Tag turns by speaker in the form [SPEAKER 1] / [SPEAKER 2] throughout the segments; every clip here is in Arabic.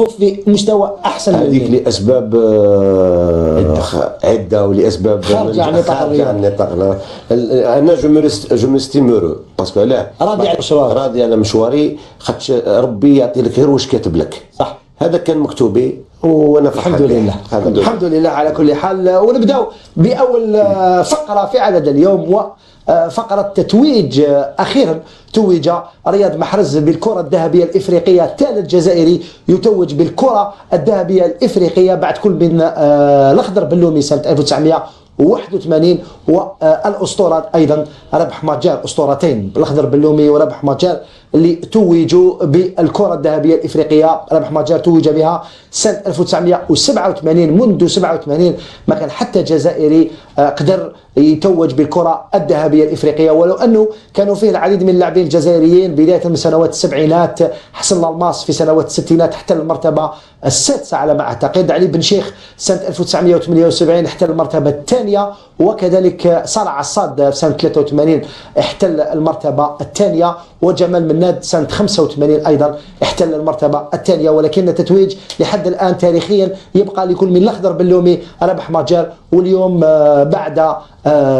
[SPEAKER 1] في مستوى احسن
[SPEAKER 2] هذيك لاسباب عده ولاسباب
[SPEAKER 1] خارجه عن
[SPEAKER 2] النطاق. انا جو مستيمورو باسكو علاه راضي على مشواري، خاطش ربي يعطي لك غير واش كاتب لك.
[SPEAKER 1] صح،
[SPEAKER 2] هذا كان مكتوبي وانا
[SPEAKER 1] الحمد لله. الحمد لله على كل حال. ونبداو باول فقره في عدد اليوم، وفقره تتويج. اخيرا توج رياض محرز بالكره الذهبيه الافريقيه، ثالث جزائري يتوج بالكره الذهبيه الافريقيه بعد كل من الاخضر بلومي سنه 1981 والاسطوره ايضا ربح مجال، اسطورتين بالاخضر بلومي وربح مجال اللي توجوا بالكره الذهبيه الافريقيه. ربح مجال توج بها سنه 1987. منذ 87 ما كان حتى جزائري قدر يتوج بالكره الذهبيه الافريقيه، ولو انه كانوا فيه العديد من اللاعبين الجزائريين بدايه من سنوات السبعينات. حسن الماس في سنوات الستينات احتل المرتبه السادسه على ما اعتقد. علي بن شيخ سنه 1978 احتل المرتبه الثانيه، وكذلك صالح عصاد في سنه 83 احتل المرتبه الثانيه، وجمال مناد سنه 85 ايضا احتل المرتبه الثانيه. ولكن التتويج لحد الان تاريخيا يبقى لكل من الاخضر بلومي ربح مجال. واليوم بعد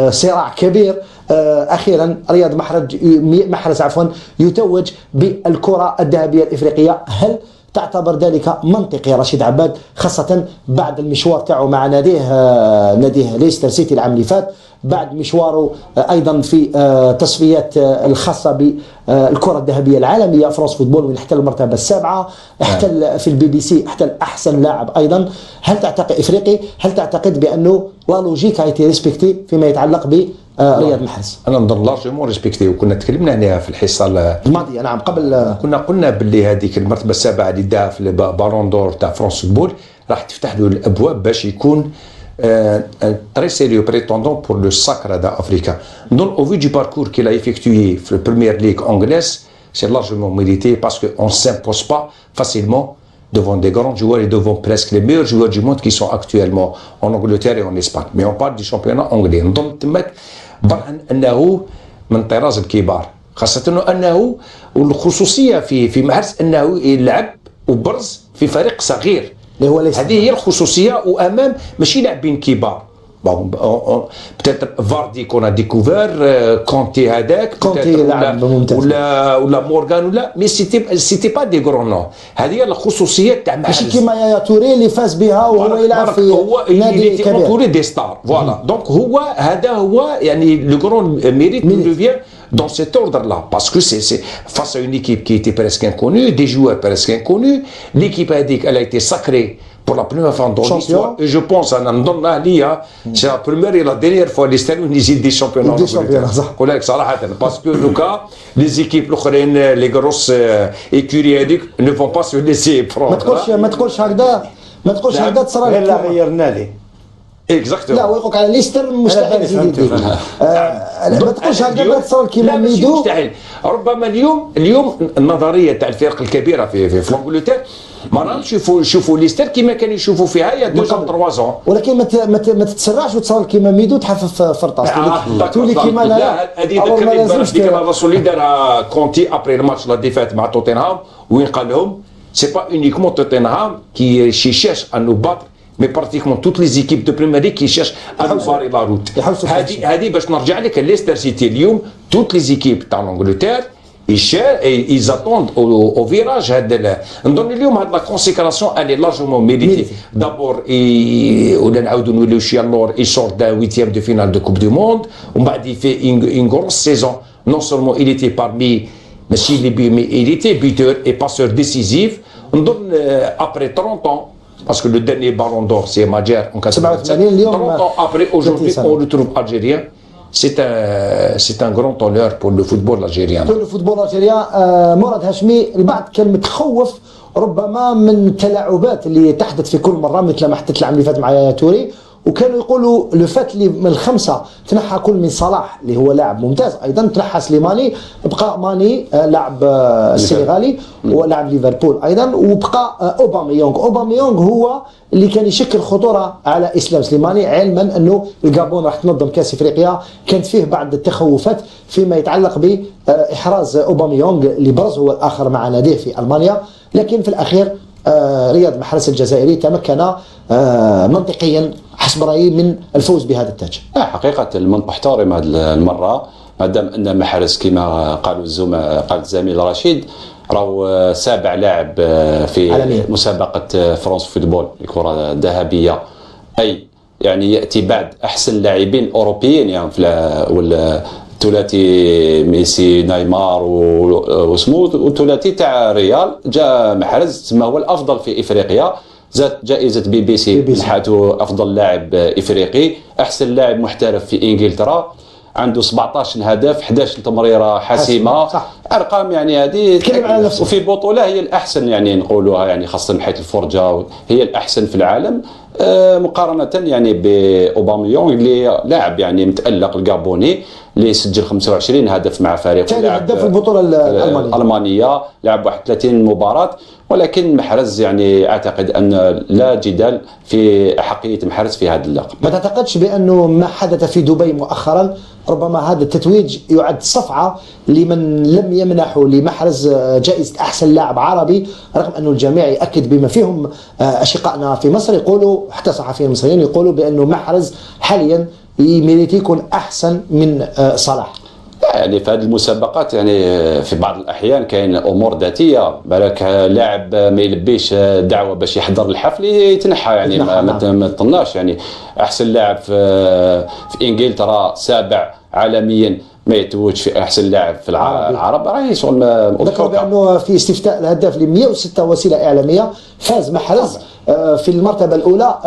[SPEAKER 1] صراع كبير اخيرا رياض محرز يتوج بالكره الذهبيه الافريقيه. هل تعتبر ذلك منطقي رشيد عباد، خاصة بعد المشوار تاعو مع ناديه ليستر سيتي العام اللي فات، بعد مشواره أيضا في تصفيات الخاصة بالكرة الذهبية العالمية فرنس فوتبول، وين احتل المرتبة السابعة، احتل في البي بي سي احتل أحسن لاعب أيضا. هل تعتقد إفريقي، هل تعتقد بأنه لا لوجيك هايتي ريسبكتي فيما يتعلق ب رياض محرز؟
[SPEAKER 3] انا نظن لارجمون ريسبكتي، وكنا تكلمنا عليها في الحصه
[SPEAKER 1] الماضيه. نعم، قبل
[SPEAKER 3] كنا قلنا باللي هذيك المرتبه السابعه اللي داها في البالون دور تاع فرنس فوتبول راح تفتح له الابواب باش يكون très sérieux prétendant pour le sacre d'Africa. Donc au vu du parcours qu'il a effectué في la première ligue anglaise, c'est largement mérité parce qu'on ne s'impose pas facilement devant des grands joueurs et devant presque les meilleurs joueurs du monde qui sont actuellement en Angleterre et en Espagne. Mais on parle du championnat anglais. نظن تماك برهن انه من طراز الكبار، خاصة انه والخصوصية في محرز انه يلعب وبرز في فريق صغير. هذه هي الخصوصيه، وامام ماشي لاعبين كبار. بون بتاتر فاردي كون ديكوفير، كونتي هذاك
[SPEAKER 1] كونتي لاعب ممتاز،
[SPEAKER 3] ولا مورغان ولا مي سيتي با دي غرون نو. هذه هي الخصوصيه تاع محرز،
[SPEAKER 1] ماشي كيما يا توري اللي فاز بها وهو يلعب في نادي كبير.
[SPEAKER 3] هو دي ستار فوالا. دونك هذا هو يعني لو غرون ميريت لو فيان dans cet ordre-là, parce que c'est face à une équipe qui était presque inconnue, des joueurs presque inconnus. L'équipe a dit qu'elle a été sacrée pour la première fois dans l'histoire, et je pense à Nandona Lia, c'est la première et la dernière fois les Stades Unis des championnats. Parce que le cas, les équipes, les grosses écuries ne vont pas se laisser prendre.
[SPEAKER 1] ما تقولش هكذا تصرى
[SPEAKER 2] لا غيرنا لي
[SPEAKER 3] اكزاكتومون.
[SPEAKER 1] لا ويقولك على ليستر مستحيل يزيد. ما تقولش هكذا تصور كيما ميدو
[SPEAKER 3] مستحيل. ربما اليوم النظريه تاع الفرق الكبيره في انجلترا ما راهمش يشوفوا ليستر كيما كانوا يشوفوا فيها يا 2 أو 3 ans.
[SPEAKER 1] ولكن ما تتسرعش وتصور كيما ميدو تحفف فرطاس تولي كيما
[SPEAKER 3] لا. هذه ذكرني ديك الرسول اللي دارها كونتي ابري الماتش لا ديفات مع توتنهام، وين قال لهم سي با اونيكمون توتنهام كي شيشاش انو باتر مي براتيكمون توت لي زيكيب دو بريمير ليغ كيشاش انوفاري لا روت. هذه باش نرجع لك ليستر سيتي اليوم توت لي زيكيب تاع لانجلتير ils attendent au virage. نظن اليوم هاد لا كونسيكراسيون الي لارجومون ميريتي. دابور ولا نعاودوا نوليو شي اللور يسور دا ويتيام دو فينال دو كوب دو موند، ومن بعد يفي اون غروس سيزون. نون سولمون il était parmi ماشي اللي بي مي il était buteur et passeur décisif. نظن après 30 ans parce que le dernier ballon d'or c'est Madjer en 87. 30 ans après aujourd'hui on le trouve algérien. C'est un grand honneur pour le football algérien.
[SPEAKER 1] pour le football algérien. مراد هاشمي، البعض كان متخوف ربما من التلاعبات اللي تحدث في كل مره مثل ما حدث العام اللي فات مع يا توري، وكانوا يقولوا لو فات اللي من الخمسه تنحى كل من صلاح اللي هو لاعب ممتاز، ايضا تنحى سليماني، بقى ماني لاعب السنغالي ولاعب ليفربول ايضا، وبقى اوباميونغ هو اللي كان يشكل خطوره على اسلام سليماني، علما انه الغابون راح تنظم كاس افريقيا كانت فيه بعض التخوفات فيما يتعلق باحراز اوباميونغ اللي برز هو الاخر مع ناديه في المانيا. لكن في الاخير رياض محرز الجزائري تمكن منطقيا حسب رأيي من الفوز بهذا التاج.
[SPEAKER 4] حقيقة محترم هذه المرة، ما دام أن محرز كما قال الزميل رشيد راهو سابع لاعب في عالمية. مسابقة فرنسا فوتبول الكرة الذهبية، أي يعني يأتي بعد أحسن لاعبين أوروبيين يعني الثلاثي ميسي نيمار وسمو والثلاثي تاع ريال، جاء محرز تما هو الأفضل في إفريقيا، زاد جائزة بي بي سي منحته أفضل لاعب إفريقي، أحسن لاعب محترف في إنجلترا، عنده 17 هدف 11 تمريرة حاسمة، أرقام يعني هذه
[SPEAKER 1] تكلم على نفسه.
[SPEAKER 4] وفي بطولة هي الأحسن يعني نقولوها يعني خاصة من حيث الفرجة هي الأحسن في العالم، مقارنة يعني بأوباميونغ اللي لاعب يعني متألق الجابوني اللي سجل 25 هدف مع فريقه،
[SPEAKER 1] ثاني هداف البطولة
[SPEAKER 4] الألمانية، لعب 31 مباراة، ولكن محرز يعني أعتقد أن لا جدال في أحقية محرز في هذا اللقب.
[SPEAKER 1] ما تعتقدش بأنه ما حدث في دبي مؤخرا ربما هذا التتويج يعد صفعة لمن لم يمنحوا لمحرز جائزة أحسن لاعب عربي، رغم أنه الجميع يأكد بما فيهم أشقائنا في مصر يقولوا، حتى صحفيين مصريين يقولوا بأنه محرز حاليا يميريت يكون أحسن من صلاح.
[SPEAKER 4] يعني في هذه المسابقات يعني في بعض الأحيان كاين أمور ذاتية، بالك لاعب ما يلبيش دعوة باش يحضر الحفل يتنحى يعني ما تطناش، يعني أحسن لاعب في إنجلترا سابع عالميا ما يتوج في احسن لاعب في العرب راهي شغل
[SPEAKER 1] ذكر بانه في استفتاء الهداف ل 106 وسيله اعلاميه فاز محرز في المرتبه الاولى،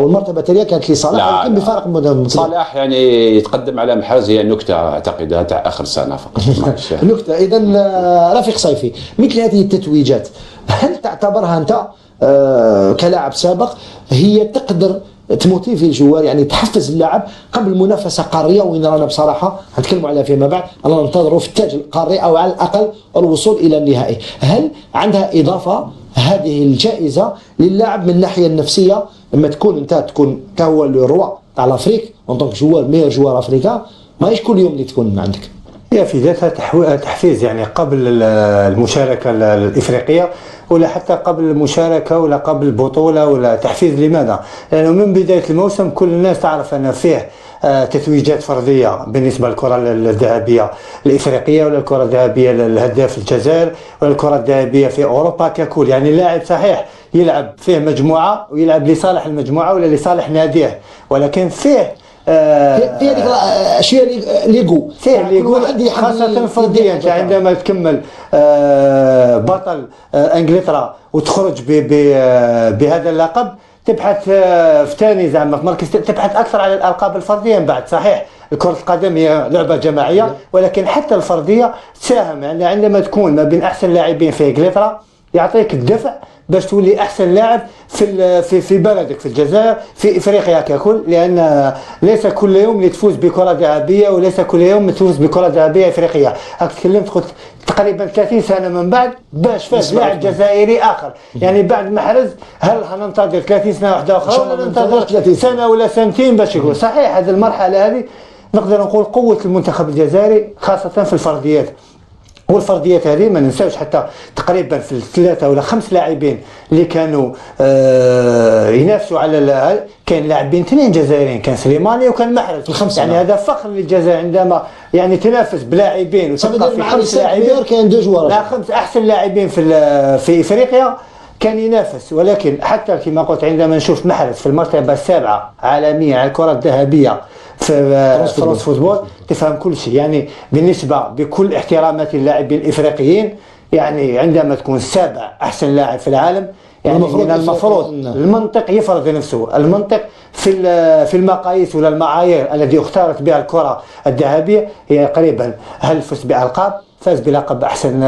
[SPEAKER 1] والمرتبه الثانيه كانت لصلاح لكن بفارق مدمر.
[SPEAKER 4] صلاح يعني يتقدم على محرز هي نكته اعتقد تاع اخر سنه فقط.
[SPEAKER 1] نكته. اذا رفيق صيفي، مثل هذه التتويجات هل تعتبرها انت كلاعب سابق هي تقدر تموتيفي الجوار، يعني تحفز اللاعب قبل منافسه قاريه، وين رانا بصراحه هنتكلموا عليها فيما بعد، رانا ننتظروا في التاج القاري او على الاقل الوصول الى النهائي. هل عندها اضافه هذه الجائزه للاعب من الناحيه النفسيه لما تكون انت تكون كهو الروا تاع الافريك اون طونك جوار ميور جوار افريكا، ماهيش كل يوم اللي تكون عندك؟
[SPEAKER 5] هي في ذاتها تحفيز يعني قبل المشاركه الافريقيه ولا حتى قبل المشاركه ولا قبل البطوله، ولا تحفيز لماذا؟ لانه من بدايه الموسم كل الناس تعرف ان فيه تتويجات فرديه بالنسبه للكره الذهبيه الافريقيه ولا الكره الذهبيه للهداف الجزائر ولا الكره الذهبيه في اوروبا ككل، يعني اللاعب صحيح يلعب فيه مجموعه ويلعب لصالح المجموعه ولا لصالح ناديه، ولكن فيه
[SPEAKER 1] في هذيك الاشياء اللي يقول
[SPEAKER 5] خاصه فرديا. انت عندما تكمل بطل انجلترا وتخرج بهذا اللقب تبحث في ثاني زعما في مركز، تبحث اكثر على الالقاب الفرديه من بعد. صحيح كرة القدم هي لعبة جماعية ولكن حتى الفردية تساهم، يعني عندما تكون ما بين احسن لاعبين في انجلترا يعطيك الدفع باش تولي احسن لاعب في بلدك في الجزائر في افريقيا ككل، لان ليس كل يوم اللي تفوز بكره ذهبيه وليس كل يوم تفوز بكره ذهبيه افريقيه. تكلمت قلت تقريبا 30 سنه من بعد باش فاز لاعب جزائري اخر، يعني بعد محرز هل حننتظر 30 سنه واحده اخرى ولا ننتظر سنه ولا سنتين باش يقول؟ صحيح هذه المرحله هذه نقدر نقول قوه المنتخب الجزائري خاصه في الفرديات، والفرديات هذه ما ننساوش حتى تقريبا في الثلاثه ولا خمس لاعبين اللي كانوا ينافسوا على كان لاعبين اثنين جزائريين، كان سليماني وكان محرز الخمسه، يعني هذا فخر للجزائر عندما يعني تنافس بلاعبين وتبقى في خمس لاعبين،
[SPEAKER 1] كان دو جوار
[SPEAKER 5] لا خمس احسن لاعبين في افريقيا كان ينافس. ولكن حتى كما قلت عندما نشوف محرز في المرتبه السابعه عالميا على الكره الذهبيه في فرنسا فوتبول تفهم كل شيء، يعني بالنسبه بكل احترامات اللاعبين الافريقيين، يعني عندما تكون السابع احسن لاعب في العالم يعني من المفروض المنطق يفرض نفسه، المنطق في المقاييس ولا المعايير التي اختارت بها الكره الذهبيه هي قريبا هل فاز بالقاب، فاز بلقب احسن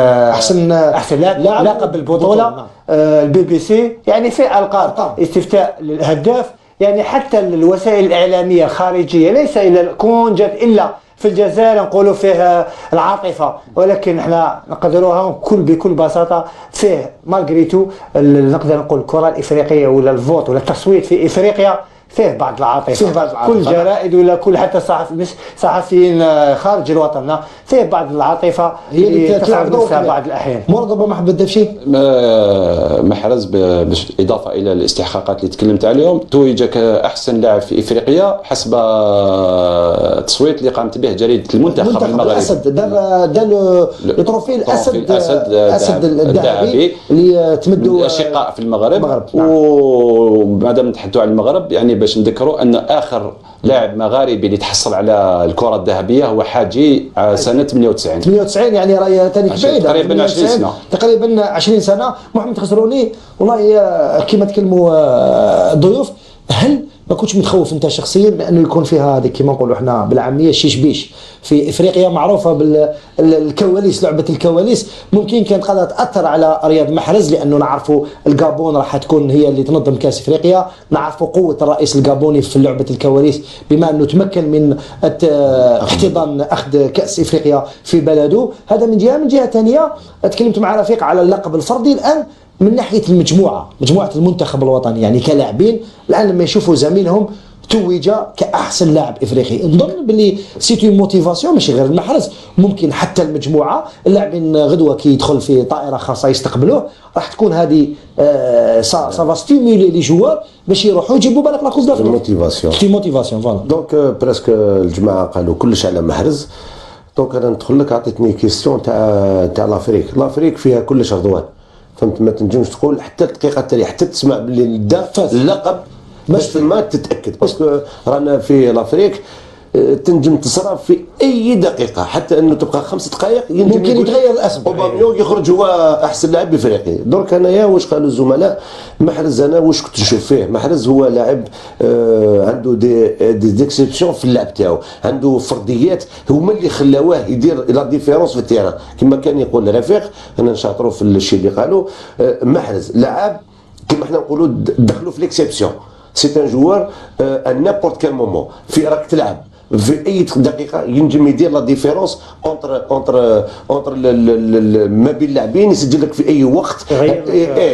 [SPEAKER 5] لاعب، لقب البطوله البي بي سي، يعني في القاب استفتاء للهداف، يعني حتى الوسائل الاعلاميه الخارجيه ليس الا كون جات الا في الجزائر نقولوا فيه العاطفه، ولكن احنا نقدروها بكل بساطه فيه مالغريتو نقدر نقول الكره الافريقيه ولا الفوت ولا التصويت في افريقيا فيه بعض العاطفه،
[SPEAKER 1] فيه بعض العاطفة.
[SPEAKER 5] كل جرائد ولا كل حتى مش صحفيين خارج الوطن فيه بعض العاطفه
[SPEAKER 1] هي اللي
[SPEAKER 5] تلعب
[SPEAKER 1] دور
[SPEAKER 5] نفسها بعض الاحيان.
[SPEAKER 1] مرضى محمد دفشي
[SPEAKER 4] محرز بالاضافه الى الاستحقاقات اللي تكلمت عليهم توج كاحسن لاعب في افريقيا حسب التصويت اللي قامت به جريده المنتخب المغربي.
[SPEAKER 1] الاسد دار لو تروفي الاسد الذهبي اللي تمدوا
[SPEAKER 4] الاشقاء في المغرب. ومادام نتحدثوا عن المغرب يعني باش نذكروا ان اخر لاعب مغاربي اللي تحصل على الكره الذهبيه هو حاجي سنه 98
[SPEAKER 1] يعني راهي ثاني بعيده
[SPEAKER 4] تقريبا 20 سنه
[SPEAKER 1] تقريبا 20 سنه. محمد خسروني والله كما تكلموا الضيوف، هل ما كنتش متخوف انت شخصيا بانه يكون فيها هذه كما نقولوا احنا بالعاميه شيش بيش في افريقيا معروفه بالكواليس، لعبه الكواليس ممكن كانت قادره تاثر على رياض محرز، لانه نعرفوا الجابون راح تكون هي اللي تنظم كاس افريقيا، نعرفوا قوه الرئيس الجابوني في لعبه الكواليس بما انه تمكن من احتضان اخذ كاس افريقيا في بلده. هذا من جهه. من جهه ثانيه تكلمت مع رفيق على اللقب الفردي. الان من ناحيه مجموعه المنتخب الوطني يعني كلاعبين الان لما يشوفوا زميلهم توج كاحسن لاعب افريقي نظن باللي سيتي موتيفاسيون ماشي غير المحرز، ممكن حتى المجموعه اللاعبين غدوه كي يدخل في طائره خاصه يستقبلوه راح تكون هذه سافا ستيمولي لي جوار باش يروحوا يجيبوا بالك لاكوز دافريك موتيفاسيون فوالا.
[SPEAKER 2] دونك بريسك الجماعه قالوا كلش على محرز. دونك انا ندخل لك عطيتني كيستيون تاع لافريك فيها كلش رضوان، فهمت؟ ما تنجمش تقول حتى الدقيقه التاليه حتى تسمع باللي دا اللقب باش ما تتاكد، باسكو رانا في لافريك تنجم تصرف في اي دقيقه، حتى انه تبقى 5 دقائق
[SPEAKER 1] ممكن يتغير الاسم.
[SPEAKER 2] اوباميونغ يخرج هو احسن لاعب افريقي. درك انايا واش قالوا الزملاء محرز، انا واش كنت نشوف فيه محرز هو لاعب عنده دي اكسبسيون في اللعب تاعو، عنده فرديات هما اللي خلاوه يدير لا ديفيرونس في التيران. كما كان يقول رفيق انا نشاطروا في الشيء اللي قالوا محرز لاعب كما احنا نقولوا دخلوا في ليكسيبسيون. سي ان جوار ان نابورت كان مومون في راك تلعب في اي دقيقه ينجم يدير لا ديفيرونس اونتر ما بين اللاعبين، يسجل لك في اي وقت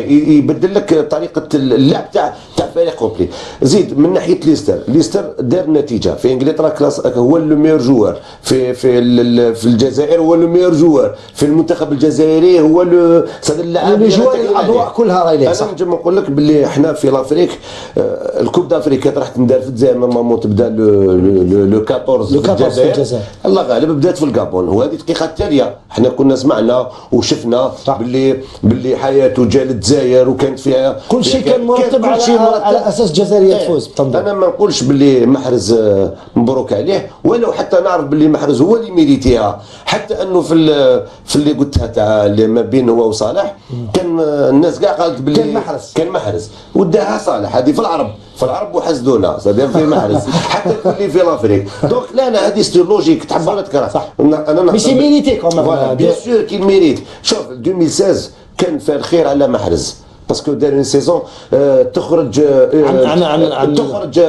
[SPEAKER 2] يبدل لك طريقه اللعب تاع فريق كومبلي. زيد من ناحيه ليستر دار نتيجه في انجلترا كلاس هو لو ميور جوار في الجزائر هو لو ميور جوار في المنتخب الجزائري هو هذا اللاعب
[SPEAKER 1] الاضواء كلها راهي ليه.
[SPEAKER 2] انا نجم نقول لك باللي احنا في لافريك الكوب دافريكا راح تندار في الجزائر نورمالمون تبدا لو 14 في الجزائر الله غالب بدات في الكابون. وهذه الدقيقه التاليه احنا كنا سمعنا وشفنا باللي حياته جا للجزائر وكانت فيها
[SPEAKER 1] كل شيء كان مرتب على اساس الجزائريه تفوز.
[SPEAKER 2] انا ما نقولش باللي محرز مبروك عليه، ولو حتى نعرف باللي محرز هو اللي ميريتيها، حتى انه في اللي قلتها تاع اللي ما بينه هو وصالح كان الناس كاع قالت باللي كان محرز وداها صالح. هذه في العرب وحسدونا صدق في محرز حتى اللي في لافريك. دونك لا هذه ستي لوجيك تحب ولا تكره صح. انا
[SPEAKER 1] مي سي ميريتي كومون
[SPEAKER 2] بيان سور كي ميريت. شوف 2016 كان فيها الخير على محرز باسكو دار اون سيزون تخرج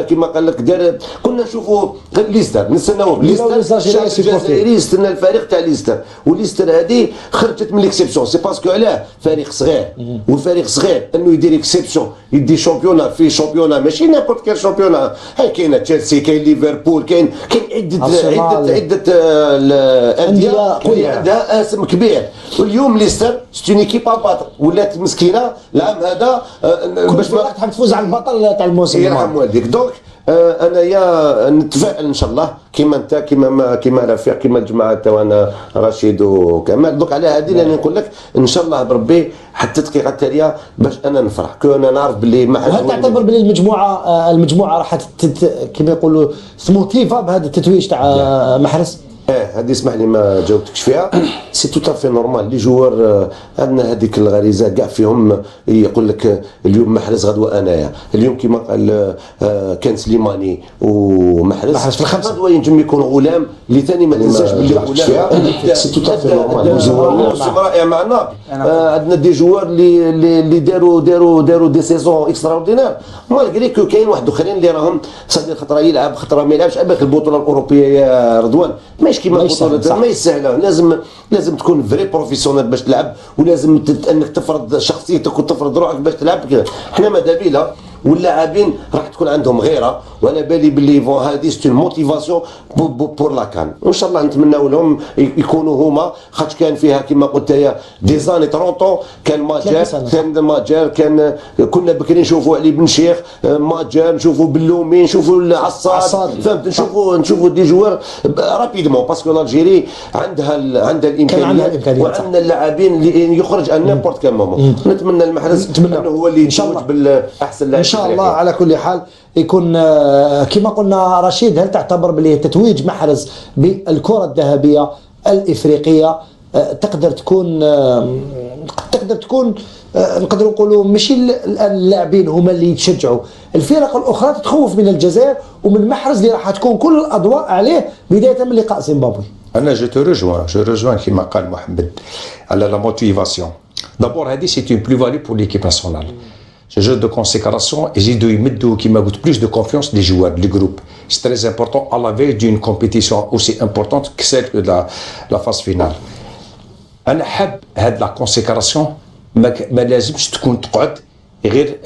[SPEAKER 2] كما قال لك دار. كنا نشوفوا ليستر نستناو ليستر الجزائري يستنى الفريق تاع ليستر، وليستر هذه خرجت من ليكسيبسيون. سي باسكو علاه فريق صغير، والفريق صغير انه يدير اكسيبسيون يدي شامبيونا في شامبيونا ماشي نابورت كيل شامبيونا. هاي كاينه تشيلسي كاين ليفربول كاين عده انديه اللي عندها اسم كبير. واليوم ليستر ستون ايكيب اباطر ولات مسكينه العام هذا
[SPEAKER 1] باش ما تحب تفوز على البطل تاع الموسم.
[SPEAKER 2] يرحم والديك. دونك انا يا نتفائل ان شاء الله كيما انت كيما رفيق كيما الجماعه تاعنا رشيد وكمال. دوك على هذه اللي نقول لك ان شاء الله بربي حتى الدقيقه التاليه باش انا نفرح كون نعرف باللي ما
[SPEAKER 1] هل تعتبر باللي المجموعه راح كيما يقولوا سموتيفا بهذا التتويج تاع محرز؟
[SPEAKER 2] هذه اسمح لي ما جاوبتكش فيها. سي تو في نورمال لي جوار عندنا هذيك الغريزه كاع فيهم يقول لك اليوم محرز غدوه انايا. اليوم كما قال كان سليماني ومحرز
[SPEAKER 1] في الخمسه
[SPEAKER 2] غدوه ينجم يكون غلام اللي ثاني ما تنساش باللي غلام سي تو في نورمال. موسم رائع معنا. عندنا دي جوار اللي داروا دي سيزون اكسترا اوردينير مالغري كو كاين واحد اخرين اللي راهم صديق خطره يلعب خطره ما يلعبش. عباك البطوله الاوروبيه يا رضوان ماشي كيما البطولات ما يسهله. لازم تكون فري بروفيسيونيل باش تلعب، ولازم انك تفرض شخصيتك وتفرض روحك باش تلعب كذا. احنا ماذا بينا واللاعبين راح تكون عندهم غيره، وعلى بالي باللي هذه ستون موتيفاسيون بور لا كان. وان شاء الله نتمناو لهم يكونوا هما، خاطر كان فيها كما قلت يا دي زاني 30 كان ماجر كان كنا بكري نشوفوا علي بن شيخ ماجر، نشوفوا بلومي، نشوفوا العصاد، فهمت، نشوفوا دي جوار رابيدمون باسكو الجيري عندها الامكانيات وعندنا اللاعبين اللي يخرج ان نيمبورت كان مومون. نتمنى المحرز انه هو اللي يتوج بالاحسن لاعب
[SPEAKER 1] ان شاء الله. على كل حال يكون كما قلنا رشيد، هل تعتبر بلي تتويج محرز بالكرة الذهبية الإفريقية تقدر تكون نقدروا نقولوا ماشي الان اللاعبين هما اللي يتشجعوا، الفرق الاخرى تتخوف من الجزائر ومن محرز اللي راح تكون كل الاضواء عليه بدايه من لقاء زيمبابوي؟
[SPEAKER 3] انا جو rejoins كما قال محمد على لا موتيفاسيون. دابور هذه سي اون بلو فالي بور ليكيب ناسيونال. Ce jeu de consécration, ils ont qui m'a plus de confiance des joueurs, du groupe. C'est très important à la veille d'une compétition aussi importante que celle de la phase finale. أنا حاب هاد لا كونسيكراسيون ما لازمش تكون تقعد غير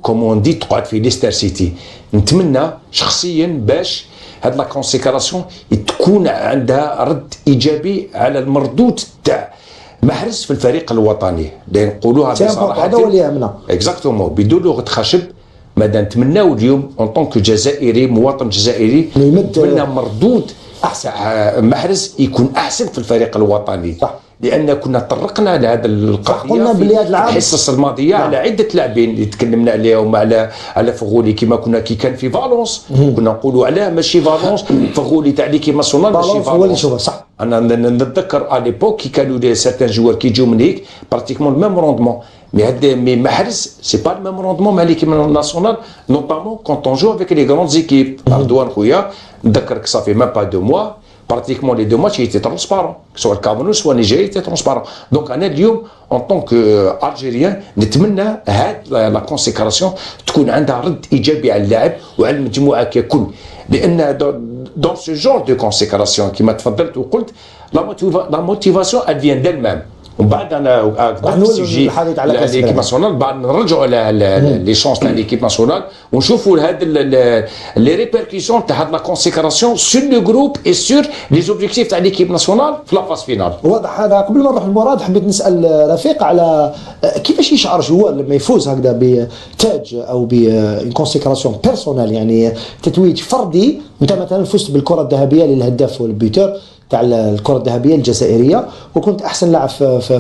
[SPEAKER 3] كومون دي تقعد في ليستر سيتي. نتمنى شخصيا باش هاد لا كونسيكراسيون تكون عندها رد ايجابي على المردود تاع محرز في الفريق الوطني، لان نقولوها بصراحه
[SPEAKER 1] هذا هو اللي يهمنا
[SPEAKER 3] اكزاكتومون بدون لغه خشب. ماذا نتمناو اليوم اون طونك جزائري مواطن جزائري نتمنى مردود احسن محرز يكون احسن في الفريق الوطني، صح. لان كنا طرقنا لهذا القضيه في الحصص الماضيه على عده لاعبين اللي تكلمنا عليهم، على فغولي كي كان في فالونس كنا نقولوا علاه ماشي فالونس، فغولي تاع ليكيب ناسيونال ماشي فالونس، صح. انا نتذكر على ليبوك كي كانوا لي سيرتان جوار كي يجوا من هيك براتيكمون ميم روندمون، مي محرز سي با ميم روندمون مع ليكيب ناسيونال نوطامون كونت اون جو افيك لي غروند زيكيب. رضوان خويا نذكرك صافي ميم با 2 موا pratiquement les deux matchs étaient transparents, soit le Cameroun soit le Nigeria était transparent. Donc أنا اليوم en tant qu'Algérien نتمنى هاد لا كونسيكراسيون تكون عندها رد إيجابي على اللاعب وعلى المجموعة ككل، لأن dans ce genre de consécration كما تفضلت وقلت la motivation elle vient d'elle-même. ومن بعد انا السوجي على ليكيب ناسيونال بعد نرجعوا لي شونس تاع ليكيب ناسيونال ونشوفوا هاد لي ريبيركسيون تاع هاد لا كونسيكراسيون سور لو جروب اي سور لي زوبجيكتيف تاع ليكيب ناسيونال في لا فاز فينال.
[SPEAKER 1] واضح هذا. قبل ما نروح للمراد حبيت نسال رفيق على كيفاش يشعر جوار لما يفوز هكذا بتاج او بون كونسيكراسيون بيرسونال، يعني تتويج فردي. انت مثلا فزت بالكره الذهبيه للهداف والبيوتر تاع الكرة الذهبية الجزائرية وكنت أحسن لاعب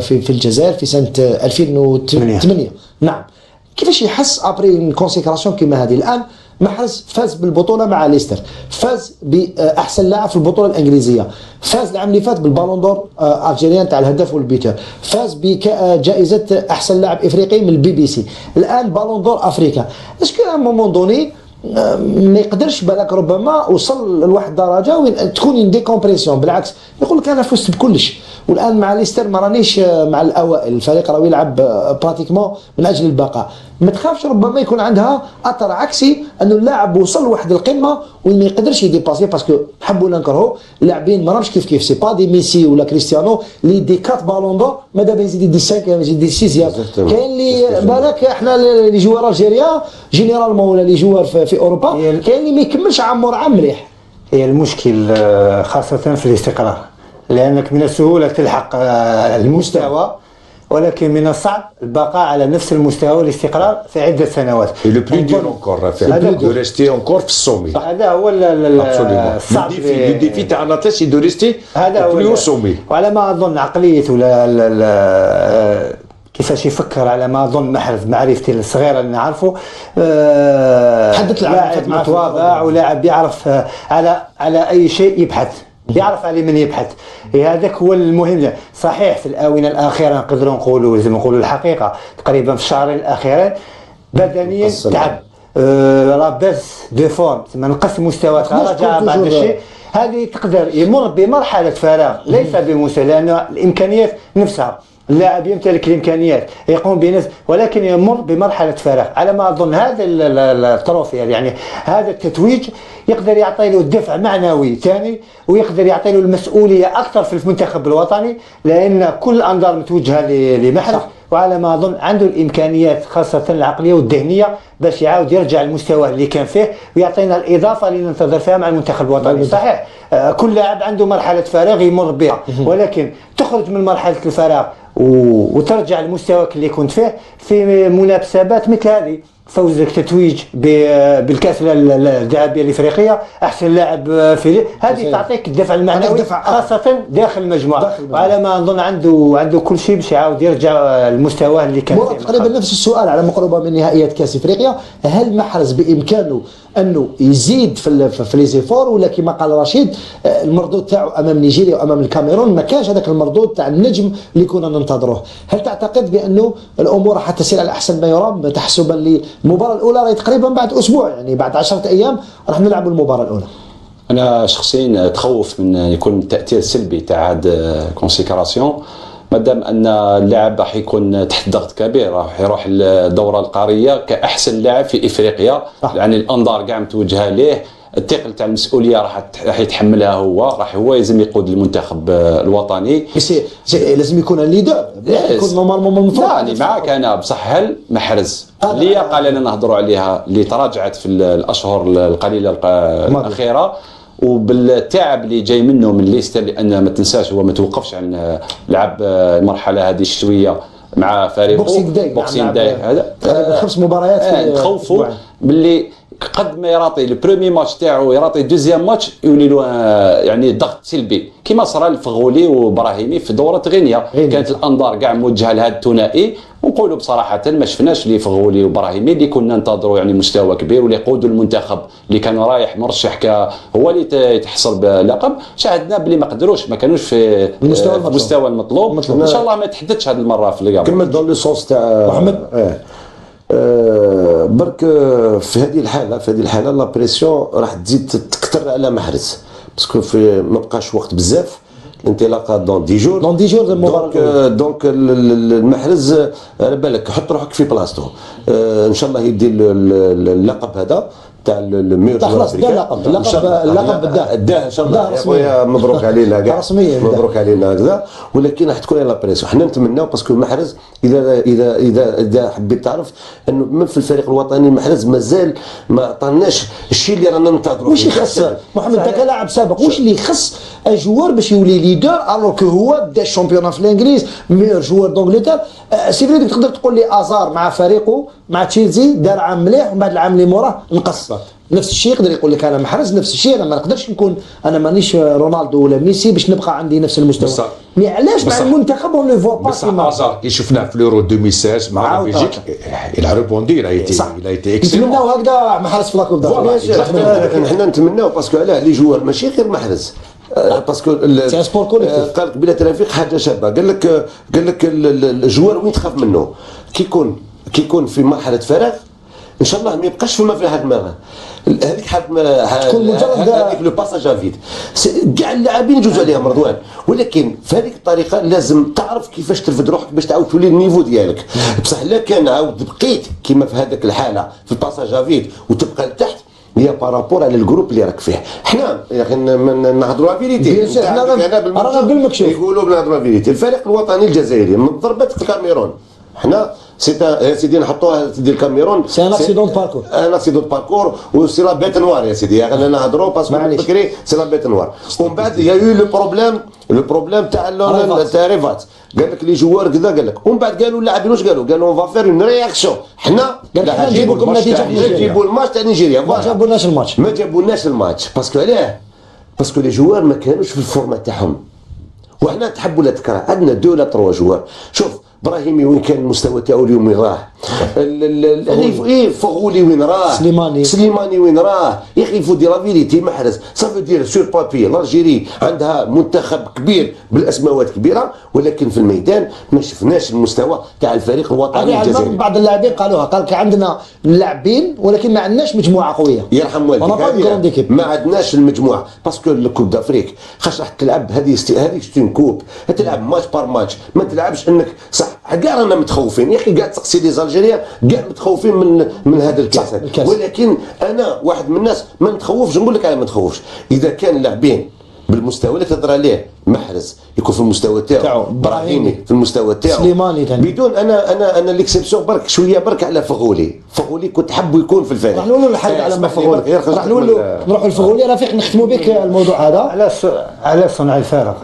[SPEAKER 1] في الجزائر في سنة 2008. نعم. كيفاش يحس أبري كونسيكراسيون كيما هذه؟ الآن محرز فاز بالبطولة مع ليستر، فاز بأحسن لاعب في البطولة الإنجليزية، فاز العام اللي فات بالبالون دور الجيريان تاع الهداف والبيتر، فاز بجائزة أحسن لاعب إفريقي من BBC، الآن بالون دور أفريقيا. اسكو ا مومون دوني ما يقدرش بالك ربما وصل لواحد الدرجه وين تكون ديكومبريسيون؟ بالعكس يقول لك انا فزت بكلش والان مع ليستر ما رانيش مع الاوائل، الفريق راه يلعب براتيكمون من اجل البقاء. ما تخافش ربما يكون عندها اثر عكسي انه اللاعب وصل لواحد القمه وين ما يقدرش يديباسي، باسكو نحبوا ولا نكرهوا اللاعبين ما راهمش كيف سي با دي ميسي ولا كريستيانو اللي دي 4 بالون دور ماذا بين يزيد يدي 5 يزيد يدي 6. كاين اللي بالك احنا لي جوار الجيريا جينيرالمون ولا لي جوار في اوروبا كاين اللي ما يكملش عام مليح.
[SPEAKER 5] هي المشكل خاصه في الاستقرار، لانك من السهوله تلحق المستوى ولكن من الصعب البقاء على نفس المستوى والاستقرار في عده سنوات.
[SPEAKER 3] لو بلو دور انكور دو ريستي انكور في السومي.
[SPEAKER 5] هذا هو الصعب.
[SPEAKER 3] لو ديفي تاع الاتليت سي دو ريستي بلو سومي.
[SPEAKER 5] وعلى ما اظن عقليه ولا كيفاش يفكر، على ما اظن محرز معرفتي الصغيره اللي نعرفه
[SPEAKER 1] حدث
[SPEAKER 5] لاعب متواضع ولاعب يعرف على اي شيء يبحث، يعرف على من يبحث. هذاك هو المهم. صحيح في الاونه الاخيره نقدروا نقولوا لازم نقولوا الحقيقه تقريبا في الشهرين الاخيرين بدنيا تعب، لاباس دو فورم ما نقص مستوى، رجع بعض الشيء. هذه تقدر يمر بمرحله فراغ ليس بمستوى، لان الامكانيات نفسها اللاعب يمتلك الامكانيات يقوم بنفسه، ولكن يمر بمرحله فراغ. على ما اظن هذا التروفي يعني هذا التتويج يقدر يعطي له دفع معنوي ثاني ويقدر يعطي له المسؤوليه اكثر في المنتخب الوطني، لان كل الانظار متوجهه لمحرز وعلى ما اظن عنده الامكانيات خاصه العقليه والذهنيه باش يعاود يرجع للمستوى اللي كان فيه ويعطينا الاضافه اللي ننتظر فيها مع المنتخب الوطني. صحيح كل لاعب عنده مرحله فراغ يمر بها، ولكن تخرج من مرحله الفراغ وترجع لمستواك اللي كنت فيه في منافسات مثل هذه، فوزك تتويج بالكاس الذهبيه الافريقيه، احسن لاعب في هذه تعطيك الدفع المعنوي خاصه داخل المجموعه. وعلى ما اظن عنده كل شيء باش يعاود يرجع لمستواه اللي كان فيه.
[SPEAKER 1] تقريبا نفس السؤال على مقربه من نهائيات كاس افريقيا، هل محرز بامكانه انه يزيد في لي زيفور، ولا كما قال رشيد المردود تاعو امام نيجيريا وامام الكاميرون ما كانش هذاك المردود تاع النجم اللي كنا ننتظروه؟ هل تعتقد بانه الامور راح تسير على احسن ما يرام تحسبا للمباراه الاولى راهي تقريبا بعد اسبوع، يعني بعد 10 ايام راح نلعبوا المباراه الاولى؟
[SPEAKER 4] انا شخصيا اتخوف من يكون التاثير السلبي تاع هاد كونسيكراسيون، مادام ان اللاعب راح يكون تحت ضغط كبير، راح يروح الدوره القاريه كاحسن لاعب في افريقيا، يعني الانظار كاع متوجهه ليه، الثقل تاع المسؤوليه راح يتحملها هو لازم يقود المنتخب الوطني.
[SPEAKER 1] بس لازم يكون الليدر، يكون نورمالمون المفروض.
[SPEAKER 4] يعني معاك انا، بصح هل محرز اللي قال لنا نهضروا عليها اللي تراجعت في الاشهر القليله الاخيره وبالتعب اللي جاي منه من ليستر، لان ما تنساش هو ما توقفش عن لعب المرحله هذه الشتويه مع فريقه بوكسينغ داي هذا
[SPEAKER 1] 5 مباريات.
[SPEAKER 4] نخوفوا باللي قد ما يراطي البرومي ماتش تاعو يراطي دوزيام ماتش يولي له يعني ضغط سلبي كما صرا لفغولي وابراهيمي في دوره غينيا. كانت الانظار كاع موجهه لهذا الثنائي، ونقولوا بصراحه ما شفناش لي فغولي وابراهيمي اللي كنا ننتظروا يعني مستوى كبير واللي يقودوا المنتخب اللي كان رايح مرشح هو اللي يتحصل بلقب. شاهدنا بلي ما قدروش، ما كانوش في المستوى المطلوب. ان شاء الله ما يتحدثش هذه المره في اللقب.
[SPEAKER 2] كمل دون لو سونس تاع
[SPEAKER 1] محمد.
[SPEAKER 2] برك في هذه الحاله لا بريسيون راح تزيد تكثر على محرز، باسكو ما بقاش وقت بزاف، الانطلاقه دون 10 جور دونك المحرز على بالك حط روحك في بلاصتو. ان شاء الله يدي اللقب هذا تاع الميور
[SPEAKER 1] خلاص اللقب
[SPEAKER 2] داه ان شاء الله يا خويا. مبروك علينا كاع رسميا، مبروك علينا هكذا. ولكن راح تكون لا بريسيون. حنا نتمناو باسكو المحرز اذا حبيت تعرف انه من في الفريق الوطني المحرز مازال ما عطاناش الشيء اللي رانا ننتظروا.
[SPEAKER 1] واش يخص محمد انت كلاعب سابق، واش اللي يخص جوار باش يولي ليدر الوغ كو هو دا الشامبيون في الانجليز ميور جوار دونجلتير؟ سي فري تقدر تقول لي ازار مع فريقه مع تشيلسي دار عام مليح ومن بعد العام اللي موراه نقص. نفس الشيء يقدر يقول لك انا محرز، نفس الشيء انا ما نقدرش نكون، انا مانيش رونالدو ولا ميسي باش نبقى عندي نفس المستوى. مي علاش مع المنتخب اون لو فوا با
[SPEAKER 3] كيما ازار كي شفناه في اليورو 2016 مع بلجيك il a répondu il a été excellent.
[SPEAKER 1] نتمناو هكذا محرز في لاكوب دافريك.
[SPEAKER 2] حنا نتمناو باسكو علاه لي جوار ماشي غير محرز، باسكو
[SPEAKER 1] سي سبور كوليكتيف.
[SPEAKER 2] قال لك بلا ترافيق حاجه شابه، قال لك الجوار وين تخاف منه كي يكون في مرحله فراغ ان شاء الله ما يبقاش فما في هذه المره هذيك
[SPEAKER 1] تكون مجرد
[SPEAKER 2] هذيك لو باساج افيد. كاع اللاعبين يجوز عليهم رضوان، ولكن في هذيك الطريقه لازم تعرف كيفاش ترفد روحك باش تعاود تولي النيفو ديالك. بصح لا كان عاود بقيت كيما في هذاك الحاله في الباساج افيد وتبقى لتحت هي بارابور على الجروب اللي راك فيه. حنا نهضروا فيريتي،
[SPEAKER 1] رانا بالمكشوف
[SPEAKER 2] يقولوا بنهضروا فيريتي. الفريق الوطني الجزائري من ضربه الكاميرون حنا سيدي نحطوها سيدي الكاميرون
[SPEAKER 1] سي ان اكسيدون باركور،
[SPEAKER 2] ان اكسيدون باركور وسي لا بيت نوار يا سيدي. خلينا نهضروا باسكو بكري سي لا بيت نوار. ومن بعد يا يو لو بروبليم تاع ريفات، قال لك لي جوار كذا قال لك. ومن بعد قالوا اللاعبين واش قالوا اون فا فير اون رياكسيون. حنا
[SPEAKER 1] نجيبوا لكم نتيجه،
[SPEAKER 2] نجيبوا الماتش تاع نيجيريا.
[SPEAKER 1] ما
[SPEAKER 2] جابولناش الماتش باسكو علاه؟ باسكو لي جوار ما كانوش في الفورمه تاعهم، وحنا تحب ولا تكره عندنا 2 ولا 3 جوار. شوف ابراهيمي وين كان المستوى تاعو اليوم وين راه؟ فغولي وين راه؟ سليماني وين راه؟ يا اخي يفو دي لا فيريتي. محرز صافي دير سور بابي الجيري عندها منتخب كبير بالاسماوات كبيره، ولكن في الميدان ما شفناش المستوى تاع الفريق الوطني الجزائري.
[SPEAKER 1] بعض اللاعبين قالوها، قال لك عندنا لاعبين ولكن ما عندناش مجموعه قويه.
[SPEAKER 2] يرحم والديك ما عندناش المجموعه باسكو الكوب دافريك خاص راح تلعب هذه ستين كوب، تلعب ماتش بار ماتش، ما تلعبش انك صح. كاع رانا متخوفين يا اخي، كاع تسقسي لي زالجيريا كاع متخوفين من هذا الكاس. ولكن انا واحد من الناس ما نتخوفش. نقول لك على ما نتخوفش اذا كان لاعبين بالمستوى اللي تهضر عليه. محرز يكون في المستوى تاعو، براهيمي في المستوى تاعو،
[SPEAKER 1] سليماني ثاني
[SPEAKER 2] بدون انا ليكسيبسيون برك شويه برك على فغولي كنت حبه يكون في الفريق.
[SPEAKER 1] راح نقولوا الحاجه على ما فغولي، راح نروحوا لفغولي. رفيق نختموا بك الموضوع هذا
[SPEAKER 5] على صنع الفارق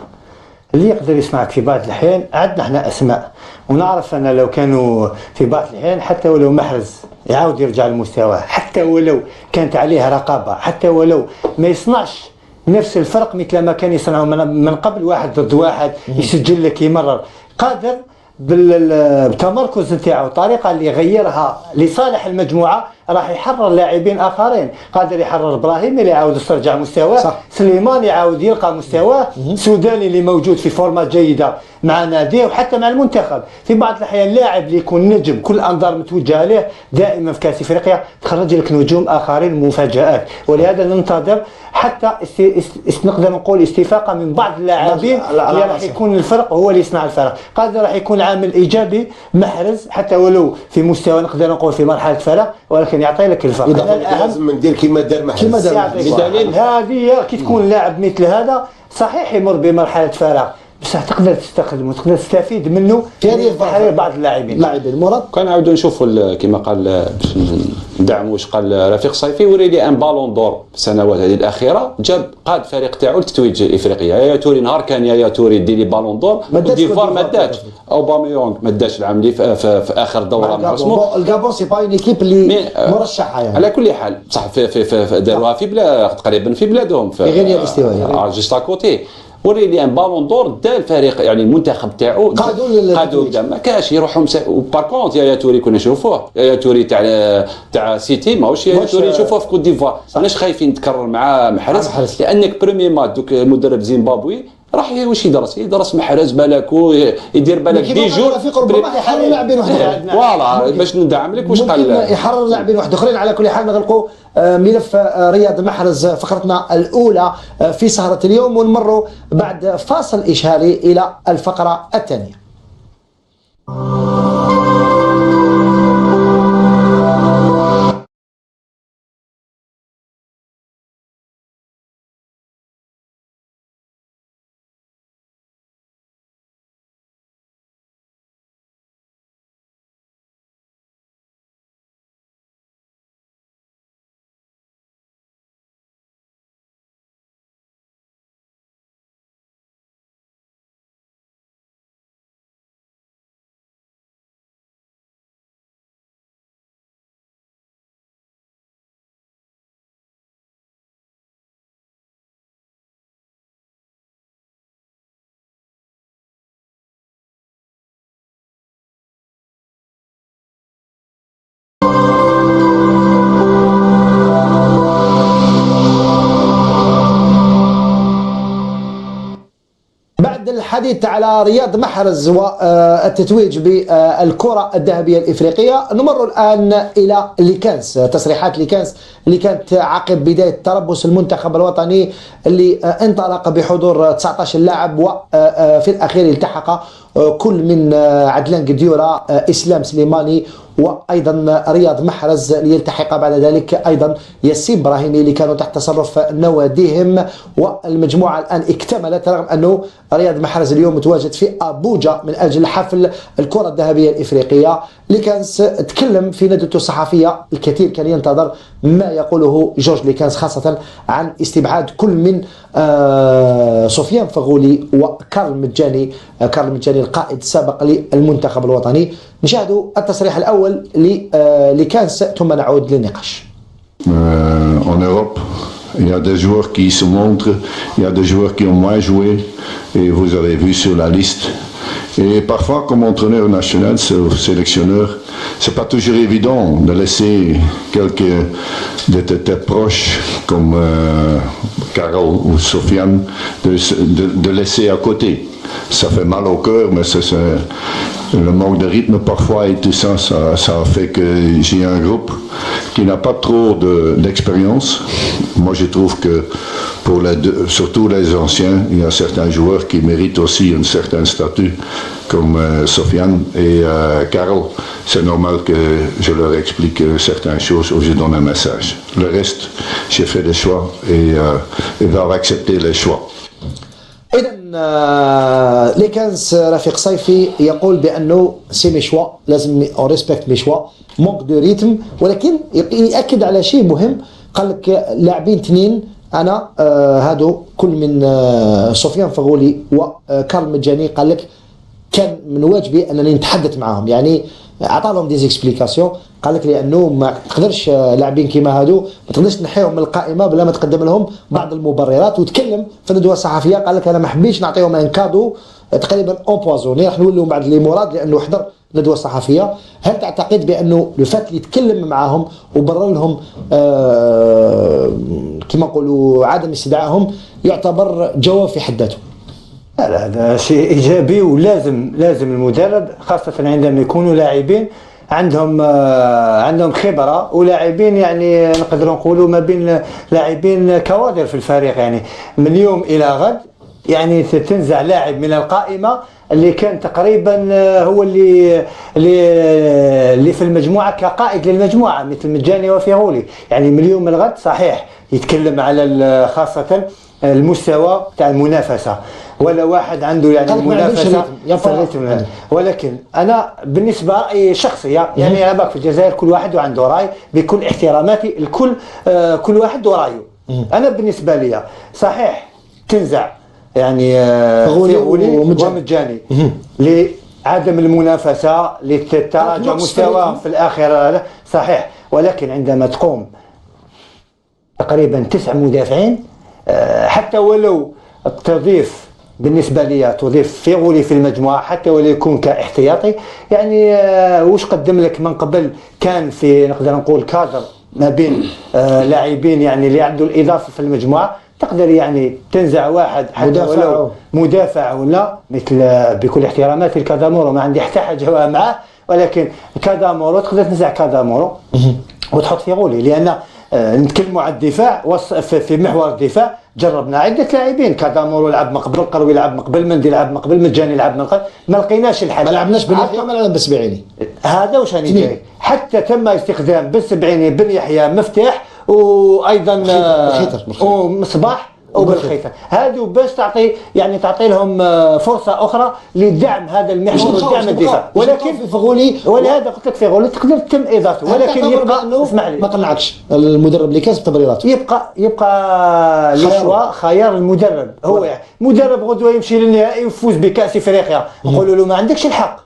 [SPEAKER 5] اللي يقدر يسمعك في بعض الأحيان. عندنا احنا أسماء ونعرف أن لو كانوا في بعض الأحيان حتى ولو محرز يعاود يرجع لمستواه، حتى ولو كانت عليه رقابة، حتى ولو ما يصنعش نفس الفرق مثل ما كان يصنعه من قبل، واحد ضد واحد يسجل لك يمرر، قادر بالتمركز نتاعو الطريقه اللي غيرها لصالح المجموعه راح يحرر لاعبين اخرين. قادر يحرر ابراهيمي اللي يعاود يسترجع مستواه، سليمان يعاود يلقى مستواه، سوداني اللي موجود في فورمه جيده مع ناديه وحتى مع المنتخب. في بعض الاحيان لاعب اللي يكون نجم كل الانظار متوجهه له دائما في كاس افريقيا تخرج لك نجوم اخرين مفاجات، ولهذا ننتظر حتى نقدر نقول استفاقه من بعض اللاعبين اللي راح يكون الفرق هو اللي يصنع الفرق. قادر راح يكون عامل ايجابي محرز حتى ولو في مستوى نقدر نقول في مرحله فرق، ولكن يعطي لك الفرق.
[SPEAKER 2] لازم ندير كيما دار محرز.
[SPEAKER 5] بدليل هذه كي تكون لاعب مثل هذا صحيح يمر بمرحله فرق بصح تقدر تستخدمه، تقدر تستفيد منه في تحرير بعض اللاعبين.
[SPEAKER 1] مراد
[SPEAKER 4] كان عاودوا نشوفوا كما قال باش ندعموا واش قال رفيق صيفي، وري لي ان بالون دور في السنوات هذه الاخيره، قاد فريق تاعو لتتويج افريقيا. يا توري نهار كان يا توري ديري بالون دور، ديفوار ما داش، اوباميونغ ما داش العام اللي في اخر دوره مع اسمه
[SPEAKER 1] الغابون. سي با اون ايكيب اللي مرشحه يعني.
[SPEAKER 4] على كل حال صح في داروها في بلاد تقريبا في بلادهم في
[SPEAKER 1] غينيا الاستوائيه
[SPEAKER 4] جوست كوتي. وري لي ان بالون دور دا الفريق يعني المنتخب تاعو قادوا قدام ما كاش يروحوا بار كونت يا توري كنا نشوفوه، يا توري تاع سيتي ماهوش يا توري نشوفوه في كوت ديفوار. ماناش خايفين نتكرر مع محرز لانك بريمي مات دوك المدرب زيمبابوي راح واش يدرس محرز بالك يدير بالك دي جور
[SPEAKER 1] ربما يحرر لاعبين واحد
[SPEAKER 4] فوالا باش ندعم لك واش قال
[SPEAKER 1] يحرر لاعبين واحد اخرين. على كل حال نغلقوا ملف رياض محرز فقرتنا الاولى في سهره اليوم، ونمروا بعد فاصل اشهاري الى الفقره الثانيه. الحديث على رياض محرز والتتويج بالكرة الذهبية الإفريقية، نمر الآن إلى ليكانس. تصريحات ليكانس اللي كانت عقب بداية تربص المنتخب الوطني اللي انطلق بحضور 19 لاعب، وفي الأخير التحق كل من عدلان قديورة، إسلام سليماني، وايضا رياض محرز ليلتحق بعد ذلك ايضا ياسين ابراهيمي اللي كانوا تحت تصرف نواديهم. والمجموعه الان اكتملت، رغم انه رياض محرز اليوم متواجد في ابوجا من اجل حفل الكره الذهبيه الافريقيه. ليكانس تكلم في ندوته الصحفيه، الكثير كان ينتظر ما يقوله جورج ليكانس، خاصه عن استبعاد كل من سفيان فغولي وكارل مجاني القائد السابق للمنتخب الوطني. نشاهدوا التصريح الأول لكانس ثم نعود للنقاش.
[SPEAKER 6] En Europe, il y a des joueurs qui se montrent, il y a des joueurs qui ont moins joué, et vous avez vu sur la liste. Et parfois, comme entraîneur national, sélectionneur, c'est pas toujours évident de laisser quelques de tes proches comme Carol ou Sofiane de laisser à côté. Ça fait mal au cœur, mais c'est le manque de rythme parfois et tout ça, ça fait que j'ai un groupe qui n'a pas trop d'expérience. Moi je trouve que pour surtout les anciens, il y a certains joueurs qui méritent aussi un certain statut comme Sofiane et Carol. C'est normal que je leur explique certaines choses ou je donne un message. Le reste, j'ai fait des choix et ils doivent accepter les choix.
[SPEAKER 1] ليكانس رفيق صيفي يقول بانه سي مي شوا، لازم اون ريسبكت مي شوا، مونك دو ريتم، ولكن ياكد على شيء مهم. قال لك لاعبين اثنين انا هادو كل من سفيان فغولي وكارل مجاني، قال لك كان من واجبي انني نتحدث معهم، يعني عطى لهم دي زيكسبليكاسيون. قال لك لانه ما تقدرش لاعبين كيما هادو ما تقدرش تنحيهم من القائمه بلا ما تقدم لهم بعض المبررات. وتكلم في الندوه الصحفيه قال لك انا ما حبيتش نعطيهم ان كادو تقريبا امبوزوني، راح نولوا بعد لي مراد لانه حضر الندوه الصحفيه. هل تعتقد بانه الفات اللي يتكلم معاهم وبرر لهم كما نقولوا عدم استدعائهم يعتبر جواب في حد ذاته؟
[SPEAKER 5] لا هذا شيء ايجابي، ولازم المدرب خاصه عندما يكونوا لاعبين عندهم خبره، ولاعبين يعني نقدروا نقولوا ما بين لاعبين كوادر في الفريق. يعني من يوم الى غد يعني تنزع لاعب من القائمه اللي كان تقريبا هو اللي في المجموعه كقائد للمجموعه مثل مجاني وفيغولي. يعني من اليوم الغد صحيح يتكلم على خاصه المستوى تاع المنافسه، ولا واحد عنده يعني منافسه، ولكن انا بالنسبه رايي شخصيه يعني انا باك في الجزائر كل واحد عنده راي، بكل احتراماتي الكل كل واحد ورايه. انا بالنسبه لي صحيح تنزع يعني فغولي ومجاني لعدم المنافسه لتراجع مستوى في الاخر صحيح، ولكن عندما تقوم تقريبا 9 مدافعين حتى ولو تضيف بالنسبه لي تضيف فيغولي في المجموعه حتى ولو يكون كاحتياطي، يعني واش قدم لك من قبل؟ كان في نقدر نقول كادر ما بين لاعبين يعني اللي عنده الاضافه في المجموعه. تقدر يعني تنزع واحد حتى ولو مدافع ولا مثل بكل احتراماتي الكادامورو، ما عندي حتى حاجه معاه، ولكن كادامورو تقدر تنزع كادامورو وتحط فيغولي، لان نتكلموا على الدفاع في محور الدفاع جربنا عده لاعبين، كادامورو لعب من قبل، قروي لعب من قبل، مندي لعب من قبل، مجاني لعب من قبل، ما لقيناش الحل.
[SPEAKER 1] ما لعبناش بن يحيى ما لعبنا بالسبعيني،
[SPEAKER 5] هذا واش راني جاي. حتى تم استخدام بن سبعيني بن يحيى مفتاح وايضا ومصباح وبالخيطه، هادو باش تعطي لهم فرصه اخرى لدعم هذا المحور ودعم الدفاع. ولكن
[SPEAKER 1] فغولي
[SPEAKER 5] ولهذا قلت لك فغولي تقدر تتم اضافته، ولكن يبقى اسمح لي
[SPEAKER 1] ما قنعكش المدرب اللي كاس بتبريراته،
[SPEAKER 5] يبقى الشوا خيار المدرب. هو يعني مدرب غدوه يمشي للنهائي ويفوز بكاس افريقيا، نقولوا له ما عندكش الحق،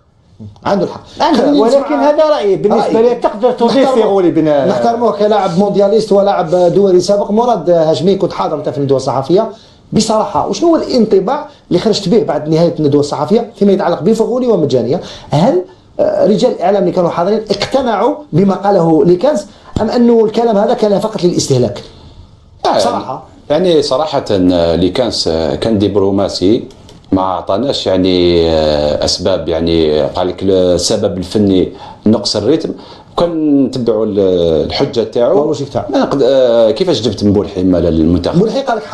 [SPEAKER 1] عنده الحق،
[SPEAKER 5] ولكن هذا رايي بالنسبه لي. تقدر تضيف فيغولي
[SPEAKER 1] نحترموه كلاعب موندياليست ولاعب دولي سابق. مراد هاشمي كنت حاضر انت في الندوه الصحفيه، بصراحه وشنو هو الانطباع اللي خرجت به بعد نهايه الندوه الصحفيه فيما يتعلق بفغولي ومجانيه؟ هل رجال الاعلام اللي كانوا حاضرين اقتنعوا بما قاله ليكانس ام انه الكلام هذا كان فقط للاستهلاك؟
[SPEAKER 4] صراحه ليكانس كان دبلوماسي، ما عطاناش يعني اسباب، يعني قال لك السبب الفني نقص الريتم، كان نتبعوا الحجه تاعو. كيفاش جبت مبولحي مال المنتخب؟
[SPEAKER 1] مبولحي قال لك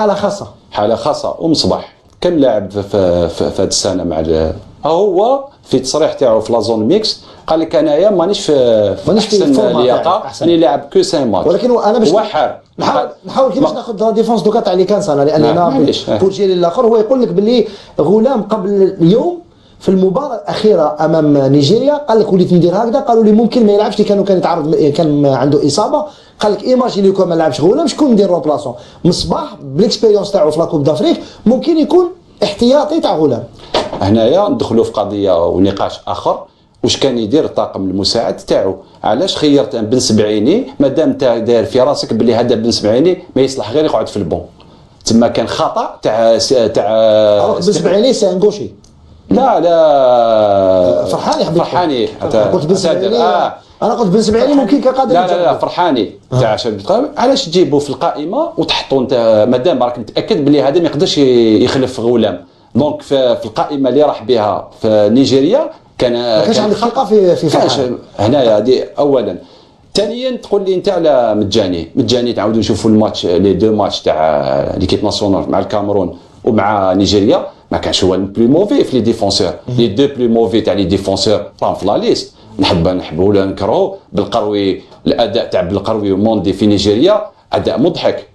[SPEAKER 1] حاله خاصه
[SPEAKER 4] ومصباح كان لاعب في هذه السنه مع هو في التصريح تاعو في لازون ميكس قال لك انايا مانيش في اللياقه، راني لاعب كو 5 ماتش،
[SPEAKER 1] ولكن انا باش نحاول كيفاش ناخذ لا ديفونس دوكا تاع لي كان انا لاننا بورجيري الاخر هو يقول لك باللي غلام قبل اليوم في المباراه الاخيره امام نيجيريا قال لك وليت ندير هكذا، قالوا لي ممكن ما يلعبش، كان يتعرض، كان عنده اصابه، قال لك ايماجيني يكون ما لعبش غلام شكون ندير روبلاسون؟ مصباح بالاكسبيريونس تاعو في لاكوب دافريك ممكن يكون احتياطي تاع غلام.
[SPEAKER 4] هنايا ندخلوا في قضيه ونقاش اخر، واش كان يدير الطاقم المساعد تاعو؟ علاش خيرت بن سبعيني مادام انت داير في راسك باللي هذا بن سبعيني ما يصلح غير يقعد في البون؟ تما كان خطا تاع
[SPEAKER 1] بن سبعيني سي ان غوشي.
[SPEAKER 4] لا
[SPEAKER 1] فرحاني قلت بن سبعيني انا قلت بن سبعيني ممكن كقادر.
[SPEAKER 4] لا فرحاني تاع علاش تجيبوا في القائمه وتحطوا انت مادام راك متاكد باللي هذا ما يقدرش يخلف غلام؟ دونك في القائمه اللي راح بها في نيجيريا ما
[SPEAKER 1] كانش عندك ثقه في فرحان.
[SPEAKER 4] هنايا هذه اولا. ثانيا تقول لي انت على مجاني تعاودوا نشوفوا الماتش لي دو ماتش تاع ليكيب ناسيونال مع الكاميرون ومع نيجيريا، ما كانش هو البلو موفي في لي ديفونسور، لي دو بلو موفي تاع لي ديفونسور راهم في لا ليست. نحبوا ولا نكرهوا بالقروي، الاداء تاع بالقروي وموندي في نيجيريا اداء مضحك.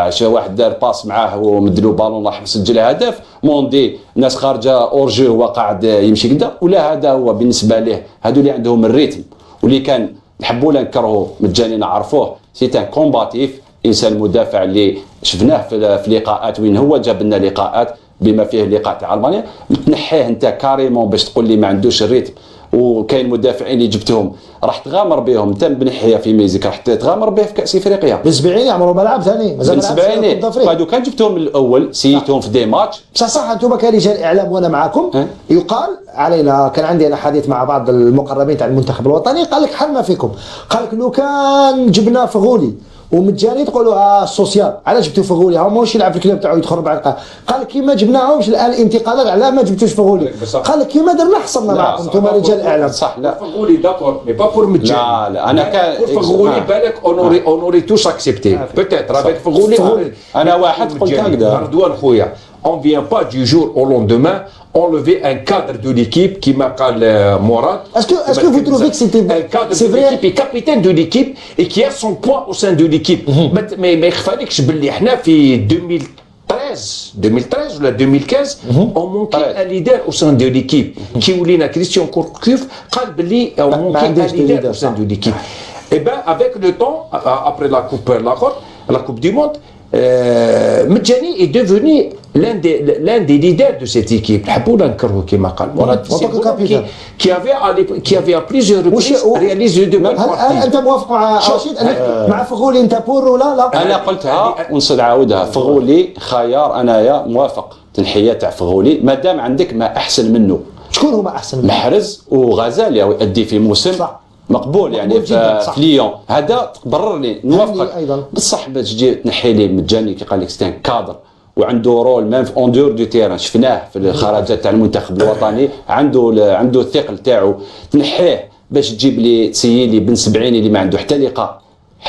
[SPEAKER 4] شي واحد دار باس معاه ومدلو بالون راح سجل هدف، موندي ناس خارجه اورجي هو قاعد يمشي كدا، ولا هذا هو بالنسبه ليه. هادو اللي عندهم الريتم واللي كان نحبوا ولا نكرهوه مجاني نعرفوه، سي ان كومباتيف، انسان مدافع اللي شفناه في لقاءات وين هو جاب لنا لقاءات بما فيه اللقاء تاع المانيا. تنحيه انت كاريمون باش تقول لي ما عندوش الريتم، وكاين مدافعين اللي جبتهم راح تغامر بهم انت بنحيه في ميزك، راح تغامر به في كاس افريقيا.
[SPEAKER 1] بن سبعيني عمره ما لعب ثاني، مازال
[SPEAKER 4] بن سبعيني هادو كان جبتهم من الاول سيتهم في دي ماتش.
[SPEAKER 1] صح انتم كرجال اعلام وانا معكم يقال علينا، كان عندي انا حديث مع بعض المقربين تاع المنتخب الوطني، قال لك حنا فيكم، قال لك لو كان جبنا فغولي ومجاني تقولوا السوسيال، علاش جبتوا فغولي؟ هو ماهوش يلعب في الكلوب تاعو يدخل بعد. قال لك كيما جبناهمش الان الانتقالات، علاه ما جبتوش فغولي؟ قال لك كيما درنا حصلنا معكم انتم رجال اعلام.
[SPEAKER 4] صح لا
[SPEAKER 3] فغولي داكور مي با بور مجاني.
[SPEAKER 4] لا انا كان
[SPEAKER 3] فغولي بالك اونوري توش اكسبتي بوتيتر افيك فغولي.
[SPEAKER 4] انا واحد قلت هكذا
[SPEAKER 3] رضوان خويا، on vient pas du jour au lendemain enlever un cadre de l'équipe qui m'a Morad.
[SPEAKER 1] Est-ce que vous trouvez que c'était
[SPEAKER 3] un cadre de l'équipe et capitaine de l'équipe et qui a son poids au sein de l'équipe. Mais ما يخفالكش باللي احنا في 2013 ولا 2015 on manquait un leader au sein de l'équipe. كي ولينا كريستيان كوركوف قال باللي on manquait un leader au sein de l'équipe. Et ben avec le temps après la coupe du monde, Medjani est devenu l'un des leaders de cette équipe. نحبوا نكرهوا كما قال مراد qui avait à plusieurs reprises réalisé de bonnes parties.
[SPEAKER 1] انت موافق مع رشيد مع فغولي انت بور ولا لا؟
[SPEAKER 4] انا قلتها ونعاودها، فغولي خيار، انايا موافق تنحيه تاع فغولي ما دام عندك ما احسن منه.
[SPEAKER 1] شكون هما احسن منه؟
[SPEAKER 4] محرز وغزال يؤدي في موسم صح. مقبول يعني في ليون، هذا تبرر لي نوافقك. بصح باش تجي تنحي لي مجاني كي قال لك ستان كادر وعنده رول ميم في اون دور دو تيران، شفناه في الخرجات تاع المنتخب الوطني، عنده الثقل تاعو، تنحيه باش تجيب لي تسيلي بن سبعيني اللي ما عنده حتى لقاء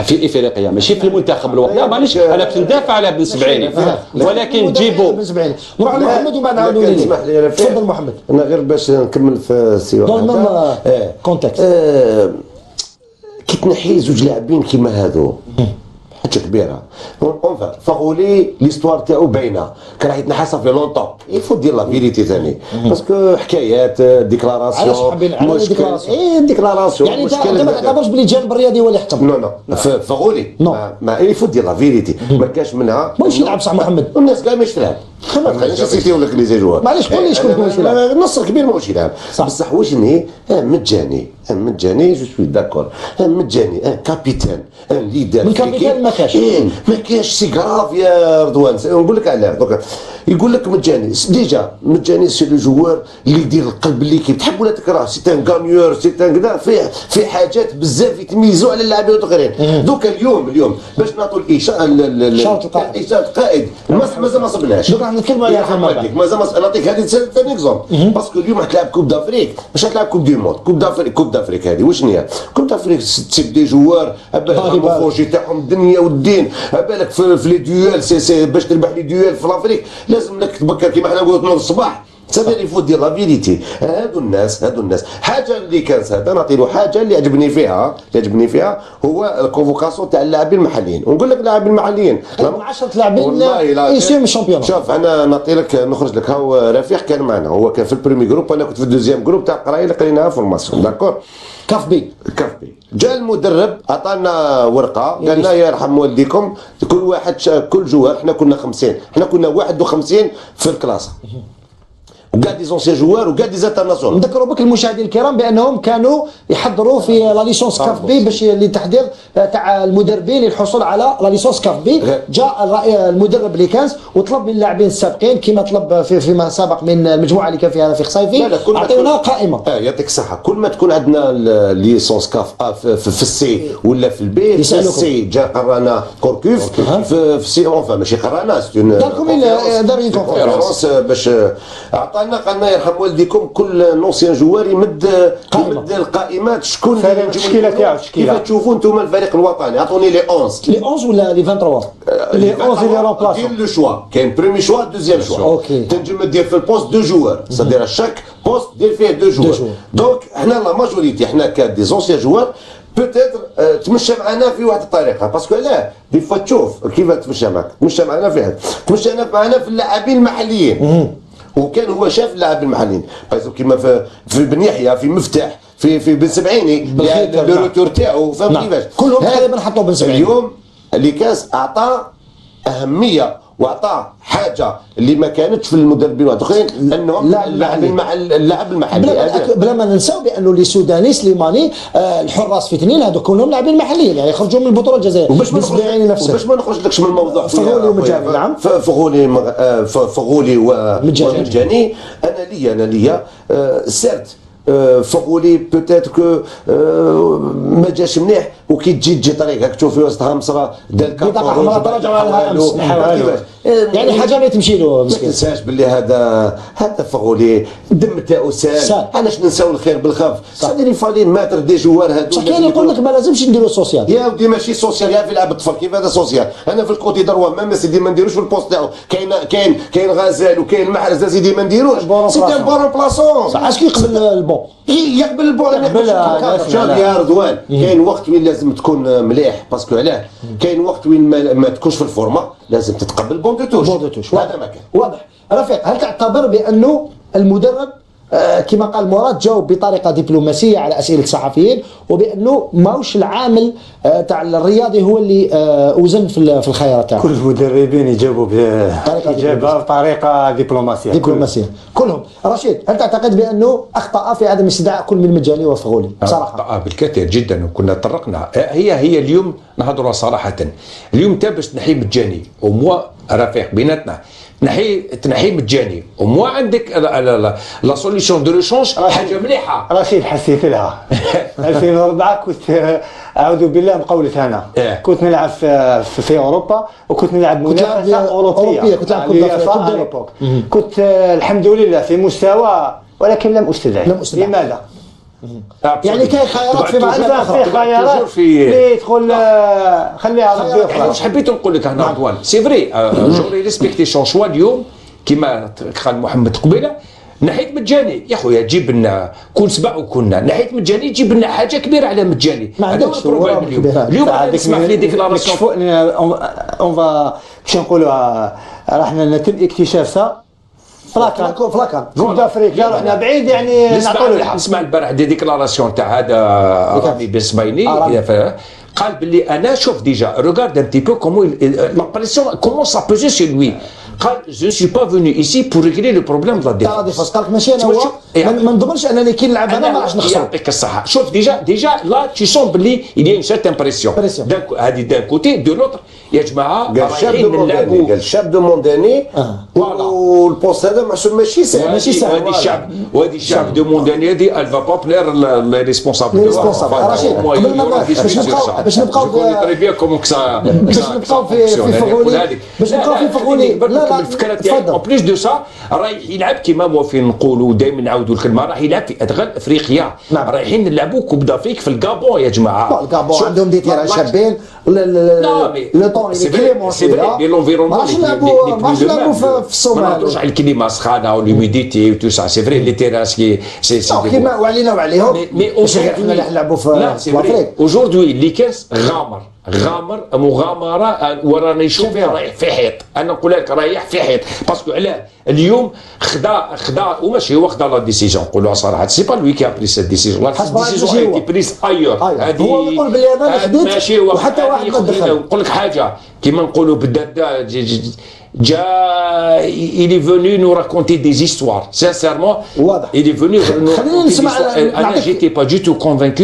[SPEAKER 4] في افريقيا، ماشي في المنتخب الوطني. لا مانيش انا باش ندافع على بن سبعيني، ولكن جيبوا
[SPEAKER 1] بن سبعيني. نروح لمحمد وبعد نعاودوا ليه. تفضل محمد.
[SPEAKER 2] انا غير باش نكمل في السياق
[SPEAKER 1] هذا كونتكست.
[SPEAKER 2] كي تنحي زوج لاعبين كيما هذو حاجه كبيره. فغولي ليستوار تاعو باينه، كان راح يتنحى صافي لونطون، يفو دير لا فيريتي ثاني باسكو حكايات ديكلاراسيون ديكلاراسيون
[SPEAKER 1] يعني انت ما تعتبرش بلي الجانب الرياضي هو اللي حكم؟
[SPEAKER 2] نو فغولي ما يفو دير لا فيريتي، ما كاش منها
[SPEAKER 1] ماهوش يلعب صح محمد،
[SPEAKER 2] الناس كاع ماهيش تلعب. ما تخليش نسيتي ولا لي زيجوار،
[SPEAKER 1] معليش قول لي شكون ماهوش يلعب.
[SPEAKER 2] النص الكبير ماهوش يلعب بصح واش نهي مجاني جو سوي داكور، مجاني كابيتان ليدر.
[SPEAKER 1] من كابيتان
[SPEAKER 2] ما كاش سي كراف يا رضوان. نقول لك علاه دوكا يقول لك مجاني ديجا مجاني سي لو جوار اللي يدير القلب ليكيب، تحب ولا تكره، سي ان غانيور، سي ان كذا، فيه حاجات بزاف يتميزوا على اللاعبين الاخرين. دوكا اليوم باش نعطوا الاشاره القائد مازال ما صبناش.
[SPEAKER 1] راح نتكلموا عليها في المرة.
[SPEAKER 2] مازال نعطيك هذه ثاني اكزومبل، باسكو اليوم راح تلعب كوب دافريك، باش تلعب كوب دي موند، كوب دافريك هذه واش هي؟ كوب دافريك تسيب دي جوار الفوجي تاعهم الدنيا والدين، بالك في لي دويل سي باش تربح لي دويل في لافريك لازم لك تبكر كيما حنا نقولوا 12 الصباح. سافير يفوت دير لا فيريتي. هادو الناس حاجه اللي كانت هذا نعطي له حاجه اللي عجبني فيها هو الكونفوكاسيون تاع اللاعبين المحليين. ونقول لك اللاعبين المحليين
[SPEAKER 1] من 10 لاعبين يسيم الشامبيون.
[SPEAKER 2] شوف انا نعطي لك نخرج لك، هاو رفيق كان معنا، هو كان في البريمي جروب، انا كنت في الدوزيام جروب تاع القرايه اللي قريناها فورماسيون داكور.
[SPEAKER 1] كاف بي
[SPEAKER 2] جاء المدرب عطانا ورقه قال لنا يرحم والديكم كل جوار، احنا كنا 50، احنا كنا 51 في الكلاس، وكاع دي زونسيان جوار وكاع دي زانترناسيونال.
[SPEAKER 1] نذكروا بك المشاهدين الكرام بانهم كانوا يحضروا في لا ليسونس كاف بي باش لتحضير تاع المدربين للحصول على لا ليسونس كاف بي. جاء المدرب اللي كان وطلب من اللاعبين السابقين كما طلب فيما سبق من المجموعه اللي كان فيها في خصيفي، اعطيونا قائمه.
[SPEAKER 2] يعطيك الصحه. كل ما تكون عندنا ليسونس كاف في السي ولا في البي، في السي جا قرانا كوركوف، في السي اونفا ماشي قرانا
[SPEAKER 1] داركم داروا كونفيرونس
[SPEAKER 2] باش قال لنا يرحم والديكم كل نونسيان جوار يمد القائمات شكون
[SPEAKER 5] التشكيله تاعو.
[SPEAKER 2] كيف تشوفوا انتم الفريق الوطني؟ عطوني لي
[SPEAKER 1] 11 ولا لي 23
[SPEAKER 5] لي 11 اللي رومبلاس.
[SPEAKER 2] دير لو شوا، كاين بريمي شوا دوزيام شوا. تنجم دير في البوست دو جوار، صدير شاك بوست دير فيه دو جوار. دونك حنا لا ماجوريتي حنا كا دي زونسيان جوار بوتيتر تمشى معنا في واحد الطريقه، باسكو علاه دي فوا تشوف كيف تمشى معك، تمشى معنا في هذا، تمشى معنا في اللاعبين المحليين، وكان هو شاف اللاعبين المحليين، بايزو كيما في بن يحيى، في مفتاح، في بن سبعيني، لو روتور تاعو فهمت كيفاش؟
[SPEAKER 1] كلهم تقريبا حطوا بن سبعيني.
[SPEAKER 2] اليوم اللي كاس اعطى اهميه واعطى حاجه اللي ما كانتش في المدربين الاخرين، انهم اللاعب المحلي.
[SPEAKER 1] بلا ما ننساو بانه لي سوداني سليماني الحراس في تنين هذو كلهم لاعبين محليين، يعني يخرجوا من البطوله الجزائريه.
[SPEAKER 2] وباش ما نخرجلكش من الموضوع،
[SPEAKER 1] فغولي ومجاني. نعم
[SPEAKER 2] فغولي ومجاني. انا ليا سيرت فغولي بوتيت كو ما جاش مليح، وكي تجي طريقك تشوف في وسطها مصرا دار
[SPEAKER 1] بطاقه حمراء تراجعوا عليها امس، يعني حاجه ما تمشي له مسكين.
[SPEAKER 2] ما تنساش باللي هذا فغولي الدم تاعو سال، علاش ننساو الخير بالخف؟ ساديري فالين ماتر دي جوار هذو.
[SPEAKER 1] كاين يقول لك ما لازمش نديروا السوسيال.
[SPEAKER 2] يا ودي ماشي سوسيال، يا في لعب الطفل كيف هذا سوسيال؟ انا في الكوتي دروا ما سيدي ما نديروش في البوست تاعو، كاين غزال وكاين محرز سيدي ما نديروش، سيدي البون بلاصون.
[SPEAKER 1] علاش يقبل البون؟
[SPEAKER 2] يقبل البون يا رضوان. كاين وقت وين لازم تكون مليح، باسكو علاه كاين وقت وين ما تكونش في الفورما، لازم تتقبل بون دو توش. هذا ما كان
[SPEAKER 1] واضح. رفيق، هل تعتبر بانه المدرب كما قال مراد جاوب بطريقه دبلوماسيه على اسئله الصحفيين، وبانه ماهوش العامل تاع الرياضي هو اللي وزن في الخيارات تاعو؟
[SPEAKER 5] كل المدربين يجاوبوا بطريقه دبلوماسيه
[SPEAKER 1] كلهم. رشيد، هل تعتقد بانه اخطا في عدم استدعاء كل من مجاني وفغولي؟
[SPEAKER 3] بصراحه اخطا بالكثير جدا، وكنا طرقنا هي اليوم نهضروا صراحه. اليوم انت باش تنحي مجاني وموا رفيق بيناتنا، تنحي مجاني وموا عندك لا سوليسيون دو ريشونج حاجه مليحه.
[SPEAKER 5] رشيد حسيت لها 2004 كنت اعوذ بالله من قولة انا كنت نلعب في اوروبا، وكنت نلعب منافسه اوروبيه، كنت نلعب كوب كنت الحمد لله في مستوى، ولكن لم استدعي. لماذا؟
[SPEAKER 1] يعني كاين خيارات في معرفه
[SPEAKER 5] اخرى، خيارات اللي يدخل خليها ربي يخلص.
[SPEAKER 3] واش حبيت نقول لك هنا رضوان، سي فري جوري ريسبكتي شون شوا اليوم كيما قال محمد قبيله، نحيت مجاني يا خويا جيب لنا كل سبع وكنا نحيت مجاني، جيب لنا حاجه كبيره على مجاني.
[SPEAKER 1] ما عندكش
[SPEAKER 3] اليوم نسمع في ديكلاراسيون
[SPEAKER 5] اون فا باش نقولوا راحنا نتم اكتشافها فلاكان كوب دافريكا، رحنا بعيد يعني نعطوا له الحق.
[SPEAKER 3] نسمع البارح دي ديكلاراسيون تاع هذا رامي بن سبايني، قال باللي انا شوف ديجا ريغارد ان تي بو كومون لا بريسيون كومون سا بوزي سور لوي. قال جو سوي با فوني ايسي بور ريغلي لو بروبليم دو لا
[SPEAKER 1] ديفونس. قال لك ماشي انا هو ما نضمنش انني كي نلعب انا ما راحش نخسر.
[SPEAKER 3] يعطيك الصحه. شوف ديجا لا تي سون باللي يدي اون سيرتان بريسيون هذه دان كوتي دو لوتر. يا جماعه رايحين نلعبوا،
[SPEAKER 2] قال الشاب دو مونداني والبوست هذا ماشي سهل. وهذه الشاب دو مونداني
[SPEAKER 3] هذه الفا با بلير لي ريسبونسابل.
[SPEAKER 1] باش نبقاو في فغولي
[SPEAKER 3] لا الفكره تاعي اون بليس دو سا رايح يلعب كيما موافقين نقولوا دائما نعاودوا الكلمه، راح يلعب في ادغال افريقيا. رايحين نلعبوا كوب دافريك في الكابون يا جماعه.
[SPEAKER 1] الكابون عندهم دي تيران شابين، لو طون اللي كليمون
[SPEAKER 3] سي فري مي لونفيرونمون
[SPEAKER 1] ماش نلعبوا في الصومال،
[SPEAKER 3] ما نهضروش على الكليمه سخانه والهيوميديتي وتو سا. سي فري لي تيران سي
[SPEAKER 1] كيما وعلينا وعليهم ماشي حنا نلعبوا في افريقيا.
[SPEAKER 3] اوجوردي اللي كاس غامر مغامره، وراني نشوف فيه رايح في حيط. انا نقول لك رايح في حيط باسكو علاه اليوم خدا وماشي هو خدا لا ديسيجن. نقولوها صراحه سي با لوي كي ابري سيت ديسيجن، لا ديسيجن ايتي بريز ايور.
[SPEAKER 1] هو يقول بلي انا خديت
[SPEAKER 3] ماشي
[SPEAKER 1] وحتى واحد ما دخل.
[SPEAKER 3] نقول لك حاجه كيما نقولوا بالدرده جا il est venu nous raconter des histoires sincèrement. il est venu
[SPEAKER 1] خلينا نسمع.
[SPEAKER 3] انا جيتي با دو تو كونفانكو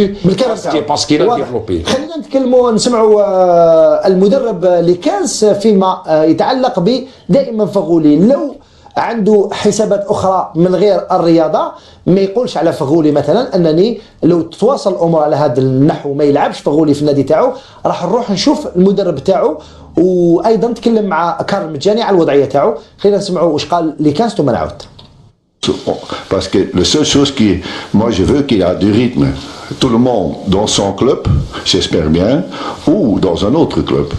[SPEAKER 3] باسكو il a développé.
[SPEAKER 1] خلينا نتكلموا نسمعوا المدرب لكاس فيما يتعلق ب دائما فغولي لو عنده حسابات اخرى من غير الرياضه، ما يقولش على فغولي مثلا انني لو تواصل الامور على هذا النحو ما يلعبش فغولي في النادي تاعو، راح نروح نشوف المدرب تاعو. وايضا تكلم مع كارل مجاني على الوضعيه تاعو. خلينا نسمعوا واش قال لكاس ثم نعود.
[SPEAKER 6] Parce que la seule chose qui, moi je veux qu'il a du rythme. tout le monde dans son club, j'espère bien, ou dans un autre club.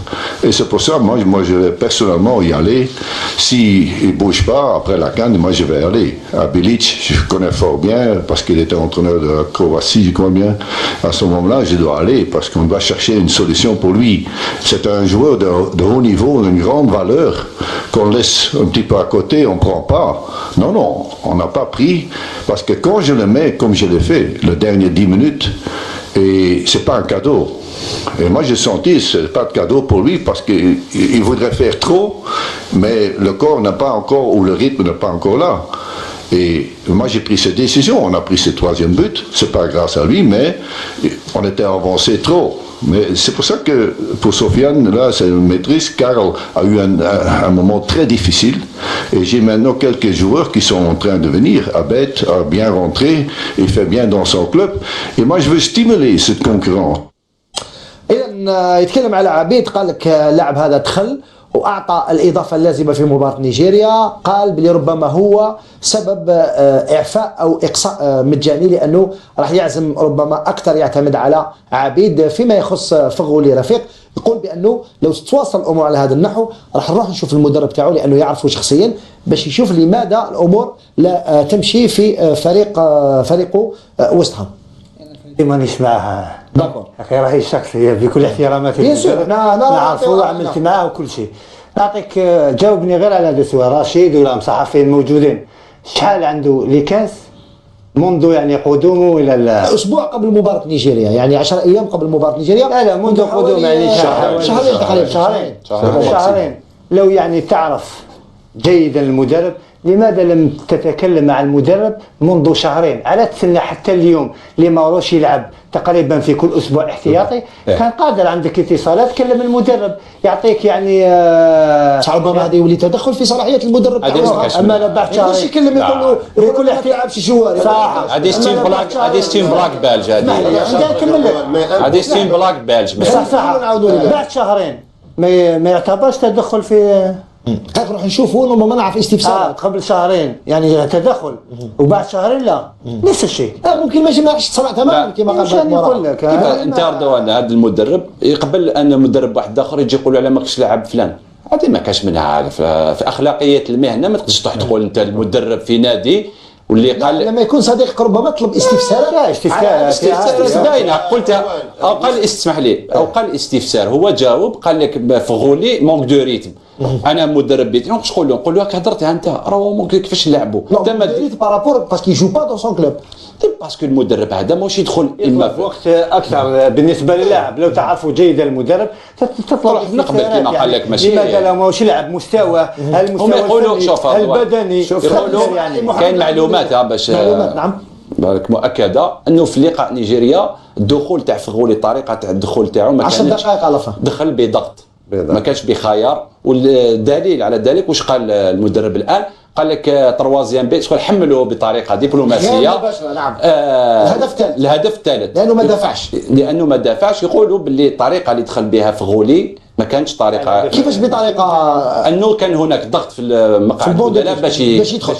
[SPEAKER 6] Et c'est pour ça, moi je vais personnellement y aller. S'il ne bouge pas après la CAN, moi je vais aller. À Bilic, je connais fort bien, parce qu'il était entraîneur de la Croatie, je crois bien. À ce moment-là, je dois aller, parce qu'on doit chercher une solution pour lui. C'est un joueur de haut niveau, d'une grande valeur, qu'on laisse un petit peu à côté, on ne prend pas. Non, on n'a pas pris, parce que quand je le mets, comme je l'ai fait, le dernier 10 minutes, et c'est pas un cadeau. Et moi j'ai senti que ce n'est pas de cadeau pour lui parce qu'il voudrait faire trop, mais le corps n'a pas encore, ou le rythme n'est pas encore là. Et moi j'ai pris cette décision, on a pris ce 3e but, c'est pas grâce à lui, mais on était avancé trop. Mais c'est pour ça que pour Sofiane, là c'est une maîtrise, Karl a eu un moment très difficile et j'ai maintenant quelques joueurs qui sont en train de venir. Abed a bien rentré, il fait bien dans son club et moi je veux stimuler cette concurrence.
[SPEAKER 1] إذا يتكلم على عبيد، قال لك اللاعب هذا دخل وأعطى الإضافة اللازمة في مباراة نيجيريا، قال بلي ربما هو سبب إعفاء أو إقصاء مجاني لأنه راح يعزم ربما أكثر يعتمد على عبيد فيما يخص فغولي رفيق. يقول بأنه لو تواصل الأمور على هذا النحو راح نروح نشوف المدرب تاعو لأنه يعرفه شخصيا باش يشوف لماذا الأمور لا تمشي في فريقه ويست هام.
[SPEAKER 5] مانيش معها
[SPEAKER 1] داكور
[SPEAKER 5] اخي، راهي شخصيه بكل احتراماتي نعرفه وعملت معاه وكل شيء. نعطيك جاوبني غير على هذا السؤال، رشيد ولا مصحفين موجودين، شحال عنده لكاس منذ يعني قدومه الى
[SPEAKER 1] اسبوع قبل مباراه نيجيريا، يعني 10 ايام قبل مباراه نيجيريا.
[SPEAKER 5] لا منذ قدومه يعني شهرين. لو يعني تعرف جيدا المدرب، لماذا لم تتكلم مع المدرب منذ شهرين؟ على تسنى حتى اليوم لما روش يلعب تقريبا في كل اسبوع احتياطي، كان قادر عندك اتصالات كلم المدرب يعطيك يعني
[SPEAKER 1] ربما هذا يولي تدخل في صلاحيه المدرب.
[SPEAKER 5] اما لا بعد شهرين
[SPEAKER 1] ماشي يكلم يقول له بكل ما تلعبش جواري.
[SPEAKER 4] صح، هذه ستيم بلاك بالج، هذه ستيم بلاك بالج.
[SPEAKER 5] صح بعد شهرين ما يعتبرش تدخل في
[SPEAKER 1] نروح نشوفوا انه ما نعرف استفسارات
[SPEAKER 5] قبل شهرين يعني تدخل وبعد شهرين لا نفس الشيء.
[SPEAKER 1] ممكن ماشي تصنع تماما كما قال
[SPEAKER 5] يقول لك
[SPEAKER 4] انت رضوان هذا المدرب يقبل ان مدرب واحد اخر يجي يقول على ماكش لاعب فلان، هذه ما كاش منها في اخلاقيه المهنه. ما تقدرش تروح تقول انت المدرب في نادي واللي قال
[SPEAKER 1] لما يكون صديقك ربما طلب استفسارات.
[SPEAKER 5] لا استفسار
[SPEAKER 4] داينا قلتها او قال اسمح لي او قال استفسار، هو جاوب قال لك فغولي مونك دو ريتم. انا مدرب بيتي واش نقول له؟ نقول له هضرت انت راه مونك كيفاش نلعبوا
[SPEAKER 1] تما بارابور باسكو يجو با دون سون كلوب،
[SPEAKER 4] باسكو المدرب هذا ماهوش يدخل اما
[SPEAKER 5] في وقت اكثر بالنسبه للاعب. لو تعرفوا جيدا المدرب تطلب
[SPEAKER 4] نقبل كما قال لك ماشي
[SPEAKER 5] لماذا لا ماهوش يلعب مستوى المستوى
[SPEAKER 4] يقولوا شوف
[SPEAKER 5] البدني.
[SPEAKER 4] يقولوا
[SPEAKER 5] يعني
[SPEAKER 4] كاين معلومات باش
[SPEAKER 1] نعم
[SPEAKER 4] بالك مؤكده انه في لقاء نيجيريا الدخول تاع فغولي، طريقه تاع الدخول تاعو ما
[SPEAKER 1] 10 دقائق على فا
[SPEAKER 4] دخل بضغط ما كانش بخيار. والدليل على ذلك واش قال المدرب الان؟ قال لك تروازيام بي شغل حملوه بطريقه دبلوماسيه.
[SPEAKER 1] نعم
[SPEAKER 4] الهدف الثالث
[SPEAKER 1] لانه ما دافعش.
[SPEAKER 4] يقولوا باللي الطريقه اللي دخل بها فغولي ما كانتش طريقه.
[SPEAKER 1] كيفاش بطريقه؟
[SPEAKER 4] انه كان هناك ضغط في المقعد البدلاء باش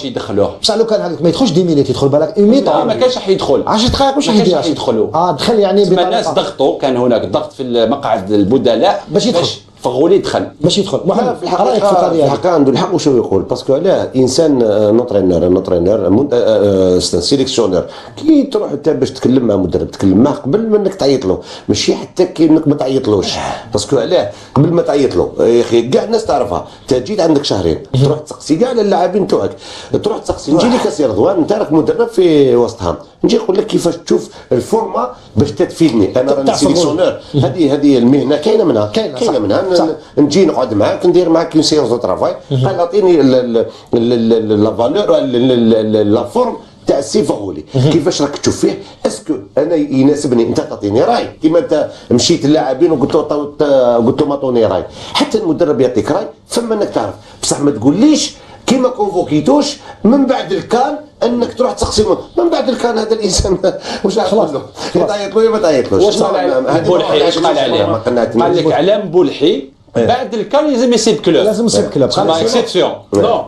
[SPEAKER 4] يدخلوه.
[SPEAKER 1] بصح لو كان هذاك ما يدخلش 10 مينيت يدخل بالك
[SPEAKER 4] ما كانش راح يدخل
[SPEAKER 1] 10 دقائق واش
[SPEAKER 4] راح يدخلوا.
[SPEAKER 1] دخل يعني
[SPEAKER 4] الناس ضغطوا، كان هناك ضغط في المقعد البدلاء
[SPEAKER 1] باش يدخل
[SPEAKER 4] فغولي دخل
[SPEAKER 1] باش يدخل. محمد
[SPEAKER 2] في الحقيقه عنده الحق وشو يقول، باسكو علاه انسان نوترينور سيليكسيونير كي تروح انت باش تكلم مع مدرب تكلم معاه قبل ما انك تعيط له، ماشي حتى كي انك ما تعيطلوش. باسكو علاه قبل ما تعيط له يا اخي كاع الناس تعرفها، انت جيت عندك شهرين تروح تسقسي كاع اللاعبين توعك، تروح تسقسي نجي لك سي رضوان انت راك مدرب في وسط هام، نجي نقول لك كيفاش تشوف الفورما باش تفيدني انا راني سيليكسيونور. هذه المهنه كاينه منها نجي نقعد معاك ندير معاك اون سيونس دو ترافاي، قال اعطيني لا فالور لا فورم تاع السي فغولي كيفاش راك تشوف فيه، اسكو انا يناسبني انت تعطيني راي كيما انت مشيت للاعبين وقلت له عطوني راي، حتى المدرب يعطيك راي فما انك تعرف، بصح ما تقوليش كيما كونفوكيتوش من بعد الكان انك تروح تسقسي من بعد الكان. هذا الانسان واش راح له يعيط له ما تعيطلوش.
[SPEAKER 4] واش بولحي اش قال عليه؟ قال لك على بولحي بعد الكان لازم يسيب كلوب،
[SPEAKER 1] لازم يسيب كلوب
[SPEAKER 4] ما اكسبسيون.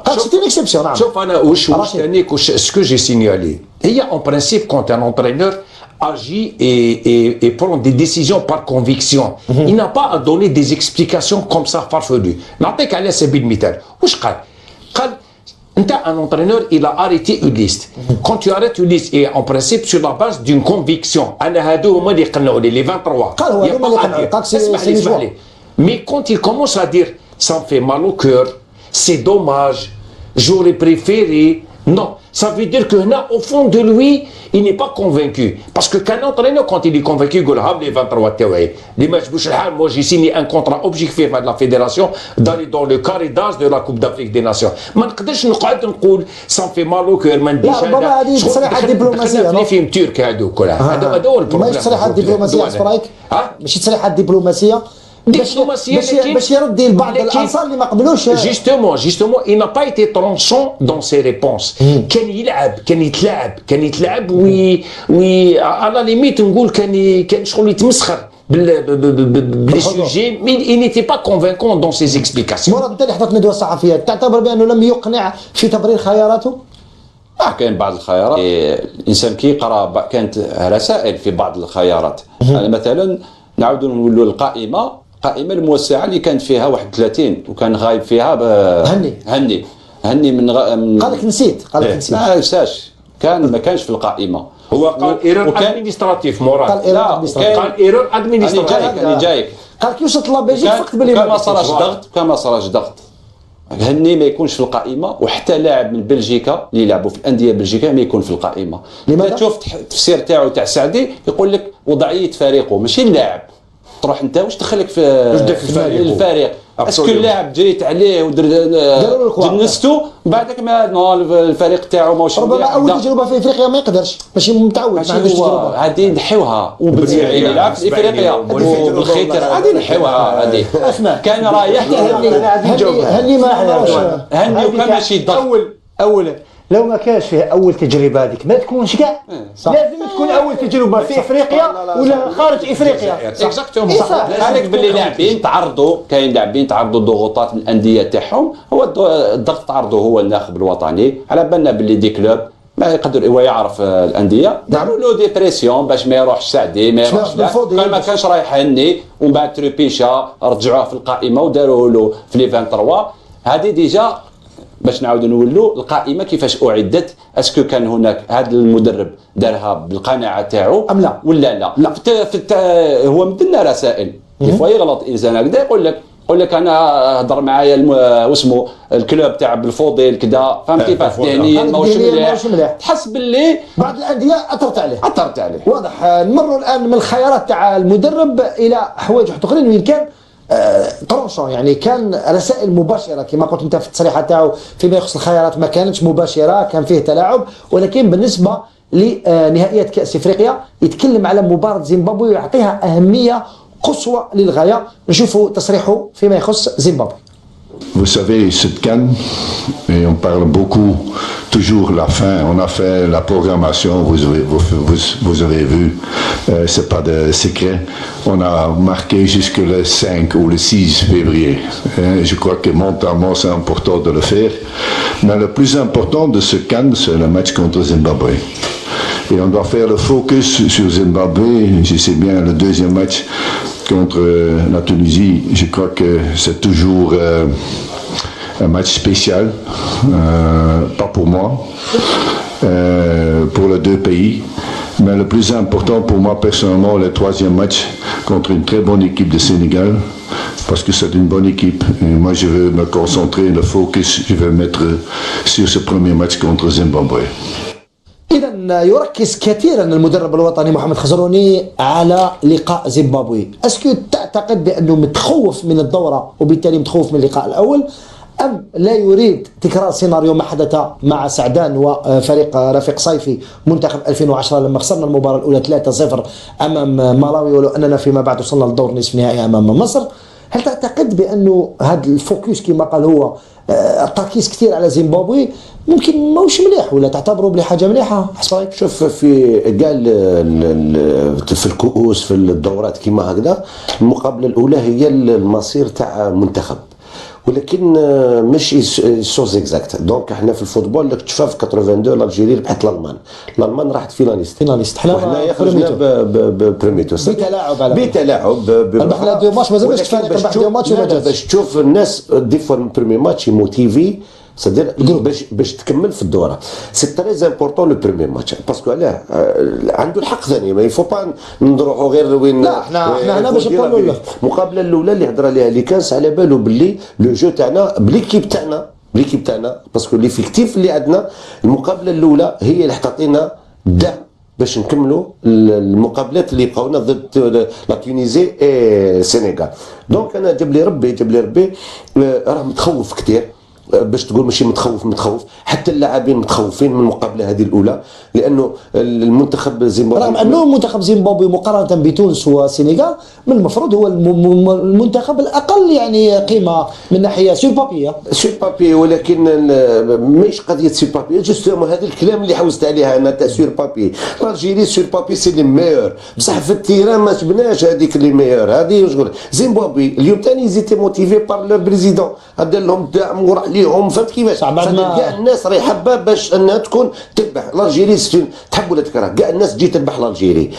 [SPEAKER 1] قال سيتي اكسبسيون. نعم
[SPEAKER 3] شوف انا واش تانيك ce que j'ai signalé هي en principe quand un entraîneur agit et prend des décisions par conviction. Il n'a pas à donner des explications comme ça farfelues. نعطيك على سبيل المثال واش قال؟ قال انت un entraîneur il a arrêté une liste. Quand tu arrêtes une liste et en principe sur la base d'une conviction. انا هادو هما اللي يقنعوا لي 23.
[SPEAKER 1] قال هو هما اللي يقنعوا.
[SPEAKER 3] اسمح لي. Mais quand il commence à dire ça me fait mal au cœur, c'est dommage, j'aurais préféré. Non, ça veut dire que là, au fond de lui, il n'est pas convaincu. Parce que qu'un entraîneur, quand il est convaincu, il dit les 23 تاوعي. Moi, j'ai signé un contrat objectif avec la fédération d'aller dans le carré d'âge de la Coupe d'Afrique des Nations. ما نقدرش نقعد نقول ça me fait mal au cœur ما نديش.
[SPEAKER 1] لا ربما هذه تصريحات دبلوماسية.
[SPEAKER 3] دخلنا في تركيا هذوك كلها. هذا هو البروبليم.
[SPEAKER 1] ماشي تصريحات دبلوماسية اش رايك؟ ماشي تصريحات دبلوماسية. باش يردي لبعض الانصار اللي ما قبلوش.
[SPEAKER 3] Justement, il n'a pas été tranchant dans ses réponses. كان يتلاعب وي على لا ليميت نقول كان شغل يتمسخر بلي سوجي مي il n'était pas convaincant dans ses explications.
[SPEAKER 1] مراد انت اللي حضرت ندوة الصحفية تعتبر بانه لم يقنع في تبرير خياراته؟
[SPEAKER 4] كاين بعض الخيارات الانسان كي يقرا كانت رسائل في بعض الخيارات. مثلا نعاودوا نقولوا القائمه الموسعه اللي كانت فيها 31 وكان غايب فيها هني من
[SPEAKER 1] قال لك نسيت.
[SPEAKER 4] ما نساش ما كانش في القائمه.
[SPEAKER 3] هو قال ايرور ادمينستراتيف مراد. قال ايرور ادمينستراتيف.
[SPEAKER 4] انا جايك
[SPEAKER 1] قال لك يوصل طلاب بيجي فقط بلي
[SPEAKER 4] ما صراش ضغط هني ما يكونش في القائمه وحتى لاعب من بلجيكا اللي يلعبوا في الانديه بلجيكا ما يكون في القائمه. لماذا؟ تشوف التفسير تاعو تاع سعدي يقول لك وضعيه فريقه ماشي اللاعب. تروح انت واش دخلك في الفريق؟ اسكو اللاعب جريت عليه ودنستو بعدك ما الفريق تاعو ماهوش
[SPEAKER 1] ربما اول تجربه في افريقيا ما يقدرش ماشي متعود ما عندوش تجربه.
[SPEAKER 4] غادي نحيوها وبالفعل يلعب في افريقيا وبالخيتر غادي نحيوها. غادي كان رايح
[SPEAKER 1] هني ما حضرش
[SPEAKER 4] هني وكان ماشي ضغط
[SPEAKER 5] اول لو ما كانش فيه اول تجربه هذيك ما تكونش كاع. لازم تكون اول تجربه في افريقيا ولا خارج افريقيا.
[SPEAKER 3] اكزاكتومون.
[SPEAKER 4] هذاك باللي لاعبين تعرضوا كاين لاعبين تعرضوا ضغوطات من الانديه تاعهم. هو الضغط تعرضوا هو الناخب الوطني على بالنا باللي دي كلوب ما يقدر هو يعرف الانديه داروا له دي بريسيون باش ما يروحش سعدي ما يروحش كان ما كانش رايح هني ومن بعد تروبيشا رجعوه في القائمه وداروا له في لي 23. هذه ديجا باش نعاودوا نقولوا القائمه كيفاش اعدت. اسكو كان هناك هذا المدرب دارها بالقناعه تاعو
[SPEAKER 1] ام لا
[SPEAKER 4] ولا لا؟ هو مدلنا رسائل كيف يغلط انسان هكذا يقول لك انا هضر معايا واسمه الكلوب تاع بالفوضي كذا فهمت كيفاش ذهنيا ماهوش مليح. تحس باللي
[SPEAKER 1] بعض الانديه اثرت عليه. واضح. نمروا الان من الخيارات تاع المدرب الى حوايج اخرين وين كان طرونشون يعني كان رسائل مباشره كما قلت انت في التصريحات تاعو فيما يخص الخيارات ما كانتش مباشره كان فيه تلاعب. ولكن بالنسبه لنهائيات كاس افريقيا يتكلم على مباراه زيمبابوي ويعطيها اهميه قصوى للغايه. نشوفوا تصريحه فيما يخص زيمبابوي.
[SPEAKER 6] Vous savez, cette CAN, et on parle beaucoup, toujours la fin, on a fait la programmation, vous avez vu, c'est pas de secret, on a marqué jusque le 5 ou le 6 février. Je crois que mentalement c'est important de le faire, mais le plus important de ce CAN, c'est le match contre Zimbabwe. Et on doit faire le focus sur Zimbabwe, je sais bien, le deuxième match contre la Tunisie, je crois que c'est toujours un match spécial, pas pour moi, pour les deux pays. Mais le plus important pour moi personnellement, le troisième match contre une très bonne équipe de Sénégal, parce que c'est une bonne équipe. Et moi je veux me concentrer, le focus, je vais mettre sur ce premier match contre Zimbabwe.
[SPEAKER 1] إذا يركز كثيرا المدرب الوطني محمد خزروني على لقاء زيمبابوي. اسكو تعتقد بأنه متخوف من الدورة وبالتالي متخوف من اللقاء الأول أم لا يريد تكرار سيناريو ما حدث مع سعدان وفريق رفيق صيفي منتخب 2010 لما خسرنا المباراة الأولى 3-0 أمام مالاوي ولو أننا فيما بعد وصلنا لدور نصف نهائي أمام مصر؟ هل تعتقد بأنه هذا الفوكس كما قال هو التركيز كثير على زيمبابوي ممكن ماهوش مليح ولا تعتبره بلي حاجه مليحه؟ حسب رايك؟
[SPEAKER 2] شوف في قال في الكؤوس في الدورات كيما هكذا المقابله الاولى هي المصير تاع منتخب ولكن ماشي سوز اكزاكت. دونك احنا في الفوتبول اللي اكتشفها في 82 الجيري ربحت الالمان راحت فيناليست
[SPEAKER 1] حنا
[SPEAKER 2] خرجنا ببريميتو بتلاعب
[SPEAKER 1] ربحنا 2 ماتش مازال باش تفارق ربح 2 ماتش وما جاتش.
[SPEAKER 2] باش تشوف الناس دي فوا البريمي ماتش يموتيفي سادير باش تكمل في الدوره. سي تري امبورطون لو بريمي ماتش باسكو علاه عنده الحق ثاني ما يفو با نروحوا غير وين.
[SPEAKER 1] لا احنا هنا باش نقولوا
[SPEAKER 2] المقابله الاولى اللي هضر عليها اللي كانس على بالو باللي لو جو تاعنا بليكيب تاعنا باسكو ليفيكتيف اللي عندنا المقابله الاولى هي اللي حطينا دا باش نكملوا المقابلات اللي بقاونا ضد لا تونيزي السنغال. دونك انا جاب لي ربي راه متخوف كثير باش تقول ماشي متخوف حتى اللاعبين متخوفين من المقابله هذه الاولى لانه المنتخب زيمبابوي
[SPEAKER 1] رغم انه منتخب زيمبابوي مقارنه بتونس والسنغال من المفروض هو المنتخب الاقل يعني قيمه من ناحيه سور بابي
[SPEAKER 2] ولكن ماهيش قضيه سور بابي جوستومون هذا الكلام اللي حوزت عليها انا تاع سور بابي. الجيري سور بابي سي لي ميور بصح في التيران ما شفناش هذيك لي ميور. هذه شغل زيمبابوي اليوم ثاني زيتي موتيفي بار لو بريزيدون دار لهم دعم وراح ليهم فهمت كيفاش كاع الناس راهي حابه باش انها تكون تربح الجيري تحب ولا تكره كاع الناس تجي تربح الجيري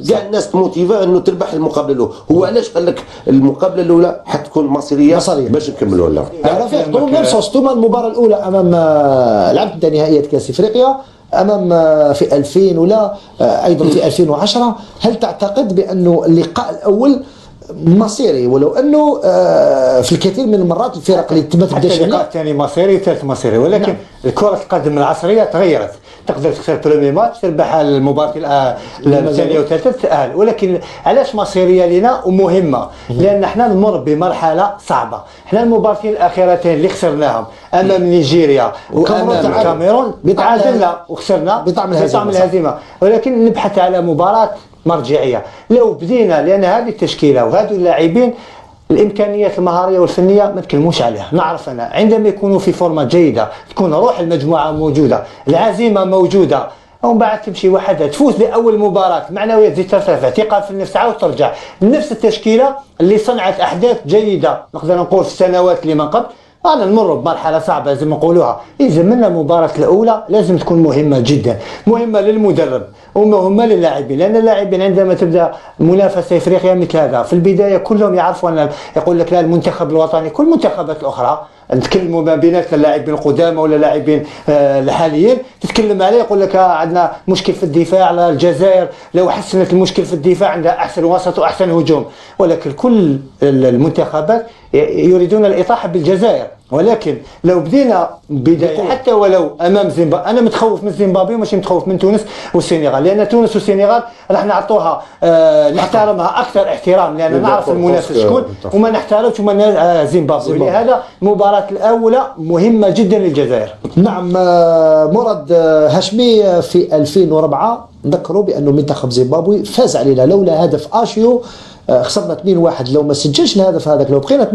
[SPEAKER 2] كاع الناس تموتيفا انه تربح المقابله الاولى. هو علاش قال لك المقابله الاولى حتكون مصيريه باش نكملوا ولا
[SPEAKER 1] رفيق ضمن نفس وسطوما المباراه الاولى امام لعبت نهائيات كاس افريقيا امام في 2000 ولا ايضا في 2010. هل تعتقد بانه اللقاء الاول مصيري ولو انه في الكثير من المرات الفرق اللي تبداش
[SPEAKER 5] اللقاء الثاني مصيري والثالث مصيري ولكن كرة القدم العصريه تغيرت. تقدر تخسر بريمي ماتش تربح المباراه الثانيه والثالثه تتاهل. ولكن علاش مصيريه لنا ومهمه؟ لان احنا نمر بمرحله صعبه. احنا المباراتين الاخيرتين اللي خسرناهم امام نيجيريا وامام الكاميرون تعادلنا وخسرنا بطعم الهزيمه. ولكن نبحث على مباراه مرجعيه. لو بدينا لان هذه التشكيله وهذو اللاعبين الامكانيات المهاريه والفنيه ما نتكلموش عليها. نعرف انا عندما يكونوا في فورمه جيده تكون روح المجموعه موجوده العزيمه موجوده ومن بعد تمشي وحدها تفوز باول مباراه معنويات تزيد ترتفع ثقه في النفس عاود ترجع نفس التشكيله اللي صنعت احداث جيده. نقدر نقول في السنوات اللي من قبل أنا نمر بمرحلة صعبة لازم نقولوها. إذا منا المباراة الأولى لازم تكون مهمة جدا مهمة للمدرب ومهمة للاعبين لأن اللاعبين عندما تبدأ منافسة إفريقيا مثل هذا في البداية كلهم يعرفوا أن يقول لك لا المنتخب الوطني كل المنتخبات الأخرى نتكلموا ما بيناتنا اللاعبين القدامى ولا اللاعبين الحاليين تتكلم عليه يقول لك عندنا مشكل في الدفاع على الجزائر لو حسنت المشكل في الدفاع عندها أحسن وسط وأحسن هجوم. ولكن كل المنتخبات يريدون الإطاحة بالجزائر. ولكن لو بدينا بداية حتى ولو امام زيمبابوي انا متخوف من زيمبابوي ماشي متخوف من تونس والسنغال لان تونس والسنغال راح نعطوها نحترمها اكثر احترام لان نعرف المنافس شكون وما نحترمش وما زيمبابوي. لهذا المباراة الاولى مهمة جدا للجزائر.
[SPEAKER 1] نعم مراد هاشمي في 2004 ذكروا بانه منتخب زيمبابوي فاز علينا لولا هدف اشيو خسرنا 2-1 لو ما سجلش الهدف هذاك لو بقينا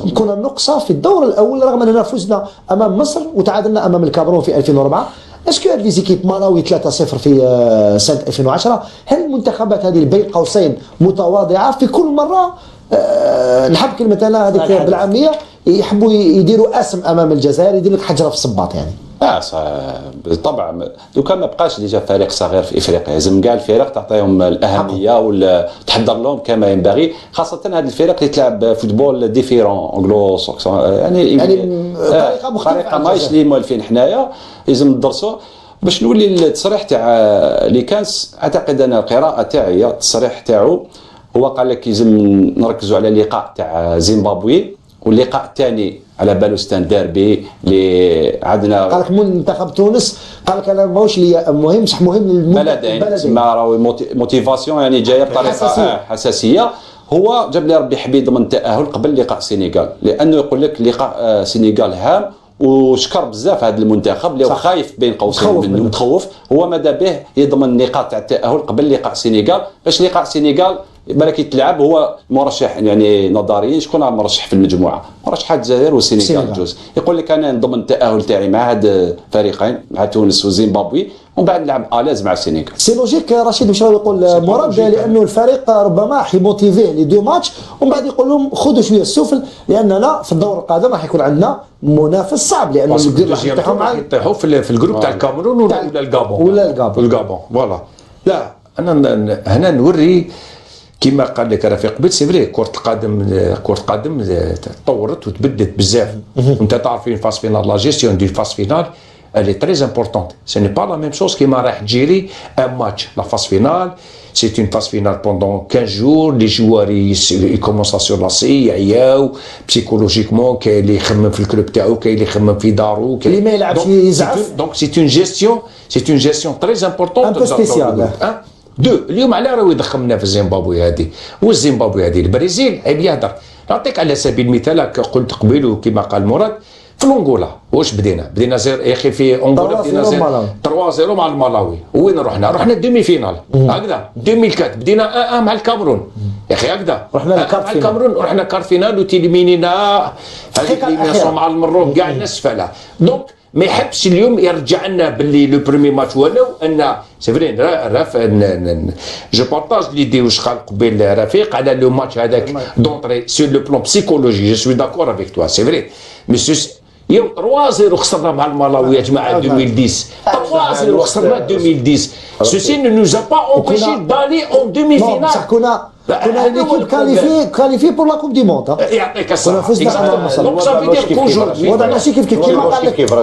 [SPEAKER 1] 2-0 كنا نقصة في الدور الاول رغم اننا فزنا امام مصر وتعادلنا امام الكاميرون في 2004. اسكو هاد لي زيكيب مالاوي 3-0 في سنه 2010 هل المنتخبات هذه بين قوسين متواضعه في كل مره نحب كلمه انا هذيك بالعاميه يحبوا يديروا اسم امام الجزائر يدير لك حجره في الصباط يعني
[SPEAKER 4] بالطبع دوكا ما بقاش ديجا فريق صغير في افريقيا لازم كاع الفرق تعطيهم الاهميه ولا تحضر لهم كما ينبغي خاصه هذه الفرق اللي تلعب فوتبول ديفيرون انجلو ساكسون يعني
[SPEAKER 1] طريقه مختلفه
[SPEAKER 4] ماهيش اللي موالفين حنايا لازم ندرسوا باش نولي التصريح تاع اللي كانس. اعتقد انا القراءه تاعي التصريح تاعو هو قال لك لازم نركزوا على اللقاء تاع زيمبابوي واللقاء الثاني على بالو ستان ديربي اللي عندنا
[SPEAKER 1] قال لك منتخب تونس قال لك انا ماهوش لي مهم صح مهم
[SPEAKER 4] للبلدين تسمى راهو موتيفاسيون يعني جايه بطريقه حساسيه. هو جاب لي ربي حبي يضمن التاهل قبل لقاء السنغال لانه يقول لك لقاء السنغال هام وشكر بزاف هذا المنتخب اللي خايف بين قوسين منه متخوف. هو ماذا به يضمن نقاط تاع التاهل قبل لقاء السنغال باش لقاء السنغال بالك يتلعب هو مرشح يعني نظريا شكون مرشح في المجموعه؟ مرشح الجزائر والسنغال جوج. يقول لك انا نضمن التاهل تاعي مع هاد الفريقين مع تونس وزيمبابوي ومن بعد نلعب اليز مع السنغال.
[SPEAKER 1] سي لوجيك رشيد باش يقول مراد لانه الفريق ربما حيموتيفيه لي دو ماتش ومن بعد يقول لهم خذوا شويه السفل لاننا في الدور القادم راح يكون عندنا منافس صعب لانه
[SPEAKER 3] راح يطيحوا في الجروب تاع الكاميرون ولا الغابون فوالا. لا انا هنا نوري كما قال لك رفيق قبل سي فري كرة القدم تطورت وتبدلت بزاف. انت تعرفين فاس فينال لا جيستيون دو فاس فينال elle est très importante. Ce n'est pas la même chose qui m'a gérer un match. La phase finale, c'est une phase finale pendant 15 jours. Les joueurs ils commencent à se lasser, psychologiquement, qu'il est dans le club تاعو, qu'il est dans في دارو. Donc c'est une gestion très importante.
[SPEAKER 1] Un peu spéciale.
[SPEAKER 3] دو اليوم على راهو يضخمنا في الزيمبابوي هذه والزيمبابوي هذه البرازيل عيب يهدر. نعطيك على سبيل المثال قلت قبيل وكما قال مراد في الانغولا واش بدينا زير يا اخي في انغولا بدينا زير 3-0 مع المالاوي. وين رحنا الدومي فينال هكذا 2004 بدينا مع الكاميرون يا اخي هكذا
[SPEAKER 1] رحنا
[SPEAKER 3] مع الكاميرون رحنا كارت فينال وتيليمينينا هذيك اللي مع المروك كاع الناس فلا. دونك ما يحبش اليوم يرجع لنا باللي لو بريمي ماتش ولو ان سي فري جو بارطاج ليدي واش قال قبيل رفيق على لو ماتش هذاك دونطري سور لو بلون بسيكولوجي. جو سوي داكور افيك توا سي فري مي يوم 3-0 خسرنا مع المالاوي يا جماعه 2010 3-0 خسرنا 2010 سوسي ne nous a pas empêché d'aller en demi-finale.
[SPEAKER 1] كنا ليكيب كاليفي بور لا كوب دي موند.
[SPEAKER 3] يعطيك الصحه. دونك صافي دير كونجور
[SPEAKER 1] وضع ماشي كيف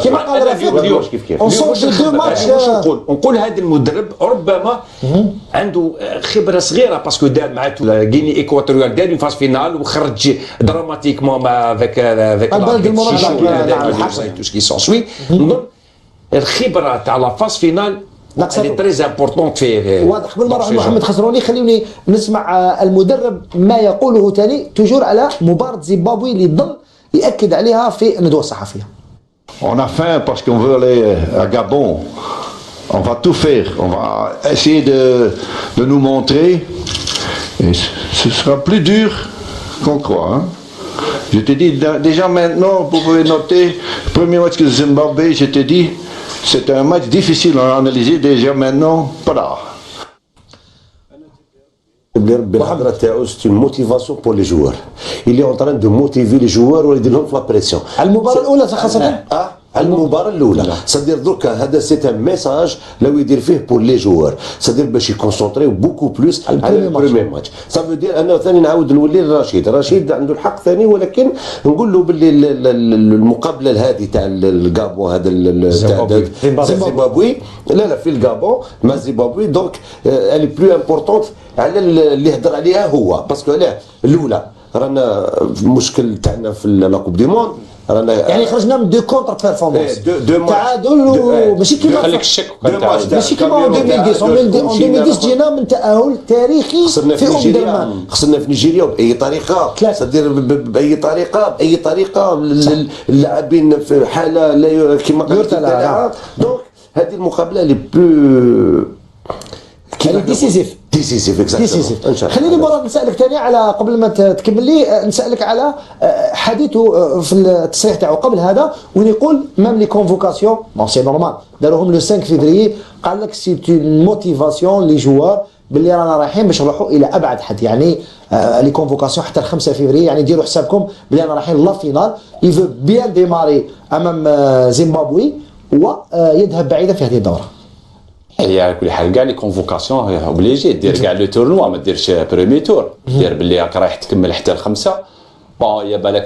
[SPEAKER 1] كما قال رفيق اون سونج دو ماتش.
[SPEAKER 3] نقول هذا المدرب ربما عنده خبره صغيره باسكو دار مع غيني ايكواتوريال دار اون فاز فينال وخرج دراماتيكمون مع فيك
[SPEAKER 1] البلد المنظم
[SPEAKER 3] كي سونسوي. الخبره تاع لا فاز فينال اللي تريز امبورطون فيه.
[SPEAKER 1] واضح. قبل ما نروح محمد خسروني خليوني نسمع المدرب ما يقوله ثاني توجور على مباراة زيمبابوي اللي ضل يأكد عليها في الندوة الصحفية.
[SPEAKER 6] On a faim parce qu'on veut aller à Gabon. On va tout faire. On va essayer de nous montrer. Et ce sera plus dur qu'on croit. Hein. Je te dis déjà maintenant, vous pouvez noter, le premier match que Zimbabwe, je te dis, c'est un match difficile à analyser déjà maintenant. Voilà.
[SPEAKER 2] بالحضره تاعو سي موتيفاسيون بور لي جوار اللي اون تران دو موتيفي لي جوار ويدير لهم في لا بريسيون.
[SPEAKER 1] على المباراه الاولى خاصه
[SPEAKER 2] المباراه الاولى سادير درك هذا سيت ان ميساج لو يدير فيه بور لي جوار سادير باش يكونسونطريو بوكو بلوس على البريمي ماتش. صافي دير انا ثاني نعاود نولي لرشيد عنده الحق ثاني ولكن نقول له باللي المقابله هذه تاع الغابون هذا زيمبابوي لا في الغابون مع زيمبابوي دونك الي بلو امبورطونت على اللي هضر عليها هو باسكو علاه الاولى رانا المشكل تاعنا في لا كوب دي موند رانا
[SPEAKER 1] يعني خرجنا من دو كونتر بيرفورمانس تعادل ماشي كيما
[SPEAKER 4] خليك الشك
[SPEAKER 1] ماشي كيما 2010 جينا من تاهل تاريخي في درمان
[SPEAKER 2] خسرنا في نيجيريا باي طريقه سدير باي طريقه اللاعبين في حاله لا كيما قلت دونك هذه المقابله لي بلو
[SPEAKER 1] ديسيزيف
[SPEAKER 2] اكزاكتومون.
[SPEAKER 1] خليني مرات نسالك ثاني على قبل ما تكمل لي نسالك على حديثه في التصريح تاعو قبل هذا وين يقول ميم لي كونفوكاسيون بون سي نورمال داروهم لو 5 فيفري قال لك سي اون موتيفاسيون لي جوار باللي رانا رايحين باش نروحوا الى ابعد حد يعني لي كونفوكاسيون حتى 5 فيفري يعني ديروا حسابكم باللي رانا رايحين لا فينال يفو بيان ديماري امام زيمبابوي ويذهب بعيدا في هذه الدوره.
[SPEAKER 4] هي على كل حال كاع لي كونفوكاسيون اوبليجي دير كاع لو تورنوا ما ديرش بريمي تور دير باللي راك رايح تكمل حتى الخمسه. بون يا بالك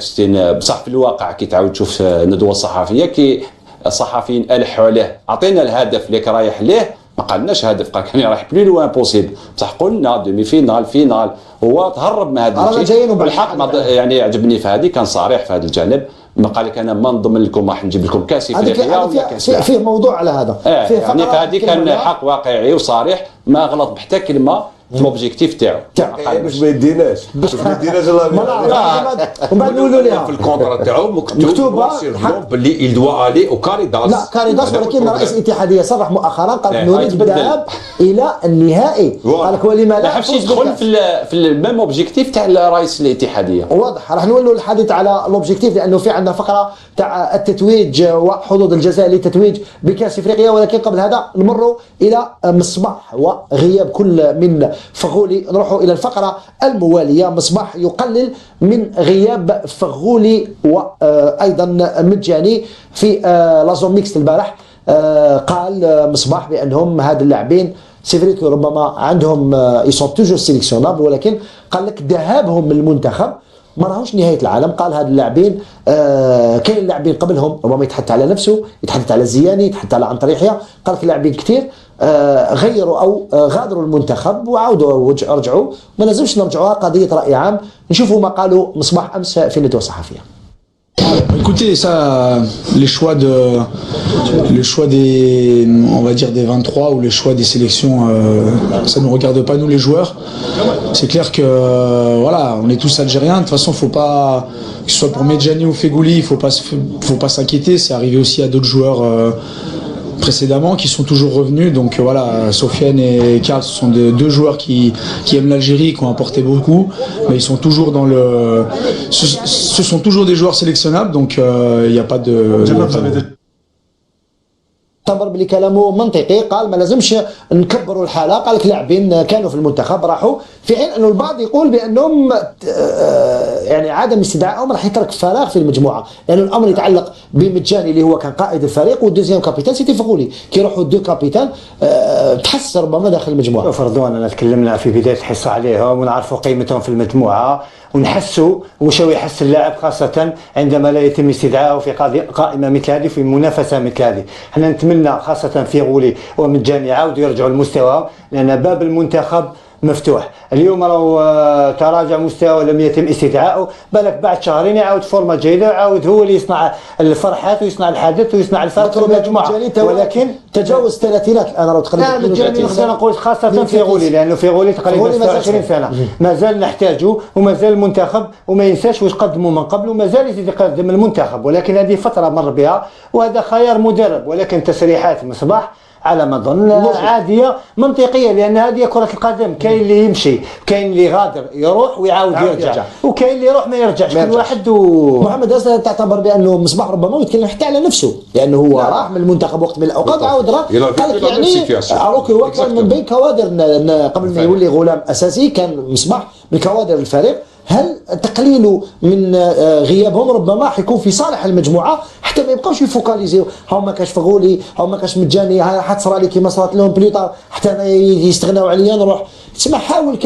[SPEAKER 4] بصح في الواقع كي تعاود تشوف الندوه الصحفيه كي الصحفيين الحوا عليه عطينا الهدف اللي رايح ليه ما قالناش هدف قال كان رايح بلي لو امبوسيبل بصح قلنا دومي فينال هو تهرب من هذا الشيء. بالحق يعني عجبني في هذه كان صريح في هذا الجانب ما قال لك انا ما نضمن لكم راح نجيب لكم كاس افريقيا ولا كاس
[SPEAKER 1] فيه موضوع على هذا
[SPEAKER 4] يعني فهذه كان حق واقعي وصريح ما غلط بحتى كلمه في لوبجيكتيف تاعو
[SPEAKER 2] باش ما يديناش
[SPEAKER 1] ومن بعد نقولوا لها
[SPEAKER 3] في الكونترا تاعو مكتوب باللي il doit aller au Caridas.
[SPEAKER 1] لا كاريداس، ولكن رئيس الاتحاديه صرح مؤخرا قال لك نريد الذهاب الى النهائي. قال لك ولما لا
[SPEAKER 4] ما حبش يدخل في الميم اوبجيكتيف تاع رئيس الاتحاديه.
[SPEAKER 1] واضح. راح نولوا الحديث على لوبجيكتيف لانه في عندنا فقره تاع التتويج وحظوظ الجزائر للتتويج بكاس افريقيا، ولكن قبل هذا نمروا الى مصباح وغياب كل من فغولي. نروحوا الى الفقره المواليه. مصباح يقلل من غياب فغولي وايضا مجاني في لازون ميكست البارح. قال مصباح بانهم هاد اللاعبين سيفريكو ربما عندهم يسون توجور سيليكسيونابل، ولكن قال لك ذهابهم من المنتخب ما راهوش نهايه العالم. قال هاد اللاعبين كاين لاعبين قبلهم ربما يتحدث على نفسه، يتحدث على الزياني، يتحدث على عنتر يحيى. قال لك لاعبين كثير غيروا او غادروا المنتخب وعاودوا رجعوا. ما لازمش نرجعوها قضيه راي عام. نشوفوا ما قالوا مصباح امس في الندوه الصحفيه.
[SPEAKER 7] Écoutez, ça, les choix des, on va dire des 23 ou les choix des sélections, ça nous regarde pas nous les joueurs. C'est clair que voilà, on est tous algériens. De toute façon, faut pas, que ce soit pour Medjani ou Fegouli, faut pas s'inquiéter. C'est arrivé aussi à d'autres joueurs précédemment qui sont toujours revenus. Donc voilà, Sofiane et Karl, ce sont deux joueurs qui aiment l'Algérie, qui ont apporté beaucoup, mais ils sont toujours dans le, ce sont toujours des joueurs sélectionnables. Donc il n'y a pas de.
[SPEAKER 1] اعتبر بلي كلامه منطقي. قال ما لازمش نكبروا الحاله. قال لك لاعبين كانوا في المنتخب راحوا، في حين انه البعض يقول بانهم يعني عدم استدعائهم راح يترك فراغ في المجموعه، لانه الامر يتعلق بمجاني اللي هو كان قائد الفريق، والدوزيام كابيتان سيتي فغولي. كي يروحوا دو كابيتان تحس ربما داخل المجموعه.
[SPEAKER 5] شوف رضوان، انا تكلمنا في بدايه الحصه عليهم ونعرفوا قيمتهم في المجموعه، ونحسوا وش هو يحس اللاعب خاصة عندما لا يتم استدعائه في قائمة مثل هذه، في منافسة مثل هذه. احنا نتمنى خاصة في غولي ومجاني يعاودوا يرجعوا لمستواهم، لأن باب المنتخب مفتوح. اليوم لو تراجع مستوى ولم يتم استدعائه، بالك بعد شهرين يعاود فورمه جيده، ويعاود هو اللي يصنع الفرحات ويصنع الحدث ويصنع الفرق في المجموعه. ولكن
[SPEAKER 1] تجاوز الثلاثينات الان راه تقريبا.
[SPEAKER 5] لا مجاني نقدر نقول خاصه في غولي، لانه في غولي تقريبا 26 سنه مازال نحتاجه، ومازال المنتخب، وما ينساش واش قدموا من قبل، ومازال يزيد يقدم المنتخب. ولكن هذه فتره مر بها، وهذا خيار مدرب. ولكن تسريحات مصباح على ما اظن عاديه منطقيه، لان هذه كره القدم. كاين اللي يمشي، كاين اللي غادر يروح ويعاود يرجع، وكاين اللي يروح ما يرجعش. كل واحد
[SPEAKER 1] محمد أسد تعتبر بانه مصباح ربما يتكلم حتى على نفسه، لانه هو راح من المنتخب وقت من الاوقات وعاود راح. قال لك يعني اروكي هو كان من بين كوادر قبل ما يولي غلام اساسي، كان مصباح من كوادر الفريق. هل تقليله من غيابهم ربما حيكون في صالح المجموعه حتى ما يبقاوش يفوكاليزيو؟ هاو ما كاش فغولي، هاو ما كاش مجاني، حتصرى لي كيما صرات لهم بليطار حتى يستغناو عليا نروح. تسمع حاول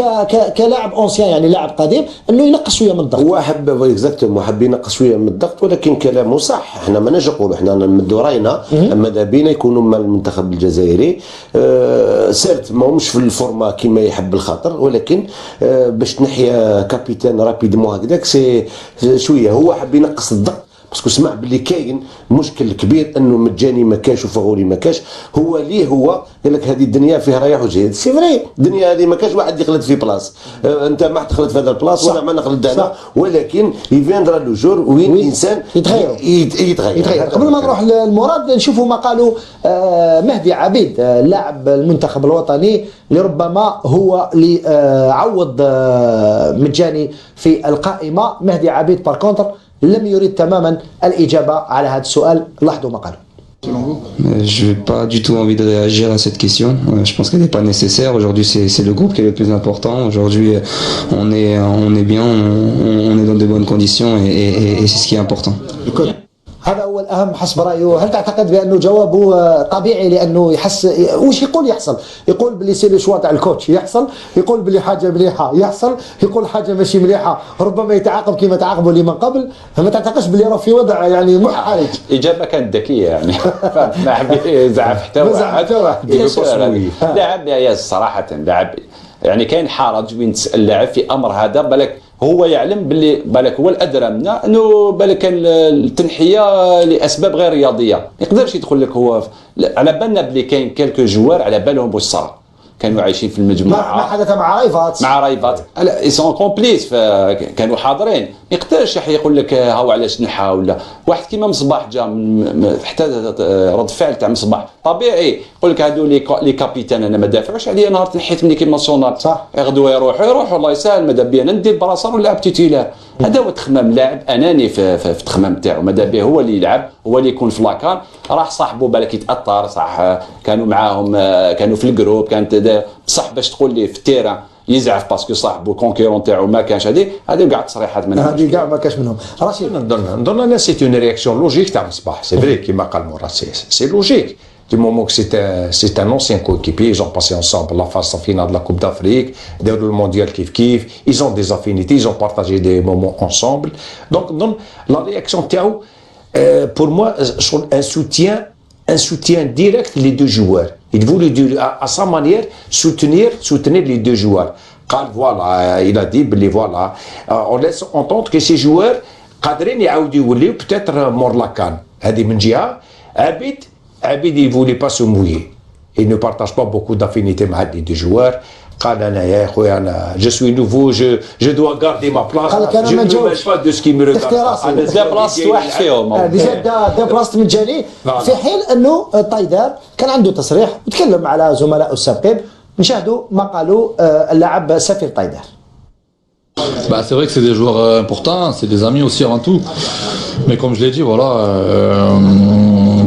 [SPEAKER 1] كلاعب اونسيان، يعني لاعب قديم، انه ينقص شويه من الضغط.
[SPEAKER 2] هو حب اكزاكتومون حب ينقص شويه من الضغط، ولكن كلامه صح. احنا ما نجي نقولوا احنا نمدوا راينا، ماذا بينا يكونوا مع المنتخب الجزائري. سيرت ماهمش في الفورما كما يحب الخاطر، ولكن باش تنحي كابيتان رابيدمون هكذاك سي شويه. هو حب ينقص الضغط باسكو سمع باللي كاين مشكل كبير انه مجاني ما كاش وفغولي ما كاش. هو ليه هو قال لك هذه الدنيا فيها رايح وجاي. سي فري الدنيا هذه ما كاش واحد يخلد في بلاص. انت ما تخلد في هذا البلاص ولا ما نخلد انا، ولكن يفيندرا لو جور وين الانسان يتغير.
[SPEAKER 1] قبل ما نروح للمراد نشوفوا ما قالوا مهدي عبيد لاعب المنتخب الوطني اللي ربما هو اللي عوض مجاني في القائمه. مهدي عبيد بار كونتر لم يريد تماما الإجابة على هذا السؤال. لاحظوا ما قالوا.
[SPEAKER 8] Je n'ai pas du tout envie de réagir à cette question. Je pense qu'elle n'est pas nécessaire. Aujourd'hui, c'est le groupe qui est le plus important. Aujourd'hui, on est bien, on est dans de bonnes conditions et c'est ce qui est important.
[SPEAKER 1] هذا هو الأهم حسب رأيه. هل تعتقد بأنه جوابه طبيعي لأنه يحس وش يقول يحصل؟ يقول باللي سي لو شوا تاع الكوتش يحصل، يقول باللي حاجة مليحة يحصل، يقول حاجة ماشي مليحة ربما يتعاقب كما تعاقبوا اللي من قبل. فما تعتقدش باللي راه في وضع يعني محرج.
[SPEAKER 4] إجابة كانت ذكية يعني. ما حب يزعف حتى واحد. لاعب يا صراحة لاعب يعني كاين حرج وين تسأل اللاعب في أمر هذا. بالك هو يعلم باللي بالك هو الادرى منا انه بالك كان التنحيه لاسباب غير رياضيه، ما يقدرش يدخل لك هو على بالنا بلي كاين كالكو جوار على بالهم واش صار. كانوا عايشين في
[SPEAKER 1] ما
[SPEAKER 4] المجموعه
[SPEAKER 1] حدث مع رايفات
[SPEAKER 4] اي سون كومبليس كانوا حاضرين. ما يقدرش يقول لك هاو علاش نحا ولا واحد كيما مصباح جا حتى رد فعل تاع مصباح طبيعي يقول لك هادو لي كابيتان انا ما دافعوش عليا نهار تنحيت من ليكيب ناسيونال
[SPEAKER 1] صح
[SPEAKER 4] غدوه يروحوا الله يسهل ماذا بيا ندير براسا ونلعب تيتيلار. هذا هو تخمام لاعب اناني في التخمام تاعو ماذا بيه هو اللي يلعب هو اللي يكون في لاكان. راح صاحبه بالك يتاثر صح كانوا معاهم كانوا في الجروب كانت بصح باش تقول لي في التيران يزعف باسكو صاحبه كونكيرون تاعو ما كانش هذه كاع تصريحات منها
[SPEAKER 1] هذه كاع ما كاش منهم. رشيد
[SPEAKER 3] نظن انا سي اون رياكسيون لوجيك تاع مصباح سي فري كيما قال مراد سي لوجيك du moment que c'est un ancien coéquipier, ils ont passé ensemble la phase finale de la Coupe d'Afrique, le mondial kiff, ils ont des affinités, ils ont partagé des moments ensemble. Donc la réaction Théo, pour moi, un soutien direct les deux joueurs. Il voulait à sa manière soutenir les deux joueurs. Car voilà, il a dit, voilà, on laisse entendre que ces joueurs قادرين يعاودوا يوليو peut-être مورلاكان. هذه من جهة. Abid, il ne voulait pas se mouiller. Il ne partage pas beaucoup d'affinités avec les deux joueurs. Je suis nouveau, je dois garder ma place. Je ne me mêle pas de ce qui me regarde.
[SPEAKER 4] دابلاصت واحد فيهم
[SPEAKER 1] دابلاصت من جاني في حين انه طايدار كان عنده تصريح وتكلم على زملائه السابقين. نشاهدوا ما قالوا اللاعب سفير طايدار.
[SPEAKER 9] Bah, c'est vrai que c'est des joueurs importants, c'est des amis aussi avant tout. Mais comme je l'ai dit, voilà,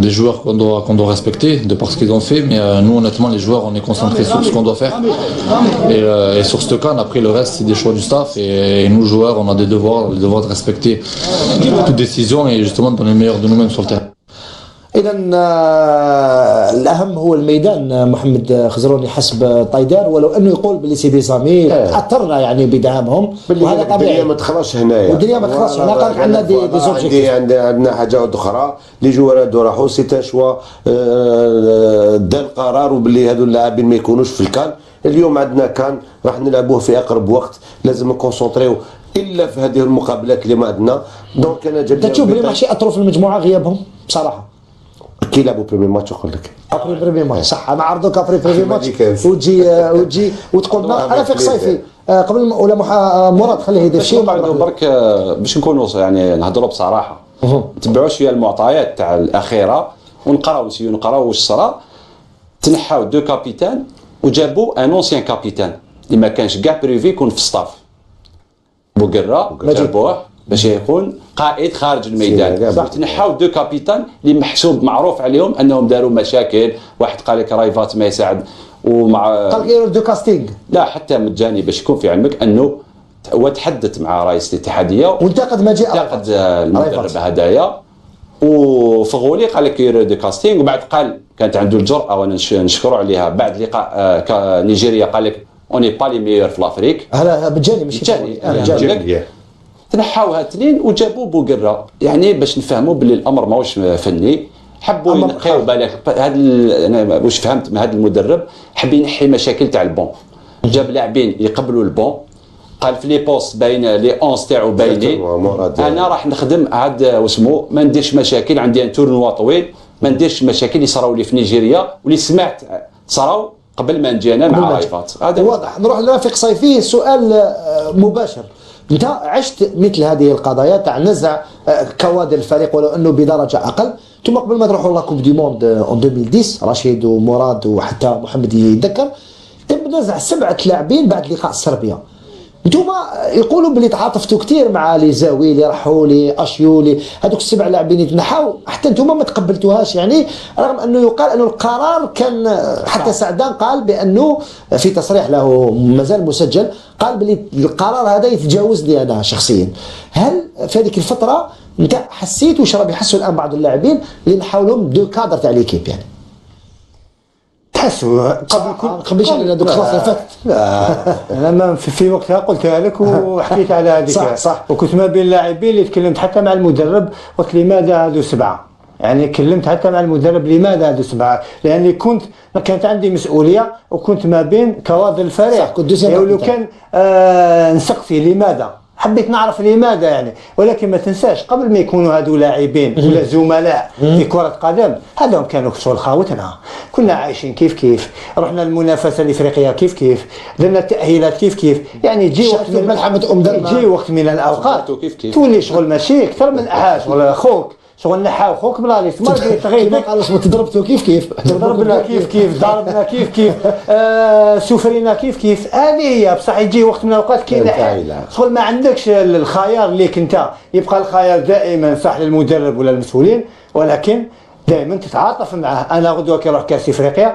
[SPEAKER 9] des joueurs qu'on doit respecter de par ce qu'ils ont fait. Mais nous, honnêtement, les joueurs, on est concentrés sur ce qu'on doit faire. Et sur ce cas, après le reste, c'est des choix du staff. Et nous, joueurs, on a des devoirs, le devoir de respecter toute décision et justement de donner le meilleur de nous-mêmes sur le terrain.
[SPEAKER 1] إذا الأهم هو الميدان. محمد خزروني حسب طايدار ولو أنه يقول باللي سيدي سامي أثرنا يعني بدعمهم وهذا طبيعي.
[SPEAKER 2] الدنيا ما تخلصش هنايا
[SPEAKER 1] والدنيا ما تخلصش هنا. قال عندنا دي زوبجيكتيف.
[SPEAKER 2] عندنا حاجة أخرى لي جوار هادو راحوا سي تا شوا دا القرار وباللي هادو اللاعبين ما يكونوش في الكان. اليوم عندنا كان راح نلعبوه في أقرب وقت لازم نكونسونطريو إلا في هذه المقابلات اللي ما عندنا. دونك أنا جبت
[SPEAKER 1] تشوف بلي ماشي أثروا في المجموعة غيابهم بصراحة.
[SPEAKER 2] كي لعبوا بريمي ماتش يقول لك
[SPEAKER 1] ابري بريمي ماتش صح. انا عرضوك ابري بريمي ماتش وتجي وتقول انا في قصيفي قبل ولا مراد خليه يدير شيء
[SPEAKER 4] برك باش نكونوا يعني نهضروا بصراحه نتبعوا شويه المعطيات تاع الاخيره ونقراو واش صرا. تنحاو دو كابيتان وجابوا ان اونسيان كابيتان اللي ما كانش كاع بريفي يكون في الصاف بوقرا جابوه باش يكون قائد خارج الميدان. تنحاو دو كابيتان اللي محسوب معروف عليهم انهم داروا مشاكل. واحد قال لك رايفات ما يساعد ومع
[SPEAKER 1] قال لك دو كاستينغ
[SPEAKER 4] لا حتى مجاني باش يكون في علمك انه هو تحدث مع رئيس الاتحاديه
[SPEAKER 1] وانتقد مجيء
[SPEAKER 4] المدرب هدايا وفغولي قال لك يرو دو كاستينغ. وبعد قال كانت عنده الجرأه وانا نشكروا عليها بعد لقاء نيجيريا قال لك اوني با لي ميور في لافريك.
[SPEAKER 1] هذا مجاني ماشي
[SPEAKER 4] مجاني. تنحاوها اثنين وجابوا بوقرا يعني باش نفهموا باللي الامر ماهوش فني. حبوا ينقيو بالك هذا انا واش فهمت من هذا المدرب حب ينحي مشاكل تاع البون. جاب لاعبين يقبلوا البون قال في لي بوست باين لي 11 تاعو باينين. انا راح نخدم عاد واسمو ما نديرش مشاكل عندي ان تورنوا طويل ما نديرش مشاكل اللي صراو لي في نيجيريا واللي سمعت صراو قبل ما نجي انا مع رايفات. هذا
[SPEAKER 1] واضح. نروح لرفيق صيفي. سؤال مباشر. انت عشت مثل هذه القضايا تاع نزع كوادر الفريق ولو انه بدرجه اقل. ثم قبل ما تروحوا لا كوب دي موند اون 2010 رشيد ومراد وحتى محمد يتذكر تم نزع 7 لاعبين بعد لقاء صربيا. انتم يقولوا بلي تعاطفتوا كثير مع لي زاوي اللي راحوا لي اشيو لي هذوك 7 لاعبين يتنحوا حتى انتم ما تقبلتوهاش يعني رغم انه يقال انه القرار كان حتى سعدان قال بانه في تصريح له مازال مسجل قال بلي القرار هذا يتجاوزني انا شخصيا. هل في هذيك الفتره انت حسيت واش راه بيحسوا الان بعض اللاعبين اللي نحاولهم دو كادر تاع ليكيب يعني
[SPEAKER 5] تحسوا
[SPEAKER 1] قبل شهر هذوك خلاص فات.
[SPEAKER 5] انا في وقتها قلتها لك وحكيت على هذيك
[SPEAKER 1] صح.
[SPEAKER 5] وكنت ما بين اللاعبين اللي تكلمت حتى مع المدرب قلت لماذا هذو 7 يعني كلمت حتى مع المدرب لماذا هذو 7 لاني كانت عندي مسؤوليه وكنت ما بين كوادر الفريق.
[SPEAKER 1] ولو
[SPEAKER 5] كان نسقسي لماذا حبيت نعرف لماذا يعني. ولكن ما تنساش قبل ما يكونوا هذو لاعبين ولا زملاء في كرة قدم، هذوم كانوا شغل خاوتنا، كنا عايشين كيف رحنا المنافسة الإفريقية كيف درنا التأهيلات كيف يعني. يجي وقت من ملحمة يجي وقت من الأوقات تولي شغل ماشي أكثر من شغل خوك، شغل نحاو خوك بلا ليست ما بغيت تغيب
[SPEAKER 1] ما قالش ما تضربتو كيف
[SPEAKER 5] ضربنا كيف ضربنا كيف سفرينا كيف. هذه هي بصح يجي وقت من الاوقات كاين شغل ما عندكش الخيار اللي كنت، يبقى الخيار دائما صح للمدرب ولا المسؤولين، ولكن دائما تتعاطف معه. انا غدوه كي نروح كاس افريقيا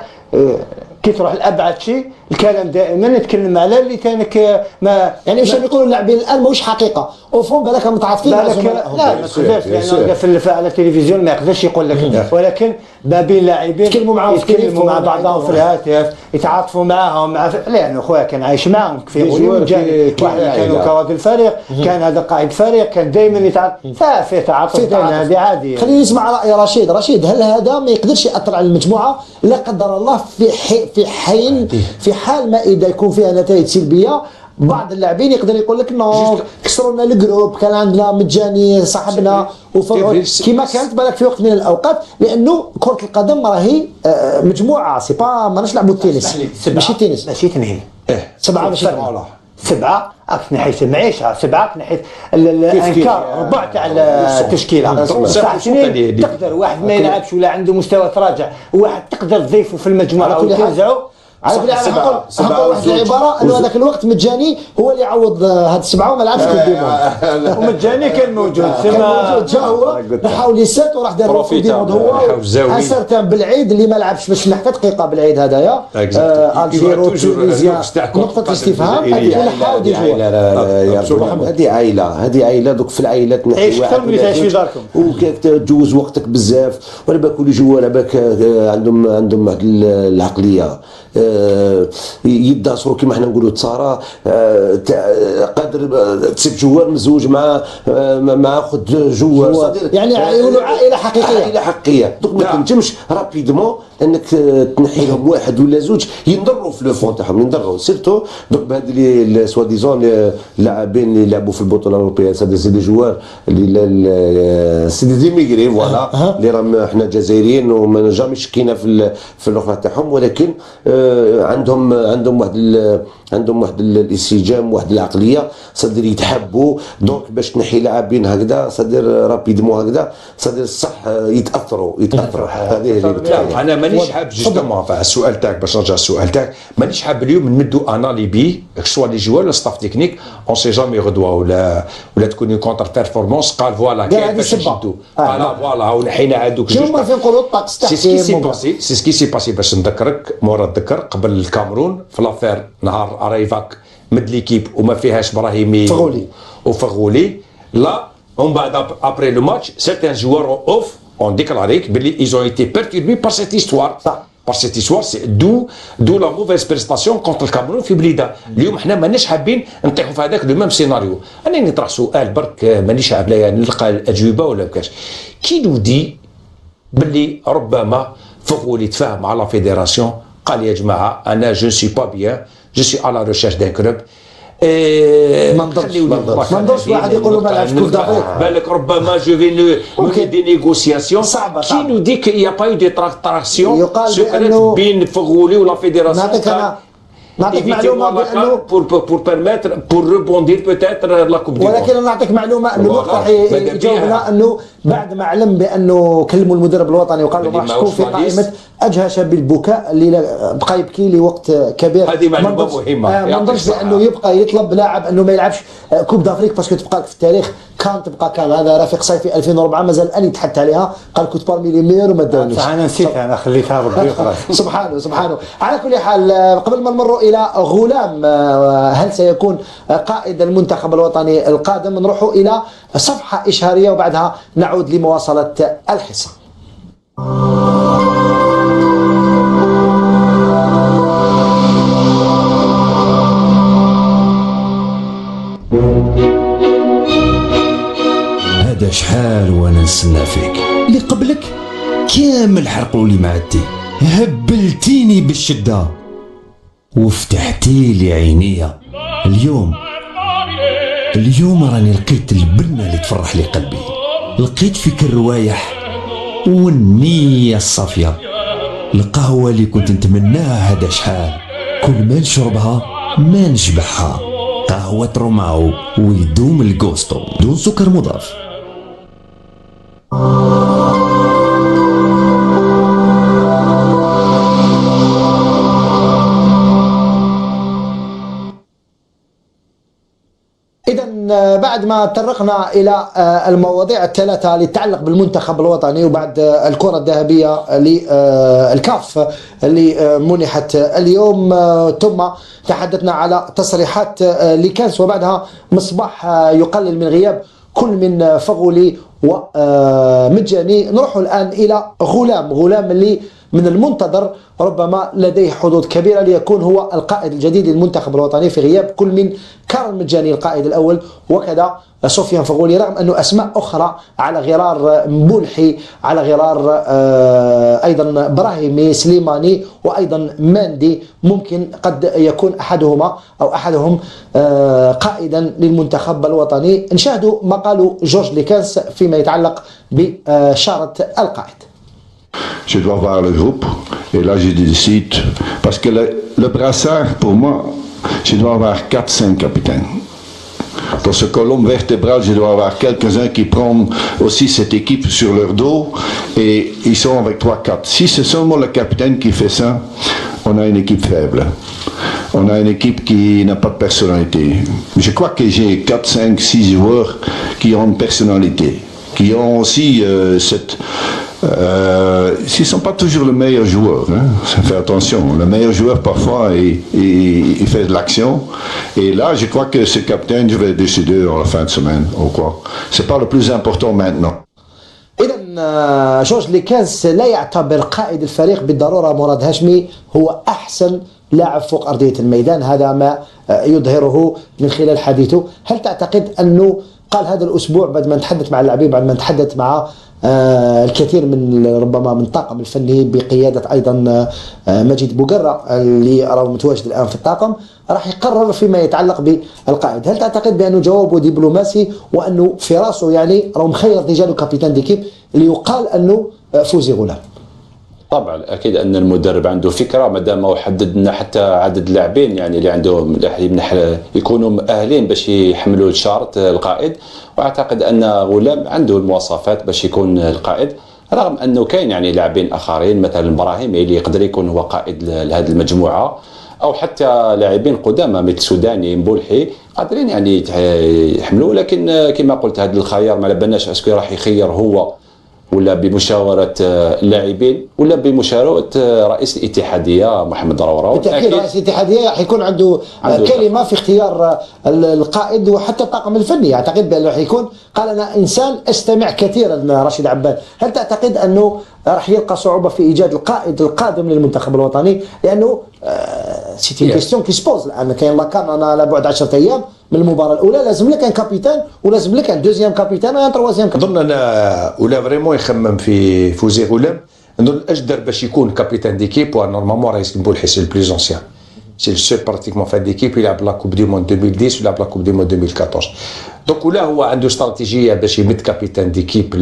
[SPEAKER 5] كي تروح لابعد شيء الكلام دائما نتكلم على اللي كانك ما
[SPEAKER 1] يعني واش يقولوا اللاعبين الان ماهوش حقيقه وفون بالك متعاطفين مع زملائهم.
[SPEAKER 5] لا ما تقدرش لان على التلفزيون ما يقدرش يقول لك، ولكن ما بين لاعبين يتكلموا مع بعضهم في الهاتف، يتعاطفوا معاهم لانه خويا كان عايش معاهم في غيوم كانوا كوادر الفريق، كان هذا قائد فريق، كان دائما يتعاطف في تعاطف دائما. هذه عادي.
[SPEAKER 1] خلينا نسمع راي رشيد. هل هذا ما يقدرش ياثر على المجموعه لا قدر الله في حال ما اذا يكون فيها نتائج سلبيه؟ بعض اللاعبين يقدر يقول لك نو كسروا لنا الجروب، كان عندنا مجاني صاحبنا كما كانت بالك في وقت من الاوقات، لانه كره القدم راهي مجموعه سي با ماناش نلعبوا التنس ماشي تنس
[SPEAKER 5] ماشي تنهي
[SPEAKER 1] 7 ماشي
[SPEAKER 5] 7 من حيث المعيشه، 7 من حيث الانكار، 4 تاع التشكيله. تقدر واحد ما يلعبش ولا عنده مستوى تراجع، وواحد تقدر تضيفه في المجموعه وتوزعه.
[SPEAKER 1] على كل حال نقول واحد العباره انه هذاك الوقت مجاني هو اللي يعوض هاد السبعه وما لعبش كل ديمون.
[SPEAKER 5] ومجاني كان موجود
[SPEAKER 1] جا هو نحاول يسات وراح دار ديمون هو اسرتان بالعيد اللي ما لعبش باش نحكي دقيقه بالعيد هذايا الجيرو تونيزيا نقطه استفهام.
[SPEAKER 2] هذه عائله دوك في العائلات
[SPEAKER 5] نحكي واحد من تعيش في داركم
[SPEAKER 2] وتجوز وقتك بزاف، ولا باك كل جوال باك عندهم واحد العقليه يداسروا كما حنا نقولوا تصارى قادر تسيب جوار مزوج مع خد جوار
[SPEAKER 1] يعني يقولوا عائله
[SPEAKER 2] حقيقيه دوك ما تنجمش رابيدمون انك تنحي لهم واحد ولا زوج ينضروا في لو فون تاعهم، ينضروا سيرتو دوك بهاد لي سوا ديزون اللاعبين اللي لعبوا في البطوله الاوروبيه سي دي جوار اللي سي دي ميغري فوالا اللي راهم حنا جزائريين وما جامي شكينا في الاخرى تاعهم، ولكن عندهم واحد الانسجام، واحد العقليه صدر يتحبوا. دونك باش تنحي لاعبين هكذا صدر رابيدمون هكذا صدر الصح يتاثروا هذه اللي
[SPEAKER 3] انا مانيش حاب جوستومون السؤال تاعك باش نرجع السؤال تاعك، مانيش حاب اليوم نمدوا ان اليبي سوا لي جوار ولا ستاف تكنيك اون سي جامي غدوه ولا تكون كونتر بيرفورمانس قال فوالا كاين باش نشدوا قال فوالا ونحينا هذوك جوج
[SPEAKER 1] كيما فين نقولوا الطقس تاع
[SPEAKER 3] سي سكي باسي باش نذكرك مورا الذكر قبل الكامرون في لافير نهار ارايفاك مد ليكيب وما فيهاش براهيمي وفغولي لا ومن بعد ابري لو ماتش سيرتان جوار اوف on déclaré qu'ils ont été perturbés par cette histoire. Par cette histoire, c'est d'où la mauvaise prestation contre le Cameroun في بليده. اليوم حنا ماناش حابين نطيحوا في هذاك لو ميم سيناريو. انا نطرح سؤال برك مانيش عارف لا نلقى الاجوبه ولا بكاش. كي نو دي باللي ربما فغولي تفاهم مع لا فيدراسيون قال يا جماعه انا جو سوي با بيان جو سوي على ريشيرش دان كلوب
[SPEAKER 1] ما نضرش واحد يقول له ما لعبش كوب دافريك
[SPEAKER 3] بالك ربما جو في دي نيغوسياسيون كي نو دي كي يا با يو دي تراكسيون بين فغولي ولا فيدراسيون
[SPEAKER 1] نعطيك معلومه بانه
[SPEAKER 3] pour permettre pour rebondir peut-être la coupe du monde.
[SPEAKER 1] ولكن نعطيك معلومه انه الوقت يجاوبنا انه بعد ما علم بانه كلموا المدرب الوطني وقال له ما راح تكون في قائمه اجهش بالبكاء اللي بقى يبكي لوقت كبير.
[SPEAKER 3] هذه معلومه مهمه.
[SPEAKER 1] ما نظنش بانه يبقى يطلب لاعب انه ما يلعبش كوب دافريك باسكو تبقى في التاريخ كان هذا رفيق صيفي 2004 مازال الان يتحدث عليها قال كنت بارمي لي ميور وما داونيش.
[SPEAKER 5] انا نسيت انا خليتها ربي خلاص.
[SPEAKER 1] سبحانه. على كل حال قبل ما نمروا الى غلام هل سيكون قائد المنتخب الوطني القادم نروحوا الى صفحه اشهاريه وبعدها نعود لمواصله الحصه.
[SPEAKER 10] هذا شحال وانا نستنى فيك، اللي قبلك كامل حرقوا لي معدي، هبلتيني بالشده وفتحتي لي عينيا. اليوم اليوم راني لقيت البنة اللي تفرح لي قلبي، لقيت فيك الروايح والنية الصافية، القهوة اللي كنت نتمناها هذا شحال، كل ما نشربها ما نشبعها. قهوة روماو ويدوم الجوستو دون سكر مضاف.
[SPEAKER 1] بعد ما تطرقنا إلى المواضيع الثلاثة اللي تتعلق بالمنتخب الوطني وبعد الكرة الذهبية للكاف اللي منحت اليوم، ثم تحدثنا على تصريحات لكانس وبعدها مصباح يقلل من غياب كل من فغولي ومجاني. نروح الآن إلى غلام اللي من المنتظر ربما لديه حظوظ كبيرة ليكون هو القائد الجديد للمنتخب الوطني في غياب كل من كارل مجاني القائد الأول وكذا سفيان فغولي، رغم أنه أسماء أخرى على غرار مبولحي، على غرار أيضا براهيمي سليماني وأيضا ماندي ممكن قد يكون أحدهم قائدا للمنتخب الوطني. نشاهدوا ما قاله جورج ليكانس فيما يتعلق بشارة القائد.
[SPEAKER 6] Je dois voir le groupe et là je décide, parce que le brassard pour moi, je dois avoir 4-5 capitaines. Dans ce colonne vertébrale, je dois avoir quelques-uns qui prennent aussi cette équipe sur leur dos et ils sont avec 3-4. Si c'est seulement le capitaine qui fait ça, on a une équipe faible. On a une équipe qui n'a pas de personnalité. Je crois que j'ai 4, 5, 6 joueurs qui ont une personnalité, qui ont aussi cette... ils ne sont pas toujours le meilleur joueur, hein. Fais attention, le meilleur joueur parfois il fait de l'action et là je crois que ce capitaine je vais décider en la fin de semaine ou quoi. C'est pas le plus important maintenant.
[SPEAKER 1] إذا جورج ليكانس لا يعتبر قائد الفريق بالضرورة مراد هاشمي هو أحسن لاعب فوق أرضية الميدان، هذا ما يظهره من خلال حديثه. هل تعتقد أنه قال هذا الأسبوع بعد ما نتحدث مع اللاعبين، بعد ما نتحدث مع الكثير من ربما من الطاقم الفني بقيادة أيضا مجيد بوقرة اللي راه متواجد الآن في الطاقم، راح يقرر فيما يتعلق بالقائد؟ هل تعتقد بأنه جوابه دبلوماسي وأنه في راسه يعني راه مخير ديجا كابيتان ديكيب اللي يقال أنه فوزي غلام؟
[SPEAKER 4] طبعا اكيد ان المدرب عنده فكره، ما دام حددنا حتى عدد اللاعبين يعني اللي عندهم يكونوا مؤهلين باش يحملوا شارة القائد، واعتقد ان غلام عنده المواصفات باش يكون القائد، رغم انه كاين يعني لاعبين اخرين مثلا براهيمي اللي يقدر يكون هو قائد لهذه المجموعه، او حتى لاعبين قدامى مثل سوداني مبولحي قادرين يعني يحملوا، لكن كما قلت هذا الخيار ما بالناش اسكو راح يخير هو ولا بمشاورة اللاعبين ولا بمشاورة رئيس الاتحادية محمد روراو.
[SPEAKER 1] بالتأكيد رئيس الاتحادية حيكون عنده كلمة في اختيار القائد وحتى الطاقم الفني. أعتقد بأنه حيكون قال أنا إنسان أستمع كثيرا رشيد عباد. هل تعتقد أنه راح يلقى صعوبة في إيجاد القائد القادم للمنتخب الوطني؟ لأنه سيتي كيستيون كي سبوز الآن كاين لاكان أنا على بعد 10 أيام من المباراة الأولى لازم لك ان كابيتان ولازم لك ان دوزيام كابيتان وان تروازيام كابيتان.
[SPEAKER 3] نظن أنا ولا فريمون يخمم في فوزي غلام، نظن الأجدر باش يكون كابيتان ديكيب ونورمالمون رئيس مبولحي سي البلوز أونسيان، سي لو سول براتيكمون في ديكيب يلعب لا كوب دي موند 2010 ويلعب لا كوب دي موند 2014. دونك ولا هو عنده استراتيجية باش يمد كابيتان ديكيب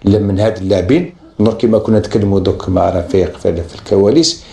[SPEAKER 3] من هاد اللاعبين. نور كيما كنا نتكلموا دوك مع رفيق في الكواليس،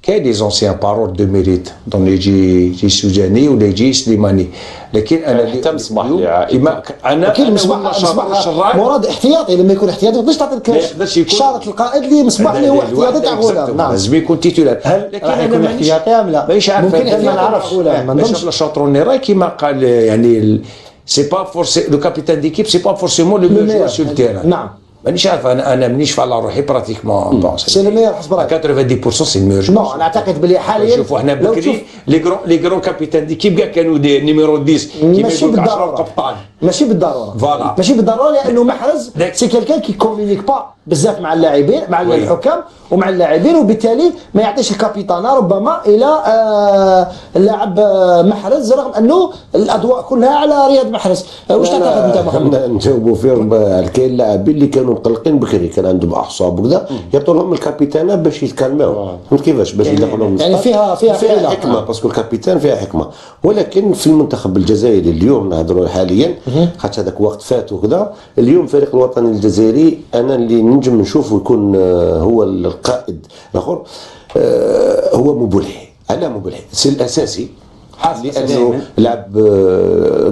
[SPEAKER 3] كاين دي زونسيان بارول دو ميريت دون يجي سوداني ولا يجي سليماني، لكن انا
[SPEAKER 4] حتى مصباح
[SPEAKER 3] كيما انا
[SPEAKER 1] كاين مصباح مراد احتياطي، لما يكون احتياطي ما تقدرش تعطي شارة القائد اللي مصباح اللي هو احتياطي تاع غلام. نعم لازم
[SPEAKER 3] يكون تيتولار،
[SPEAKER 1] لكن انا يكون احتياطي ام لا مانيش عارف، ممكن ما نعرفش غلام ما نظنش.
[SPEAKER 3] الشاطروني راي كيما قال يعني سي با فورسي لو كابيتان ديكيب سي با فورسيمون لو ميور سور التيران. نعم مانيش عارف انا مانيش على روحي براتيكمون بون
[SPEAKER 1] سي لو ميور حسب رايك
[SPEAKER 3] 90% سي الميور.
[SPEAKER 1] نو انا اعتقد بلي حاليا
[SPEAKER 3] شوفوا حنا بكري لي غرون كابيتان ديكيب كاع كانوا دي نيميرو 10 كيما يقولوا 10 قبطان.
[SPEAKER 1] ماشي بالضروره ماشي بالضروره لانه محرز سي كيلكان كي كومونيك با بزاف مع اللاعبين مع الحكام ومع اللاعبين، وبالتالي ما يعطيش الكابيتانا ربما الى اللاعب محرز، رغم انه الاضواء كلها على رياض محرز. واش تعتقد انت محمد؟
[SPEAKER 2] نجاوبوا فيه. كاين لاعبين اللي كانوا مقلقين بكري، كان عندهم اعصاب وكذا، يعطوا لهم الكابيتانا باش يتكلموا. فهمت كيفاش؟ باش يدخلوا
[SPEAKER 1] يعني فيها
[SPEAKER 2] حكمه، باسكو الكابيتان فيها حكمه. ولكن في المنتخب الجزائري اليوم نهضروا حاليا، خاطر هذاك وقت فات وكذا، اليوم الفريق الوطني الجزائري انا اللي نجم نشوفه يكون هو القائد الاخر هو مبولحي. على مبولحي سي الاساسي، لانه لعب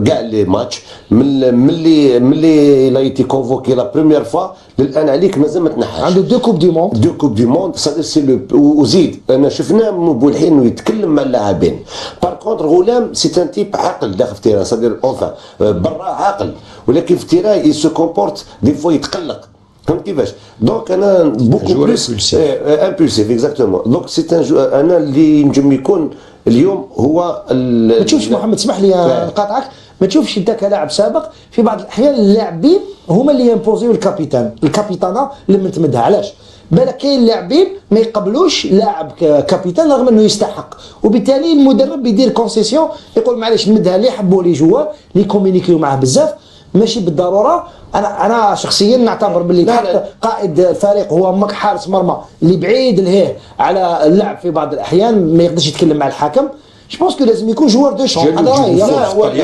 [SPEAKER 2] كاع لي ماتش ملي لا يتي كونفوكي لا بروميير فوا للان عليك مازال ما تنحاش.
[SPEAKER 1] عنده دو كوب دي موند
[SPEAKER 2] صادر سي لو. وزيد انا شفناه مبولحي انه يتكلم مع اللاعبين. بار كونتر غلام سي ان تيب عاقل داخل في التيران، صادر اونفا برا عاقل، ولكن في التيران يسو كومبورت دي فوا يتقلق. فهمت كيفاش؟ دونك انا بوكو بلوس امبولسيف اكزاكتومون. دونك سي انا اللي نجم يكون اليوم هو
[SPEAKER 1] ما تشوفش محمد، اسمح لي نقاطعك، ما تشوفش انت كلاعب سابق في بعض الاحيان اللاعبين هما اللي يمبوزيو الكابيتانا اللي منتمدها. علاش؟ بالك كاين لاعبين ما يقبلوش لاعب كابيتان رغم انه يستحق، وبالتالي المدرب يدير كونسيسيون، يقول معليش نمدها اللي يحبوا لي جوار اللي كومينيكيو معاه بزاف، ماشي بالضروره. انا شخصيا نعتبر باللي حتى قائد الفريق هو حارس مرمى اللي بعيد الهيه على اللعب في بعض الاحيان، ما يقدرش يتكلم مع الحكم. جو بونس كو لازم يكون جوار دو شون. هذا رايي.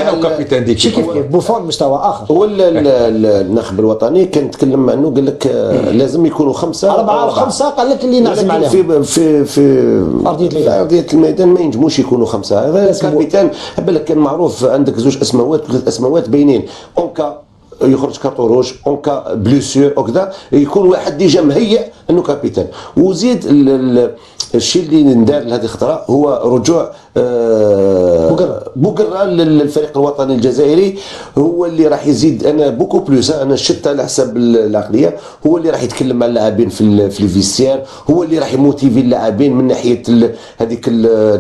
[SPEAKER 3] هو كابيتان ديك
[SPEAKER 1] كيف بوفون مستوى اخر.
[SPEAKER 2] هو الناخب الوطني كان تكلم مع انه قال لك لازم يكونوا 5
[SPEAKER 1] 4 5 قال لك اللي نعزم عليهم
[SPEAKER 2] في ارضيه الميدان ما ينجموش يكونوا 5. هذا الكابيتان بالك كان معروف عندك 2 اسماوات 3 اسماوات باينين، اونكا يخرج كارطون روج، اونكا بليسيور وكذا يكون واحد ديجا مهيئ انه كابيتان. وزيد الشيء اللي ندار لهذه الخطره هو رجوع بوقرة للفريق الوطني الجزائري، هو اللي راح يزيد. انا بوكو بلوس انا شفت على حساب العقليه، هو اللي راح يتكلم مع اللاعبين في الفيستير، هو اللي راح يموتيفي اللاعبين من ناحيه هذيك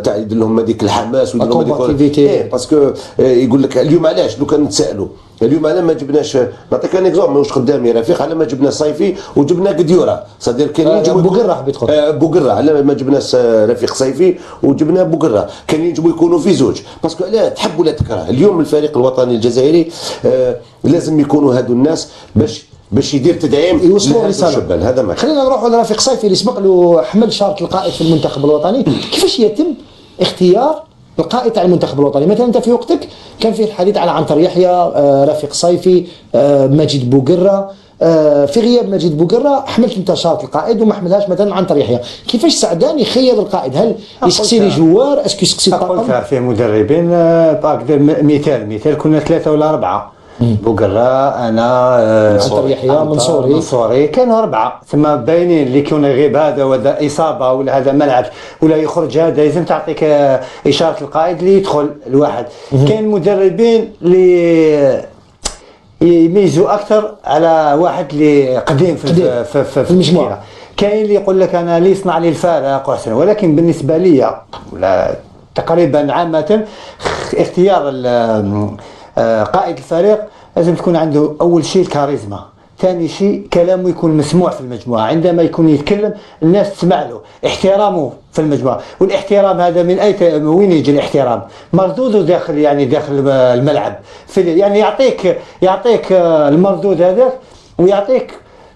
[SPEAKER 2] تاع يدير لهم هذيك الحماس ويدير لهم هذيك باسكو يقول لك اليوم علاش لو كان نتسالوا اليوم انا ما جبناش. نعطيك ان اكزومبل ماهوش قدامي رفيق، على ما جبنا صيفي وجبنا قديوره، صدير كان يجب
[SPEAKER 1] بوقرة حبيت تقول
[SPEAKER 2] بوقرة، على ما جبناش رفيق صيفي وجبنا بوقرة، كان يجبوا يكونوا في زوج. باسكو لا تحب ولا تكره اليوم الفريق الوطني الجزائري لازم يكونوا هادو الناس باش يدير تدعيم
[SPEAKER 1] يوصلوا رساله.
[SPEAKER 2] هذا ما
[SPEAKER 1] خلينا نروحوا لرفيق صيفي اللي سبق له حمل شارة القائد في المنتخب الوطني. كيفاش يتم اختيار القائد تاع المنتخب الوطني؟ مثلا انت في وقتك كان فيه الحديث على عنتر يحيى، رفيق صيفي، ماجد بوقرة. في غياب ماجد بوقرة حملت انت شارة القائد وما حملهاش مثلا عنتر يحيى. كيفاش سعدان يخير القائد؟ هل يسقسي لي جوار؟ اسكو يسقسي
[SPEAKER 5] الطاقم؟ في مدربين بقدر مثال كنا 3 ولا 4. بوقرة، انا
[SPEAKER 1] عنتر يحيى،
[SPEAKER 5] منصوري كانوا 4 ثم باينين اللي كون يغيب هذا ولا اصابه ولا هذا ملعب ولا يخرج هذا لازم تعطيك اشاره القائد اللي يدخل الواحد. كاين مدربين اللي يميزوا اكثر على واحد اللي قديم في المجموعه. كاين اللي يقول لك انا اللي يصنع لي الفارق واحسن، ولكن بالنسبه لي ولا تقريبا عامه اختيار قائد الفريق لازم تكون عنده اول شيء الكاريزما، ثاني شيء كلامه يكون مسموع في المجموعه، عندما يكون يتكلم الناس تسمع له، احترامه في المجموعه. والاحترام هذا من وين يجي الاحترام؟ مردوده داخل داخل الملعب، يعني يعطيك المردود هذاك، ويعطيك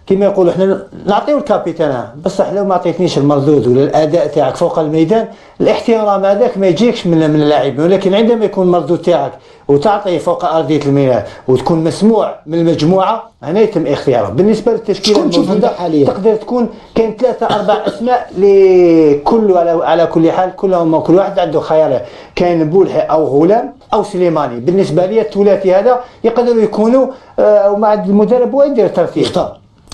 [SPEAKER 5] كما يقولوا احنا نعطيو الكابيتان، بصح لو ما عطيتنيش المردود ولا الاداء تاعك فوق الميدان، الاحترام هذاك ما يجيكش من اللاعبين. ولكن عندما يكون المردود تاعك وتعطيه فوق ارضيه الميدان وتكون مسموع من المجموعه، هنا يتم اختياره. بالنسبه للتشكيله الموجوده تقدر تكون كاين 3 4 اسماء لكل على كل حال كل واحد عنده خيار، كاين بولحي او غلام او سليماني. بالنسبه لي الثلاثي هذا يقدروا يكونوا ومع المدرب وين يدير الترتيب.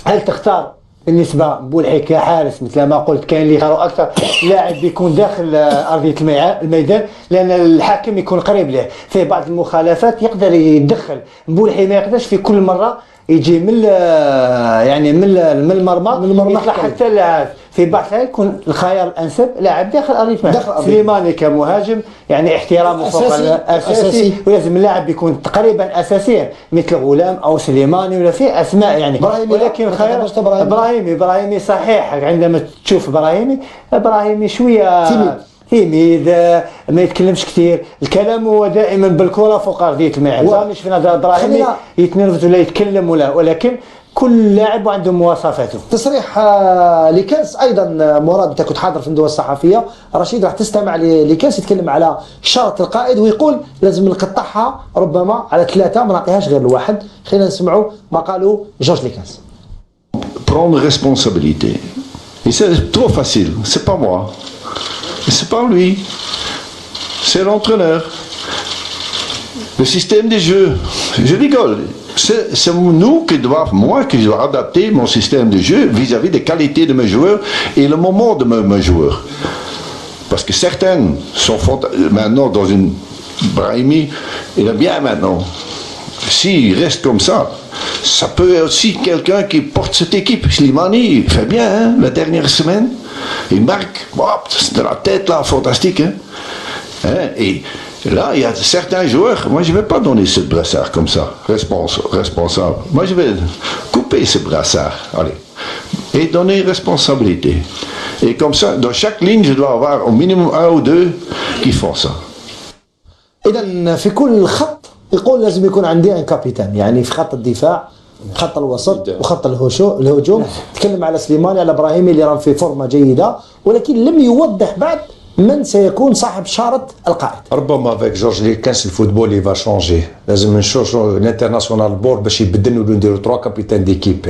[SPEAKER 5] هل تختار بالنسبه بولحي كحارس مثل ما قلت، كاين اللي يختاروا اكثر لاعب بيكون داخل ارضيه الميدان لان الحاكم يكون قريب له. في بعض المخالفات يقدر يتدخل، بولحي ما يقدرش في كل مره يجي من يعني من المرمى يطلع حتى اللاعب في بعض الأحيان يكون الخيار الانسب لاعب داخل ارضيه الملعب. سليماني كمهاجم يعني احترامه فوق اساسي ولازم اللاعب يكون تقريبا اساسيا مثل غلام او سليماني ولا في اسماء يعني. ولكن الخيار ابراهيمي صحيح. عندما تشوف ابراهيمي شويه تيميد ما يتكلمش كثير، الكلام هو دائما بالكره فوق ارضيه الملعب. مش في نظر ابراهيمي يتنرفز ولا يتكلم ولكن كل لاعب عنده مواصفاته.
[SPEAKER 1] تصريح لكاس ايضا مراد، انت كنت حاضر في الندوه الصحفيه، رشيد راح تستمع لكاس يتكلم على شرط القائد ويقول لازم نقطعها ربما على 3 ما نعطيهاش غير لواحد. خلينا نسمعوا ما قالوا جورج لكاس.
[SPEAKER 6] Prendre responsabilité. Et c'est trop facile, c'est pas moi. C'est pas lui. C'est l'entraîneur. Le système des jeux. Je rigole. C'est moi qui dois adapter mon système de jeu vis-à-vis des qualités de mes joueurs et le moment de mes joueurs. Parce que certaines sont maintenant dans une... Brahimi, il est bien maintenant. S'il reste comme ça peut être aussi quelqu'un qui porte cette équipe. Slimani, il fait bien, hein, la dernière semaine. Il marque, c'est de la tête là, fantastique. Hein, et là, il y a certains joueurs, moi je ne vais pas donner ce brassard comme ça, responsable. Moi je vais couper ce brassard, allez, et donner responsabilité. Et comme ça, dans chaque ligne, je dois avoir au minimum 1 ou 2 qui font ça.
[SPEAKER 1] إذا في كل خط يقول لازم يكون عندي ان كابيتان، يعني في خط الدفاع، خط الوسط وخط الهجوم. تكلم على سليماني، على ابراهيمي اللي راه في فورمه جيده، ولكن لم يوضح بعد من سيكون صاحب شارة القائد.
[SPEAKER 3] ربما افيك جورج لكاس الفوتبول يفا شونجي، لازم نشوفوا الانترناسيونال بورد باش يبدلوا نديروا 3 كابيتان ديكيب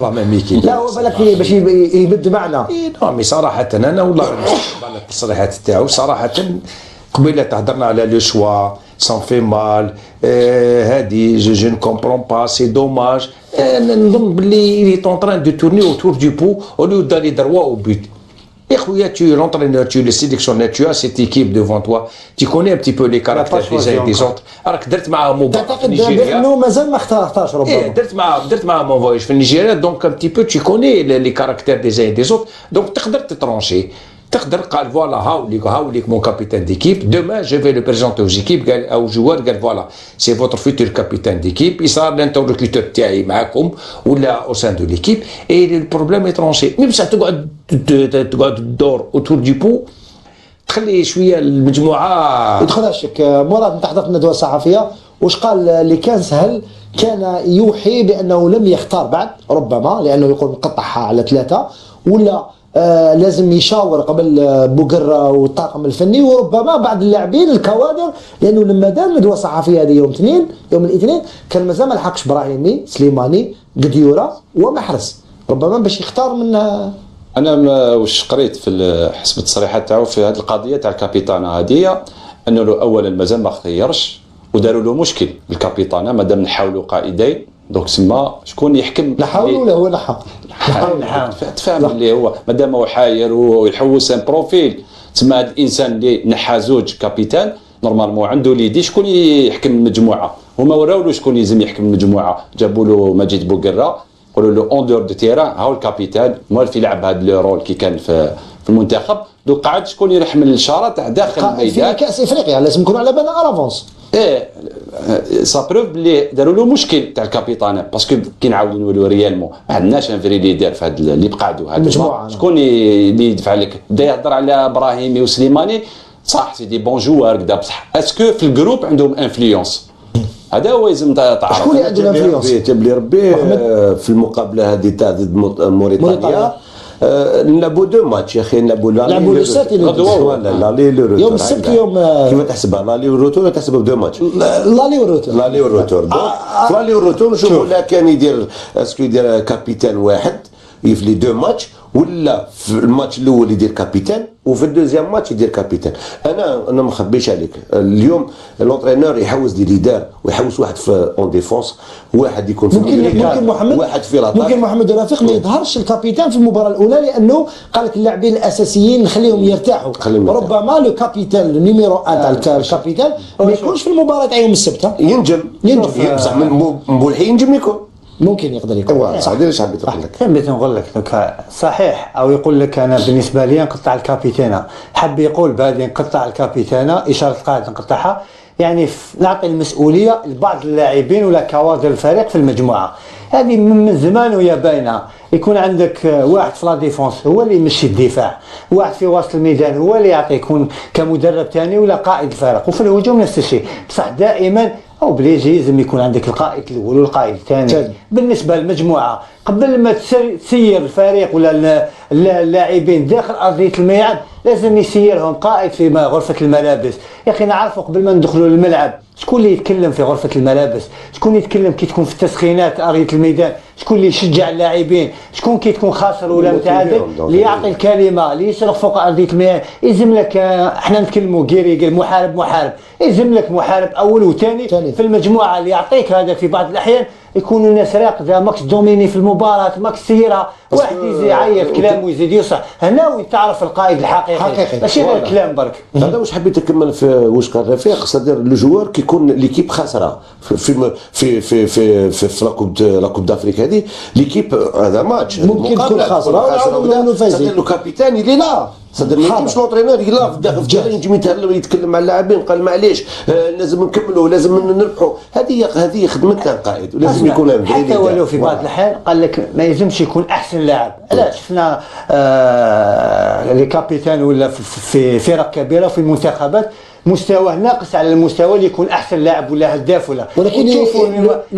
[SPEAKER 3] لا ميم ايكيب.
[SPEAKER 1] لا هو بالك باش يبد معنا.
[SPEAKER 3] نعم صراحه انا والله على التصريحات تاعو صراحه قبيله تهضرنا على لو شوا سان في مال هادي جو نو كومبرون با سي دوماج. نظن باللي لي طونطران دو تورني اوتور دو بو او لو دالي دروا او بوت. Et khoya, tu es l'entraîneur, tu es le sélectionneur, tu as cette équipe devant toi, tu connais un petit peu les caractères des uns et des autres. Alors que درت معاهم مباراة في نيجيريا.
[SPEAKER 1] تعتقد بأنه مازال ما اختارش ربما.
[SPEAKER 3] درت معاهم un voyage في نيجيريا، donc un petit peu tu connais les caractères des uns et des autres, donc تقدر تترونشي. تقدر قال فوالا هاوليك مون كابيتان ديكيب، دوما جو في لو بريزونتي aux équipes قال او جوار قال فوالا سي فوتر فيتور كابيتان ديكيب، يصير الانترلوكيتور تاعي معاكم ولا او سان دو ليكيب اي البروبليم يترونشي. مي بصح تقعد تدور اوتور دي بو تخلي شويه المجموعه
[SPEAKER 1] يدخل الشك. مراد انت حضرت الندوه الصحفيه، واش قال لكاس؟ هل كان يوحي بانه لم يختار بعد ربما لانه يقول نقطعها على 3، ولا لازم يشاور قبل بوقرة والطاقم الفني وربما بعض اللاعبين الكوادر؟ لانه لما دار الندوه الصحفيه هذه يوم الاثنين كان مازال ما لحقش ابراهيمي، سليماني، قديوره ومحرز، ربما باش يختار من.
[SPEAKER 4] انا واش قريت في حسب التصريحات تاعو في هذه القضيه تاع الكابيتانا هذه، انه اولا مازال ما خيرش وداروا له مشكل بالكابيتانا مادام نحاولوا قائدين، دونك سما شكون يحكم؟
[SPEAKER 1] نحاولوا ولا هو نحاول
[SPEAKER 4] تفهم اللي هو مادام هو حاير ويحوس ان بروفيل، تسمى هذا الانسان اللي نحى زوج كابيتان نورمالمون عنده ليدي شكون يحكم المجموعه. هما وراولو شكون يلزم يحكم المجموعه، جابوا له مجيد بوقره قالوا له اون دور دو تيران هاو الكابيتان موالف يلعب هذا لو رول كي كان في المنتخب، دوك قعد شكون يحمل الشاره تاع داخل الميدان
[SPEAKER 1] في كاس افريقيا لازم نكونوا على بالنا الافونس.
[SPEAKER 4] سا بروف بلي داروا له مشكل تاع الكابيتان، باسكو كي نعاودوا نقولوا ريالمون ما عندناش ان فري ليدر في هاد اللي بقعدوا هذوما، شكون اللي يدفع لك؟ بدا يهضر على ابراهيمي وسليماني، صح سي دي بون جوار كدا، بصح اسكو في الجروب عندهم انفلونس؟ هذا هو لازم تعرف.
[SPEAKER 1] شكون اللي عنده انفلونس؟
[SPEAKER 2] جاب لي ربي في المقابله هذه تاع ضد موريتانيا نلعبوا 2 ماتش يا اخي، نلعبوا
[SPEAKER 1] لو ساتي
[SPEAKER 2] لالي لو روتور
[SPEAKER 1] يوم السبت يوم
[SPEAKER 2] كيما تحسبها لالي والروتور ولا تحسبها 2 ماتش؟
[SPEAKER 1] لالي والروتور
[SPEAKER 2] لالي والروتور نشوفوا لا كان يدير اسكو يدير كابيتان واحد يفلي 2 ماتش، ولا في الماتش الاول يدير كابيتان وفي الدوزيام ماتش يدير كابيتان. انا ما نخبيش عليك، اليوم لونترينور يحوس دي ليدر ويحوس واحد في اون ديفونس، واحد يكون في
[SPEAKER 1] ممكن محمد
[SPEAKER 2] واحد في لاطاك.
[SPEAKER 1] ممكن محمد رفيق ما يظهرش الكابيتان في المباراه الاولى لانه قال لك اللاعبين الاساسيين نخليهم يرتاحوا، ربما لو كابيتان لو نيميرو 1 تاع الكابيتان ما يكونش في المباراه تاع يوم السبت.
[SPEAKER 2] ينجم بصح مولحي ينجم يكون
[SPEAKER 1] ممكن يقدر يكون
[SPEAKER 2] صح. هذا اللي حبيت نقول لك.
[SPEAKER 5] حبيت نقول لك صحيح، او يقول لك انا بالنسبه لي نقطع الكابيتانا، حب يقول بعدين نقطع الكابيتانا اشاره القائد نقطعها، يعني نعطي المسؤوليه لبعض اللاعبين ولا كوادر الفريق في المجموعه. هذه من زمان وهي باينه، يكون عندك واحد في لا ديفونس هو اللي يمشي الدفاع، واحد في وسط الميدان هو اللي يعطي، يكون كمدرب ثاني ولا قائد الفريق، وفي الهجوم نفس الشيء. بصح دائما او بليجي لازم يكون عندك القائد الاول والقائد الثاني بالنسبه للمجموعه. قبل ما تسير الفريق ولا اللاعبين داخل ارضيه الملعب لازم يسيرهم قائد في غرفه الملابس. يا اخي نعرفوا قبل ما ندخلوا للملعب شكون اللي يتكلم في غرفه الملابس، شكون اللي يتكلم كي تكون في التسخينات ارضيه الميدان، شكون اللي يشجع اللاعبين، شكون كي تكون خاسر ولا متعادل اللي يعطي الكلمه، اللي يصرخ فوق ارضيه الميدان. يلزم لك احنا نتكلموا قال محارب، يلزم لك محارب اول وثاني في المجموعه اللي يعطيك هذا. في بعض الاحيان يكونوا الناس راقده ماكس دوميني في المباراه، ماكس سيرها، واحد يزيد يعيط كلام ويزيد يصح. هنا وين تعرف القائد الحقيقي ماشي غير كلام برك.
[SPEAKER 2] هذا واش حبيت نكمل في واش قال رفيق، صدر لو جوار كيكون ليكيب خاسره في لا كوب دافريك هذه ليكيب، هذا ماتش
[SPEAKER 1] ممكن تكون خاسره
[SPEAKER 2] ولا فايزين. صدر الكابيتان اللي لا صدر ما يمكنش لونترينور يلا في الداخل يجي يتكلم مع اللاعبين، قال معليش لازم نكملوا لازم نربحوا. هذه خدمتنا القائد ولازم يكون
[SPEAKER 5] حتى ولو في بعض الاحيان قال لك ما يلزمش يكون احسن لاعب. علاش شفنا لي كابيتان ولا في فرق كبيره في المنتخبات مستواه ناقص على المستوى اللي يكون احسن لاعب ولا هداف ولا، ولكن تشوفوا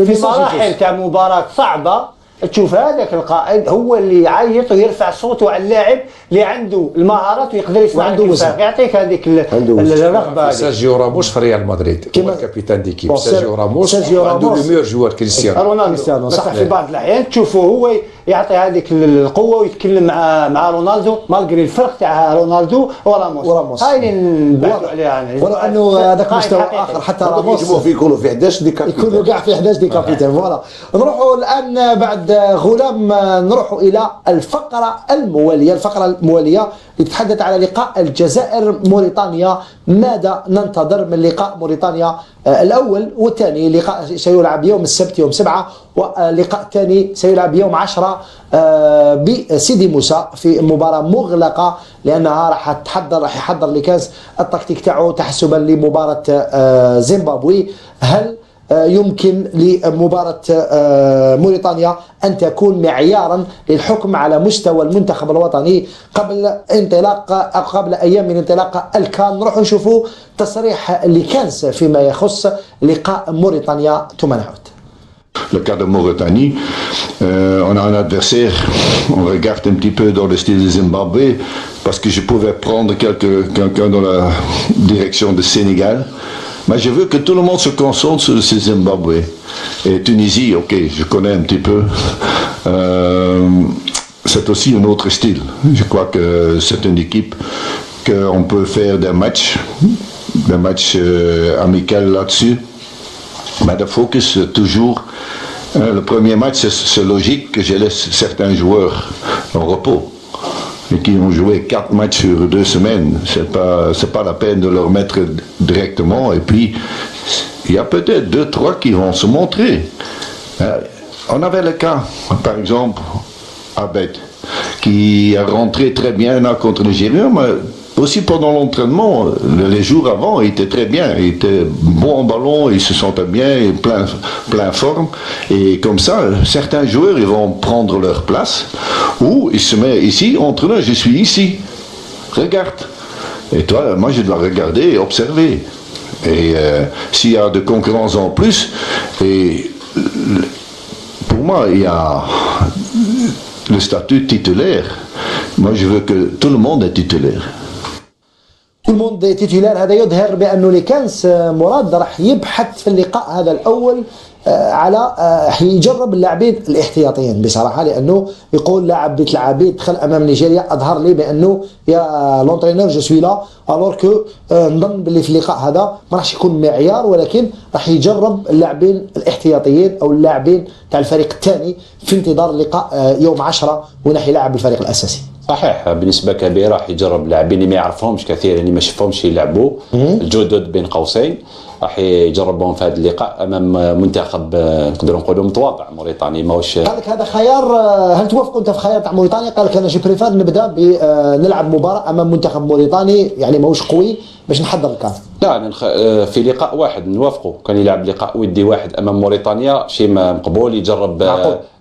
[SPEAKER 5] في مراحل تاع مباراه صعبه تشوف هذاك القائد هو اللي يعيط ويرفع صوته على اللاعب اللي عنده المهارات ويقدر يصنع يعطيك هذيك الرغبه.
[SPEAKER 3] سيرجيو راموس في ريال مدريد كما كابيتان ديكيب. سيرجيو راموس عنده لو ميور جوار كريستيانو
[SPEAKER 5] رونالدو. صح في بعض الاحيان تشوفه هو يعطي هذيك القوه ويتكلم مع رونالدو مالغري الفرق تاع رونالدو وراموس. هاي نبحثوا عليها يعني.
[SPEAKER 1] ولو انه هذاك مستوى اخر حتى راموس
[SPEAKER 2] يكونوا في 11 دي كابيتان،
[SPEAKER 1] يكونوا كاع في 11 دي كابيتان. فوالا نروحوا الان بعد غلام نروحوا الى الفقره المواليه لتتحدث على لقاء الجزائر موريتانيا. ماذا ننتظر من لقاء موريتانيا الاول والثاني؟ لقاء سيلعب يوم السبت يوم 7، واللقاء الثاني سيلعب يوم 10 بسيدي موسى في مباراه مغلقه لانها راح يحضر لكاس التكتيك تاعو تحسبا لمباراه زيمبابوي. هل يمكن لمباراة موريتانيا أن تكون معيارا للحكم على مستوى المنتخب الوطني قبل أيام من انطلاق الكان؟ نروح نشوفوا تصريح لكانس فيما يخص لقاء موريتانيا ثم نعود.
[SPEAKER 6] Le cas de Mauritanie, on a un adversaire, on regarde un petit peu dans le style de Zimbabwe, parce que je pouvais prendre quelqu'un dans la direction de Sénégal. Mais je veux que tout le monde se concentre sur ce Zimbabwe. Et Tunisie, ok, je connais un petit peu. C'est aussi un autre style. Je crois que c'est une équipe qu'on peut faire des matchs amicaux là-dessus. Mais le focus toujours. Le premier match, c'est logique que je laisse certains joueurs en repos. Et qui ont joué 4 matchs sur 2 semaines. C'est pas la peine de leur mettre directement. Et puis, il y a peut-être 2-3 qui vont se montrer. On avait le cas, par exemple, Abed, qui a rentré très bien là contre les Nigériens, mais aussi pendant l'entraînement, les jours avant, il était très bien, il était bon en ballon, il se sentait bien, et plein forme. Et comme ça, certains joueurs, ils vont prendre leur place, ou il se met ici, entraîneur, je suis ici, regarde. Et toi, moi, je dois regarder et observer. Et s'il y a de concurrence en plus, et pour moi, il y a le statut titulaire. Moi, je veux que tout le monde est titulaire.
[SPEAKER 1] كل موند تيتولار. هذا يظهر بأنه لكانس مراد راح يبحث في اللقاء هذا الأول على يجرب اللاعبين الاحتياطيين بصراحة، لأنه يقول لاعب بتلعب يدخل أمام نيجيريا أظهر لي بأنه يا لونترينور جو سوي لا، الور كو نظن باللي في اللقاء هذا ما راحش يكون معيار، ولكن راح يجرب اللاعبين الاحتياطيين أو اللاعبين تاع الفريق الثاني في انتظار اللقاء يوم 10 وين راح يلعب الفريق الأساسي.
[SPEAKER 4] صحيح بنسبه كبيره راح يجرب لاعبين اللي ما يعرفهمش كثير، اللي ما شافهمش يلعبوا الجدد بين قوسين. راح يجربون في هذا اللقاء امام منتخب نقدروا نقولوا متواضع موريتاني ماهوش.
[SPEAKER 1] قال لك هذا خيار، هل توافقوا انت في خيار تاع موريتانيا؟ قال لك انا جي بريفير نبدا نلعب مباراه امام منتخب موريتاني يعني ماهوش قوي باش نحضر الكاس.
[SPEAKER 4] لا أنا في لقاء واحد نوافقوا، كان يلعب لقاء ودي واحد امام موريتانيا شيء مقبول، يجرب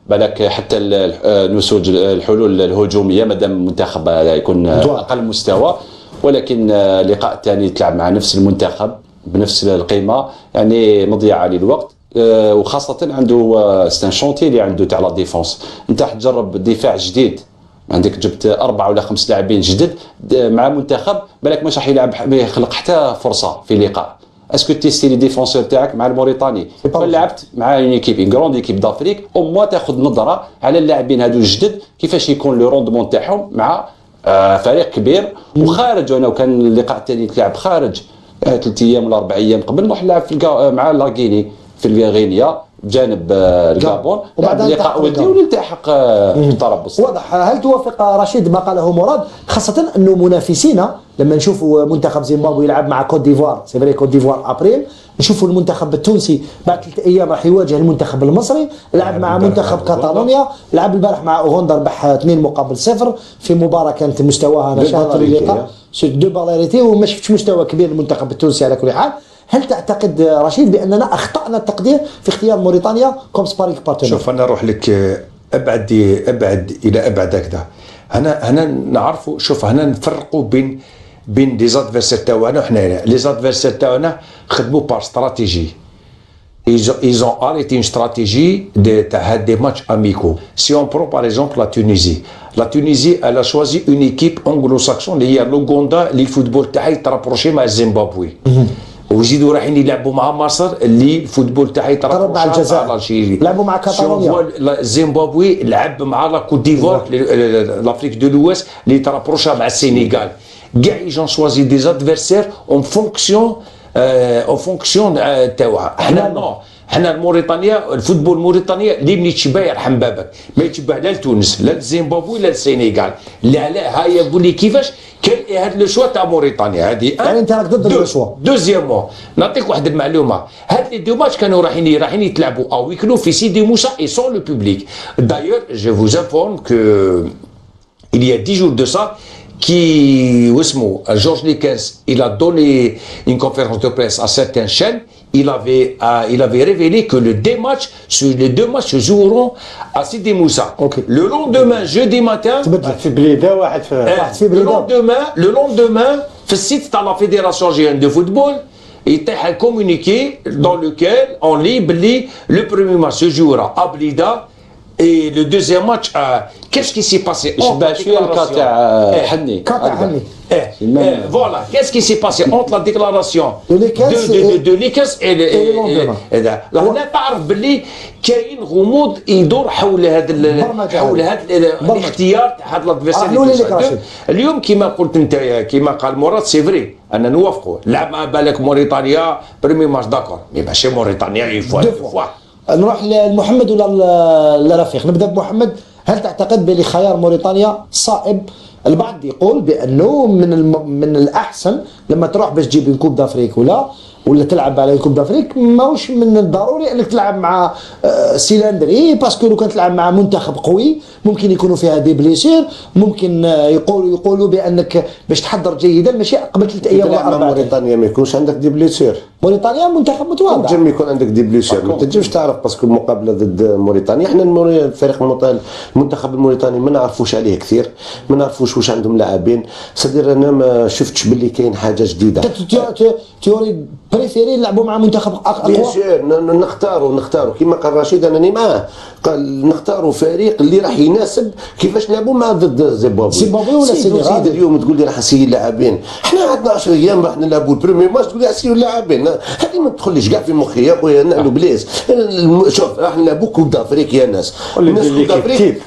[SPEAKER 4] بالك حتى نسوج الحلول الهجوميه مادام المنتخب يكون اقل مستوى، ولكن اللقاء الثاني تلعب مع نفس المنتخب بنفس القيمه يعني مضيعه للوقت، وخاصه عنده ستان شونتي اللي عنده تاع لا ديفونس. انت تجرب دفاع جديد، عندك جبت 4 ولا 5 لاعبين جدد مع منتخب بالك مش راح يلعب ما يخلق حتى فرصه في لقاء. اسكو تيستي لي ديفونسور تاعك مع الموريتاني لعبت مع اون ايكيب اون غروند ايكيب دافريك او موا تاخذ نظره على اللاعبين هذو الجدد كيفاش يكون لو روندمون تاعهم مع فريق كبير وخارج. وانا وكان اللقاء الثاني تلعب خارج 3 ايام ولا 4 ايام قبل نروح نلعب مع لاغيني في الغينيا بجانب الغابون وبعد لقاء ودي ونلتحق بالطرابلس.
[SPEAKER 1] واضح. هل توافق رشيد ما قاله مراد، خاصة انه منافسينا لما نشوفوا منتخب زيمبابوي يلعب مع كوت ديفوار، سي فري كوت ديفوار ابريل، نشوفوا المنتخب التونسي بعد 3 ايام راح يواجه المنتخب المصري، لعب مع منتخب كاتالونيا، لعب البارح مع اوغندا ربح 2-0 في مباراة كانت مستواها انا شاهدت اللقاء دو بالاريتي وما شفتش مستوى كبير المنتخب التونسي على كل حال. هل تعتقد رشيد باننا اخطانا التقدير في اختيار موريتانيا كوم سبارينغ بارتنر؟
[SPEAKER 3] شوف انا نروح لك ابعد الى ابعد هكذا. هنا نعرفوا، شوف هنا نفرقوا بين لي زادفيرسير تاعنا وحنايا. لي زادفيرسير تاعنا خدموا بار استراتيجي. Ils ont arrêté une stratégie des matchs amicaux. Si on prend par exemple la Tunisie elle a choisi une équipe anglo-saxonne اللي هي l'Ouganda اللي الفوتبول تاعها يترابروشي مع الزيمبابوي. ويزيدوا رايحين يلعبوا مع مصر اللي الفوتبول تاعها يترابروشي مع الجزائر.
[SPEAKER 1] لعبوا مع كاتالونيا.
[SPEAKER 3] الزيمبابوي لعب مع لا كوت ديفوار لافريك دو لويست اللي يترابروشا مع السنغال. كاع ils ont choisi des adversaires en fonction تاعها. حنا الموريتانيا الفوتبول الموريتانيا اللي من يتشبه يرحم بابك، ما يتشبه لا لتونس لا للزيمبابوي لا للسنغال. لا هيا قول لي كيفاش كان هذا لو شوا تاع موريتانيا هذه.
[SPEAKER 1] يعني انت راك ضد لو شوا.
[SPEAKER 3] دوزيامون نعطيك واحد المعلومه، هاد لي دو ماتش كانوا رايحين يتلعبوا او ويكلو في سيدي موسى اي سون لو بوبليك. دايور جو فوز انفورم كو il y a 10 jours de ça qui Georges Likens, il a donné une conférence de presse à certaines chaînes. Il avait révélé que les deux matchs se joueront à Sidi Moussa. Okay. Le lendemain, jeudi matin, le lendemain, في السيت تاع la fédération algérienne de football, يطيح un communiqué dans lequel on lit que le premier match se jouera à Blida. Et le deuxième match, qu'est-ce qui s'est passé? Voilà, qu'est-ce qui s'est passé entre la déclaration de Likens et هذا؟ هنا تعرف باللي كاين غموض يدور حول هذا الاختيار تاع هذا الادفيرسير. اليوم كما قلت انت كما قال مراد سي فري انا نوافقوا. لعب مع بالك موريتانيا بريمي ماتش داكور مي ماشي موريتانيا يفوا
[SPEAKER 1] نروح لمحمد ولا لرفيق؟ نبدا بمحمد. هل تعتقد بلي خيار موريتانيا صائب؟ البعض يقول بانه من الاحسن لما تروح باش تجيب كوب دافريك ولا تلعب على كوب دافريك ماهوش من الضروري انك تلعب مع سيلاندري، باسكو لو كان تلعب مع منتخب قوي ممكن يكونوا فيها دي بليسير، ممكن يقولوا بانك باش تحضر جيدا ماشي قبل 3 ايام ولا 4
[SPEAKER 2] موريتانيا ما يكونش عندك دي بليسير.
[SPEAKER 1] موريتانيا منتخب متواضع،
[SPEAKER 2] تنجم يكون عندك دي بليسير ما تنجمش تعرف باسكو المقابله ضد موريتانيا. احنا المنتخب الموريتاني ما نعرفوش عليه كثير، ما نعرفوش واش عندهم لاعبين، صدير انا ما شفتش باللي كاين حاجه جديده.
[SPEAKER 1] تيوري بريفيري نلعبوا مع منتخب اقوى.
[SPEAKER 2] نختاروا كما قال رشيد انني معاه، قال نختاروا فريق اللي راح يناسب كيفاش نلعبوا مع ضد
[SPEAKER 1] زيمبابوي ولا السنغال.
[SPEAKER 2] اليوم تقول لي راح نسيي اللاعبين، احنا عندنا 10 ايام راح نلعبوا البريمير ماتش تقول لي نسيو اللاعبين، هذه ما تدخلش كاع في مخي يا خويا. نعلو بليس شوف راح نلعبوا كوب دافريك يا ناس كوب دافريك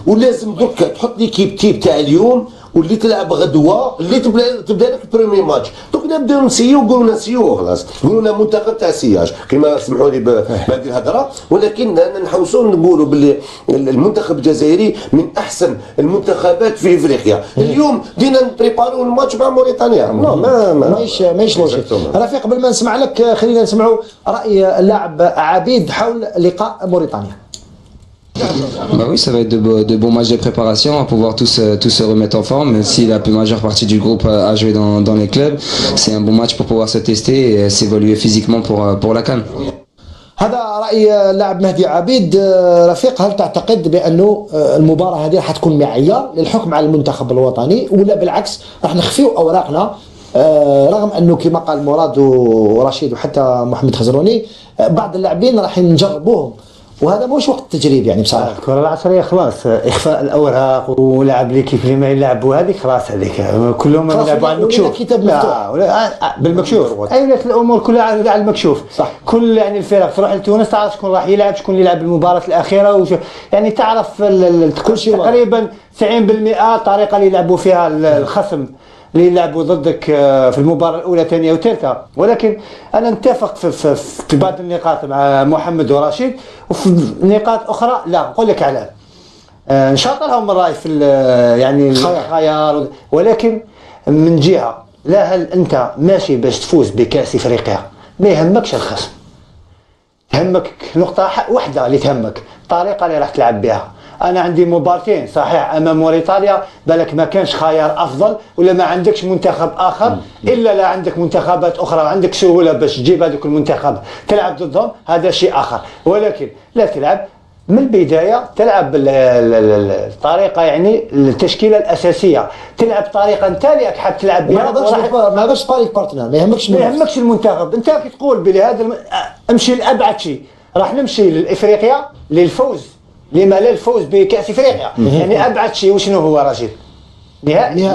[SPEAKER 2] ولازم درك تحط لي كيب تاع اليوم واللي تلعب غدوه اللي تبدا لك البريمي ماتش. دوك نبداو نسيو نقولوا نسيو خلاص، نقولوا لنا منتخب تاع سياج كما سمحوا لي بهذه الهضره، ولكن نحوسوا نقولوا باللي المنتخب الجزائري من احسن المنتخبات في افريقيا. اليوم دينا نبريباريو الماتش مع موريتانيا.
[SPEAKER 1] ماهيش لوجيك. رفيق قبل ما نسمع لك خلينا نسمعوا راي اللاعب عبيد حول لقاء موريتانيا.
[SPEAKER 8] Bah oui, ça va être de bons matchs de préparation, on va pouvoir tous se remettre en forme, même si la plus majeure partie du groupe a joué dans les clubs. C'est un bon match pour pouvoir se tester et s'évoluer physiquement pour la CAN.
[SPEAKER 1] هذا رأي اللاعب مهدي عبيد. رفيق، هل تعتقد بأنه المباراة هذه راح تكون معيار للحكم على المنتخب الوطني، ولا بالعكس راح نخفيو أوراقنا رغم أنه كما قال مراد ورشيد وحتى محمد خزروني بعض اللاعبين راح نجربوهم، وهذا مش وقت التجريب يعني بصراحه.
[SPEAKER 5] الكره العصريه خلاص اخفاء الاوراق ولعب لي كيف اللي ما يلعبوا هذيك خلاص، هذيك كلهم يلعبوا على المكشوف.
[SPEAKER 1] كتاب مفتوح
[SPEAKER 5] بالمكشوف. اي ولات الامور كلها على المكشوف. صح. كل يعني الفرق تروح لتونس تعرف شكون راح يلعب، شكون اللي يلعب المباراه الاخيره، يعني تعرف كل شيء تقريبا 90% الطريقه اللي يلعبوا فيها الخصم اللي يلعبوا ضدك في المباراة الأولى ثانية وثالثة. ولكن أنا نتفق في بعض النقاط مع محمد ورشيد، وفي نقاط أخرى لا نقول لك على نشاط لهم الرأي في يعني الخيار، ولكن من جهة لا، هل أنت ماشي باش تفوز بكأس إفريقيا ما يهمكش الخصم، تهمك نقطة واحدة اللي تهمك الطريقة اللي راح تلعب بها. انا عندي مباراتين صحيح امام موريتانيا، بالك ما كانش خيار افضل ولا ما عندكش منتخب اخر، الا لا عندك منتخبات اخرى وعندك سهوله باش تجيب هذوك المنتخب تلعب ضدهم، هذا شيء اخر. ولكن لا تلعب من البدايه، تلعب الطريقه يعني التشكيله الاساسيه، تلعب طريقه انت اللي حاب تلعب بها.
[SPEAKER 1] ما هذاش طريق بارتنر، ما يهمكش
[SPEAKER 5] المنتخب. انت كي تقول بلي هذا امشي لابعد شيء، راح نمشي لافريقيا للفوز، لما لا الفوز بكأس افريقيا. يعني ابعد شيء وشنو هو رشيد؟ نهائي.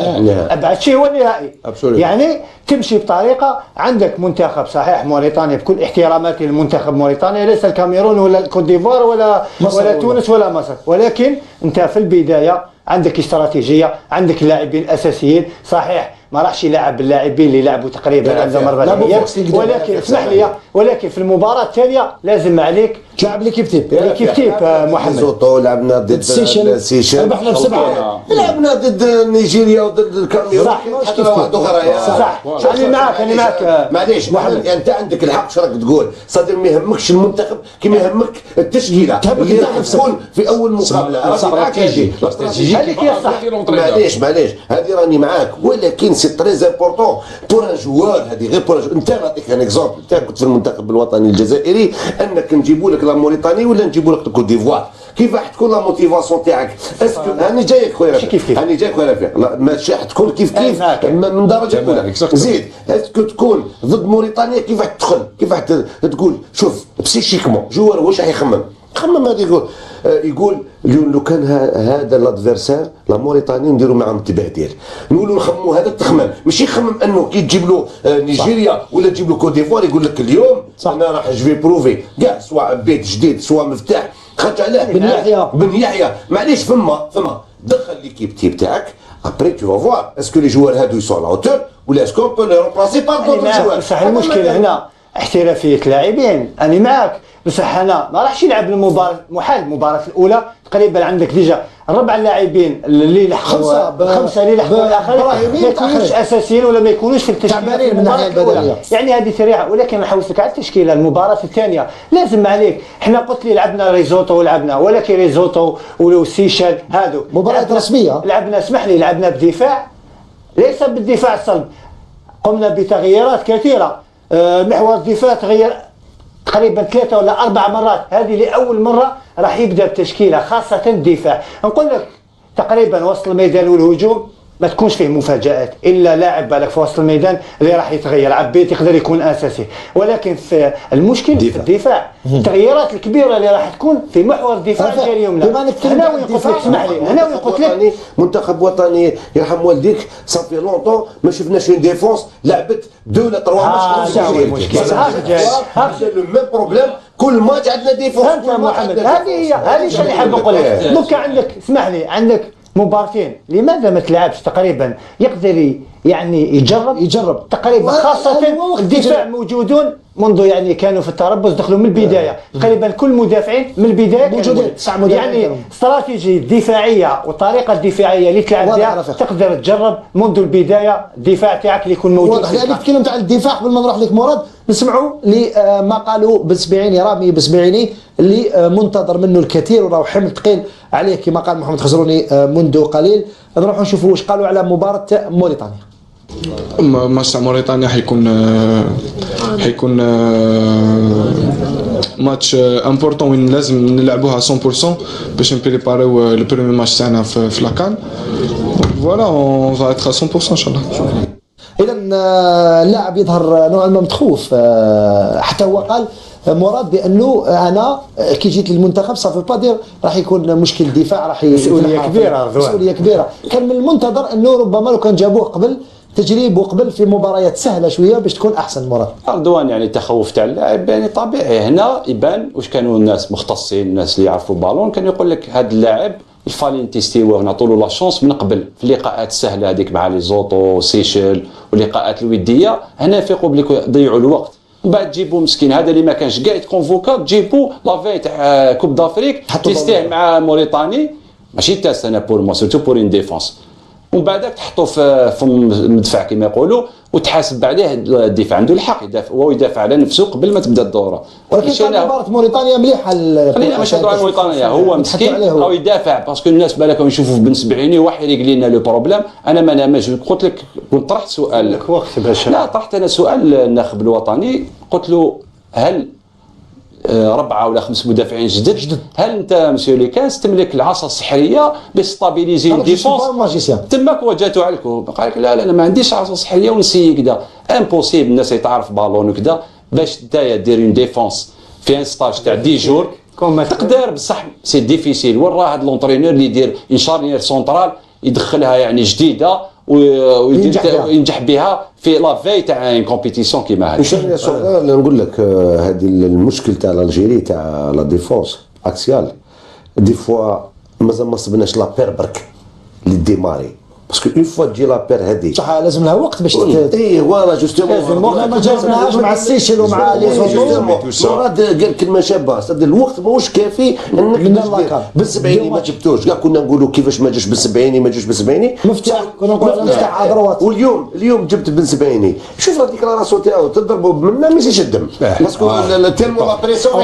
[SPEAKER 5] ابعد شيء هو النهائي. يعني تمشي بطريقه عندك منتخب صحيح موريتانيا، بكل احتراماتي للمنتخب موريتانيا، ليس الكاميرون ولا الكوت ديفوار ولا تونس ولا مصر، ولكن انت في البدايه عندك استراتيجيه، عندك اللاعبين الاساسيين صحيح ما راحش يلعب اللاعبين اللي لعبوا تقريبا عندهم 4 ايام، ولكن اسمح لي، ولكن في المباراه الثانيه لازم عليك
[SPEAKER 1] تلعب ليكيب تيب.
[SPEAKER 5] محمد
[SPEAKER 2] زوطو لعبنا ضد السيشل،
[SPEAKER 1] ربحنا ب7،
[SPEAKER 2] لعبنا ضد نيجيريا وضد الكاميرون.
[SPEAKER 5] صح
[SPEAKER 2] حتى واحد اخرى.
[SPEAKER 5] صح. انا معك
[SPEAKER 2] معليش محمد، انت عندك الحق شراك تقول، صدر ما يهمكش المنتخب كما يهمك التشكيله اللي راح تكون في اول مقابله.
[SPEAKER 5] هذيك هي الصح.
[SPEAKER 2] معليش هذه راني معاك، ولكن سي تري امبورطون بور ان جوار. هذه غير بور انت نعطيك ان اكزومبل، انت كنت في المنتخب الوطني الجزائري، انك نجيبوا لك لا موريتاني ولا نجيبوا لك الكوت ديفوار، كيف راح تكون لا موتيفاسيون تاعك؟ اسكو هاني جايك خويا رفيق، هاني جايك خويا رفيق، ماشي راح تكون كيف من درجه اولى. زيد اسكو تكون ضد موريتانيا كيف راح تدخل، كيف راح تقول شوف بسيشيكمون جوار واش راح يخمم هذا يقول لو كان هذا الادفيرسير لا موريتاني نديروا معهم التبادل، نقولوا نخمموا هذا التخمام، ماشي يخمم انه كي تجيب له نيجيريا ولا تجيب له كوت ديفوار يقول لك اليوم انا راح جوي بروفي كاع سواء بيت جديد سواء مفتاح. خرج عليه بن يحيى معليش فما دخل ليكيب تيب تاعك ابري تو فوار اسكو لي جوار هادو يسون لا اوتور ولا اسكو بو لي رومبلاسي بار دوطر جوار.
[SPEAKER 5] بصح المشكله هنا احترافيه لاعبين، انا معك، بصح انا ما راحش يلعب المباراه محال. المباراه الاولى تقريبا عندك ديجا 4 لاعبين اللي لحقوا 5 اللي لحقوا الاخرين ما يكونوش اساسيين ولا ما يكونوش في التشكيله من الناحيه البدنيه، يعني هذه سريعه. ولكن نحوس لك على التشكيله المباراه الثانيه لازم عليك. احنا قلت لي لعبنا ريزوتو ولعبنا، ولكن ريزوتو ولو سيشل هادو
[SPEAKER 1] مباراه رسميه
[SPEAKER 5] لعبنا، اسمح لي لعبنا بدفاع ليس بالدفاع الصلب، قمنا بتغييرات كثيره. محور الدفاع تغير تقريبا 3 ولا 4 مرات، هذه لأول مرة راح يبدأ بتشكيلة خاصة الدفاع. نقول لك تقريبا وسط الميدان والهجوم ما تكونش فيه مفاجآت، إلا لاعب بالك في وسط الميدان اللي راح يتغير، عبيت يقدر يكون أساسي. ولكن في المشكل في الدفاع، التغييرات الكبيرة اللي راح تكون في محور الدفاع ديال اليوم. هنا وين قلت لك اسمح لي، هنا وين قلت لك
[SPEAKER 2] منتخب وطني يرحم والديك صافي لونطون ما شفناش اون ديفونس لعبت 2 ولا 3 ماتش. هذا لو ميم بروبليم، كل ماتش عندنا ديفونس.
[SPEAKER 5] فهمت يا محمد، هذه اللي حاب نقول لك. دوكا عندك اسمح لي عندك مباراتين لماذا ما تلعبش تقريبا؟ يقدر يعني يجرب تقريبا، خاصة الدفاع موجودون منذ يعني كانوا في التربص، دخلوا من البداية تقريبا كل مدافعين من البداية موجودين، يعني استراتيجية دفاعية وطريقة دفاعية اللي تلعب بها تقدر تجرب منذ البداية الدفاع تاعك اللي يكون موجود.
[SPEAKER 1] واضح لأنك تكلمت عن الدفاع قبل ما نروح لك مراد، نسمعوا لما قالوا بسبيعيني، رامي بسبيعيني اللي منتظر منه الكثير وراه حمل ثقيل عليه كما قال محمد خزروني منذ قليل. نروح نشوفوا واش قالوا على مباراة موريتانيا.
[SPEAKER 11] ماتش تاع موريتانيا حيكون ماتش امبورطون وين لازم نلعبوها 100% باش نبريباريو لو بريمي ماتش تاعنا في لاكان. فوالا اون فا اتر 100% ان شاء الله.
[SPEAKER 1] اذا اللاعب يظهر نوعا ما متخوف، حتى هو قال مراد بانه انا كي جيت للمنتخب صافي با دير راح يكون مشكل دفاع، راح
[SPEAKER 5] مسؤوليه كبيره.
[SPEAKER 1] مسؤوليه كبيره. كان من المنتظر انه ربما لو كان جابوه قبل تجريب وقبل في مباريات سهله شويه باش تكون احسن. مراد
[SPEAKER 4] رضوان يعني التخوف تاع اللاعب يعني طبيعي، هنا يبان واش كانوا الناس مختصين، الناس اللي يعرفوا البالون كانوا يقول لك هذا اللاعب الفالي نتيستيوه ونعطوا له لا شونس من قبل في اللقاءات السهله هذيك مع لي زوطو سيشيل واللقاءات الوديه، هنا يفيقوا بلي يضيعوا الوقت. من بعد تجيبوا مسكين هذا اللي ما كانش كاع يتكونفوكا، تجيبوا لافي تاع كوب دافريك تيستيه مع موريتاني ماشي تاع سنه بور مو سورتو بور ان ديفونس، ومن بعدك تحطوا في المدفع كما يقولوا وتحاسب عليه. الدفاع عنده الحق يدافع، هو يدافع على نفسه قبل ما تبدا الدوره.
[SPEAKER 1] ولكن كان مباراه موريتانيا مليحه.
[SPEAKER 4] خلينا ماشي نهضروا على موريتانيا، هو مسكين او يدافع باسكو الناس بالكم يشوفوا في بن سبعيني واحد يريق لنا لو بروبليم. انا ما نامش، قلت لك كنت طرحت سؤال لك
[SPEAKER 5] وقت باش
[SPEAKER 4] لا طرحت انا سؤال الناخب الوطني، قلت له هل 4 ولا 5 مدافعين جدد، هل انت مسيو لي كاس تملك العصا السحريه باش ستابيليزي الديفونس؟ تماك وجاتو عليكم قال لك لا انا ما عنديش عصا سحريه ونسي كذا امبوسيبل. الناس يتعرف بالون وكذا باش نتايا دير اون ديفونس في ان ستاج تاع 10 جور تقدر، بصح سي ديفيسيل. وين راه هذا لونترينور اللي يدير ان شارنيير سونترال يدخلها يعني جديده وينجح بها في لا في تاع ان كومبيتيسيون كيما هذه.
[SPEAKER 2] شارنيير سونترال نقول لك هذه المشكل تاع الجيري تاع لا ديفونس اكسيال دي فوا مازال ما صبناش لا بير برك اللي ديماري، باسكو اون فوا تجي لا بير هذه
[SPEAKER 1] صح لازم لها وقت باش
[SPEAKER 2] اي فوالا جوستومون
[SPEAKER 1] ما جازناهاش مع السيشل ومع لي
[SPEAKER 2] مراد قال كلمه شابه، صدق الوقت ماهوش كافي انك بالسبعيني ما جبتوش. كاع كنا نقولوا كيفاش ما جاش بالسبعيني ما جاش بالسبعيني
[SPEAKER 1] مفتاح، كنا نقولوا مفتاح ادروات.
[SPEAKER 2] واليوم جبت بن سبعيني، شوف هذيك راسو تاعو تضربوا منه ما يزيدش الدم باسكو تيرمو لا بريسيون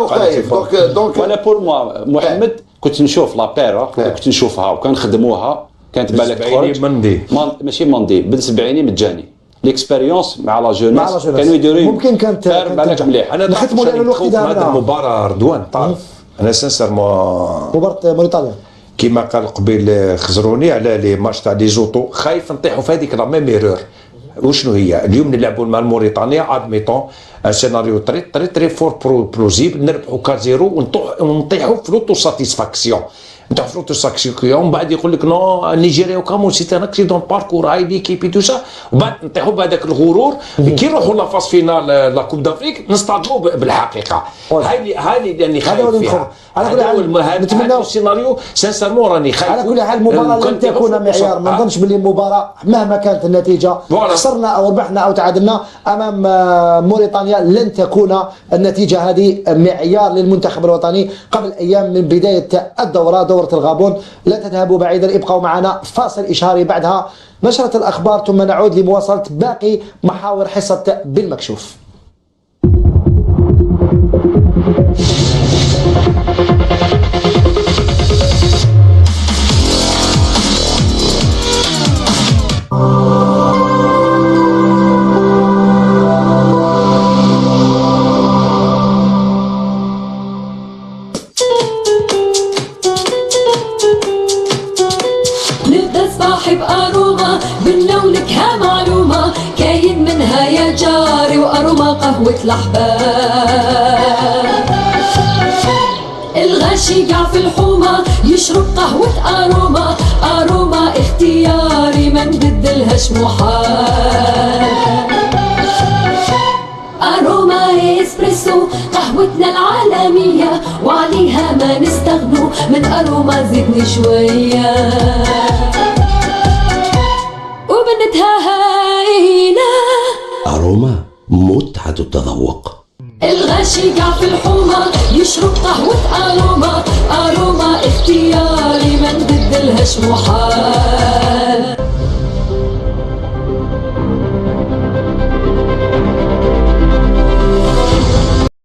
[SPEAKER 2] خايف. دونك
[SPEAKER 4] وانا بور موا محمد كنت نشوف لا بيرا كنت نشوفها وكان خدموها كانت بالك تخرج ماشي مندي بن سبعيني مجاني ليكسبيريونس مع لا جونيس كانوا يديروا
[SPEAKER 1] ممكن كانت
[SPEAKER 4] بالك مليح.
[SPEAKER 3] انا نختموا لنا الوقت هذا المباراه رضوان تعرف انا سانسيرمون
[SPEAKER 1] مباراه موريتانيا
[SPEAKER 3] كيما قال قبيل خزروني على لي ماتش تاع لي زوطو خايف نطيحوا في هذيك لا ميم ايرور. وشنو هي اليوم نلعبوا مع موريتانيا ادميتون ان سيناريو تري فور بلوزيبل نربحوا 4-0 ونطيحوا في لوتو ساتيسفاكسيون نتاع فروتو ساكسيون. ومن بعد يقول لك نو نيجيريا وكامون سيتي ان اكسيدون باركور هاي ليكيبي تو سا، وبعد نطيحوا بهذاك الغرور كي نروحوا لا فاز فينال لا كوب دافريك نصطادوا بالحقيقه. هاي اللي خايف فيها. نتمنى السيناريو سانسيرمون راني خايف.
[SPEAKER 1] على كل حال المباراه لن تكون معيار، ما نظنش باللي المباراه مهما كانت النتيجه خسرنا او ربحنا او تعادلنا امام موريتانيا لن تكون النتيجه هذه معيار للمنتخب الوطني. قبل ايام من بدايه الدوره دورة الغابون، لا تذهبوا بعيدا، ابقوا معنا فاصل إشهاري بعدها نشرة الأخبار ثم نعود لمواصلة باقي محاور حصة بالمكشوف.
[SPEAKER 12] قهوة الأحباب الغاشي قاع في الحومة يشرب قهوة أروما، أروما اختياري ما نبدلهاش محال. أروما إسبريسو قهوتنا العالمية وعليها ما نستغنو، من أروما زدني شوية وبنتها هايلة.
[SPEAKER 10] أروما متعة التذوق.
[SPEAKER 12] الغاشي قاع في الحومة يشرب قهوة أروما. أروما اختياري من ضد الهش محال.